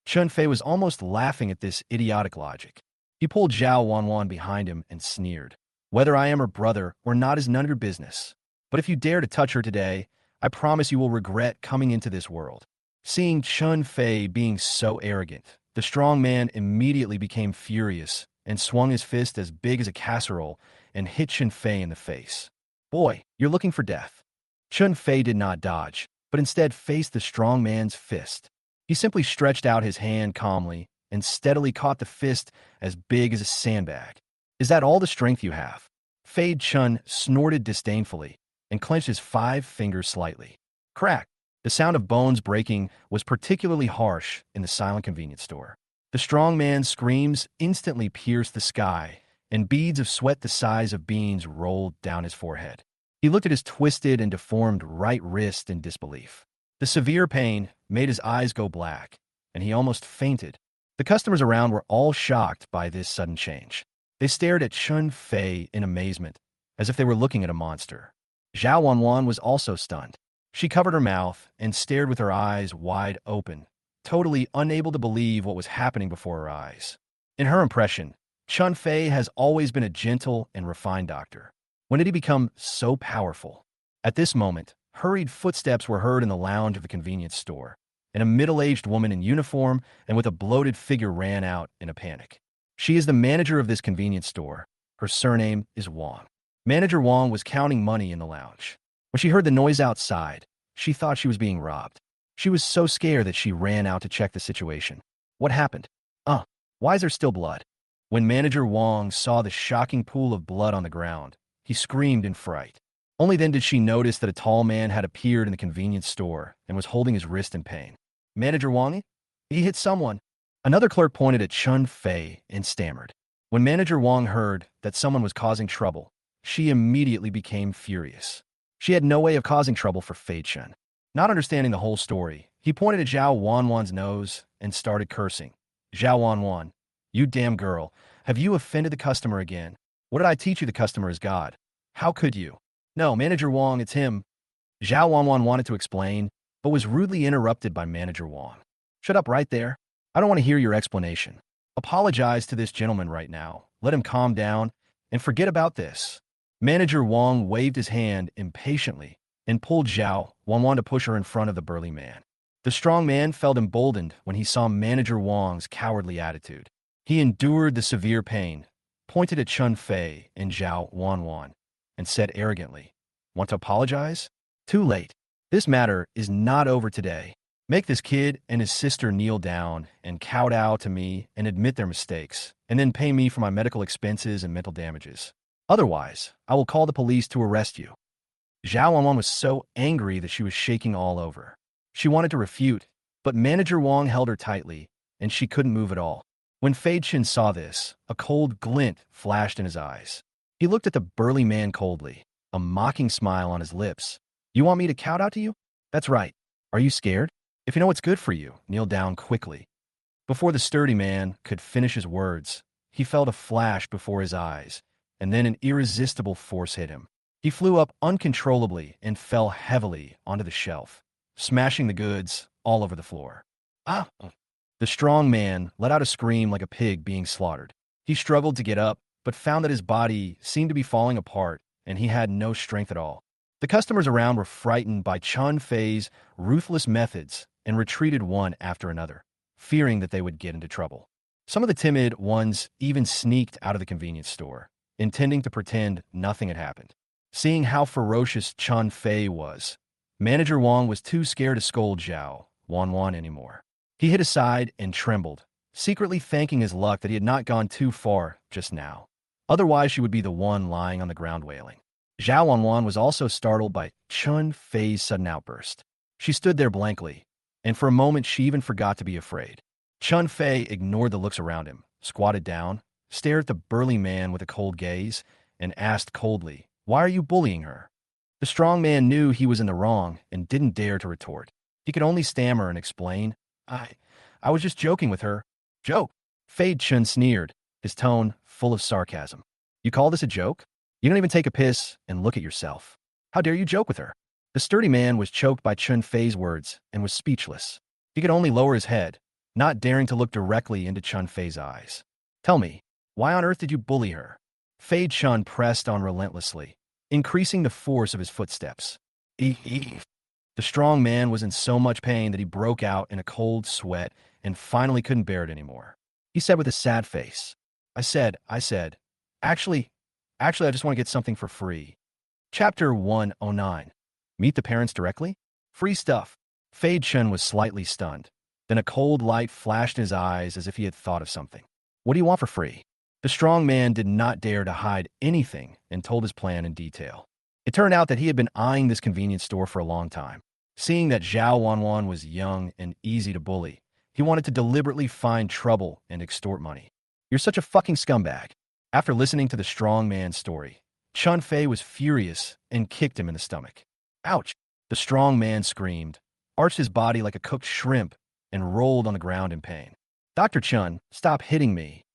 Chun Fei was almost laughing at this idiotic logic. He pulled Zhao Wanwan behind him and sneered. "Whether I am her brother or not is none of your business. But if you dare to touch her today, I promise you will regret coming into this world." Seeing Chun Fei being so arrogant, the strong man immediately became furious and swung his fist as big as a casserole and hit Chun Fei in the face. "Boy, you're looking for death." Chun Fei did not dodge, but instead faced the strong man's fist. He simply stretched out his hand calmly and steadily caught the fist as big as a sandbag. "Is that all the strength you have?" Fei Chun snorted disdainfully and clenched his 5 fingers slightly. Crack! The sound of bones breaking was particularly harsh in the silent convenience store. The strong man's screams instantly pierced the sky, and beads of sweat the size of beans rolled down his forehead. He looked at his twisted and deformed right wrist in disbelief. The severe pain made his eyes go black, and he almost fainted. The customers around were all shocked by this sudden change. They stared at Chun Fei in amazement, as if they were looking at a monster. Zhao Wanwan was also stunned. She covered her mouth and stared with her eyes wide open, totally unable to believe what was happening before her eyes. In her impression, Chun Fei has always been a gentle and refined doctor. When did he become so powerful? At this moment, hurried footsteps were heard in the lounge of the convenience store, and a middle-aged woman in uniform and with a bloated figure ran out in a panic. She is the manager of this convenience store. Her surname is Wang. Manager Wang was counting money in the lounge. When she heard the noise outside, she thought she was being robbed. She was so scared that she ran out to check the situation. What happened? Why is there still blood? When Manager Wang saw the shocking pool of blood on the ground, he screamed in fright. Only then did she notice that a tall man had appeared in the convenience store and was holding his wrist in pain. "Manager Wang? He hit someone." Another clerk pointed at Chun Fei and stammered. When Manager Wang heard that someone was causing trouble, she immediately became furious. She had no way of causing trouble for Fei Chun. Not understanding the whole story, he pointed at Zhao Wanwan's nose and started cursing. "Zhao Wanwan, you damn girl, have you offended the customer again? What did I teach you the customer is God? How could you?" "No, Manager Wang, it's him." Zhao Wanwan wanted to explain, but was rudely interrupted by Manager Wang. "Shut up right there. I don't want to hear your explanation. Apologize to this gentleman right now. Let him calm down and forget about this." Manager Wang waved his hand impatiently and pulled Zhao Wanwan to push her in front of the burly man. The strong man felt emboldened when he saw Manager Wang's cowardly attitude. He endured the severe pain, pointed at Chun Fei and Zhao Wanwan, and said arrogantly, "Want to apologize? Too late. This matter is not over today. Make this kid and his sister kneel down and kowtow to me and admit their mistakes, and then pay me for my medical expenses and mental damages. Otherwise, I will call the police to arrest you." Zhao Wanwan was so angry that she was shaking all over. She wanted to refute, but Manager Wang held her tightly, and she couldn't move at all. When Fei Chin saw this, a cold glint flashed in his eyes. He looked at the burly man coldly, a mocking smile on his lips. "You want me to kowtow to you? That's right. Are you scared? If you know what's good for you, kneel down quickly." Before the sturdy man could finish his words, he felt a flash before his eyes, and then an irresistible force hit him. He flew up uncontrollably and fell heavily onto the shelf, smashing the goods all over the floor. "Ah!" The strong man let out a scream like a pig being slaughtered. He struggled to get up, but found that his body seemed to be falling apart, and he had no strength at all. The customers around were frightened by Chun Fei's ruthless methods and retreated one after another, fearing that they would get into trouble. Some of the timid ones even sneaked out of the convenience store, intending to pretend nothing had happened. Seeing how ferocious Chun Fei was, Manager Wang was too scared to scold Zhao Wanwan anymore. He hid aside and trembled, secretly thanking his luck that he had not gone too far just now. Otherwise, she would be the one lying on the ground wailing. Zhao Wanwan was also startled by Chun Fei's sudden outburst. She stood there blankly, and for a moment she even forgot to be afraid. Chun Fei ignored the looks around him, squatted down, stared at the burly man with a cold gaze, and asked coldly, Why are you bullying her? The strong man knew he was in the wrong and didn't dare to retort. He could only stammer and explain, I, I was just joking with her. Joke? Fade Chun sneered, his tone full of sarcasm. You call this a joke? You don't even take a piss and look at yourself. How dare you joke with her? The sturdy man was choked by Chun Fei's words and was speechless. He could only lower his head, not daring to look directly into Chun Fei's eyes. Tell me, why on earth did you bully her? Fei Chun pressed on relentlessly, increasing the force of his footsteps. Eef. The strong man was in so much pain that he broke out in a cold sweat and finally couldn't bear it anymore. He said with a sad face, I said, actually, I just want to get something for free. Chapter 109. Meet the parents directly? Free stuff. Fei Chun was slightly stunned. Then a cold light flashed in his eyes as if he had thought of something. What do you want for free? The strong man did not dare to hide anything and told his plan in detail. It turned out that he had been eyeing this convenience store for a long time. Seeing that Zhao Wanwan was young and easy to bully, he wanted to deliberately find trouble and extort money. You're such a fucking scumbag. After listening to the strong man's story, Chun Fei was furious and kicked him in the stomach. Ouch! The strong man screamed, arched his body like a cooked shrimp, and rolled on the ground in pain. Dr. Chun, stop hitting me.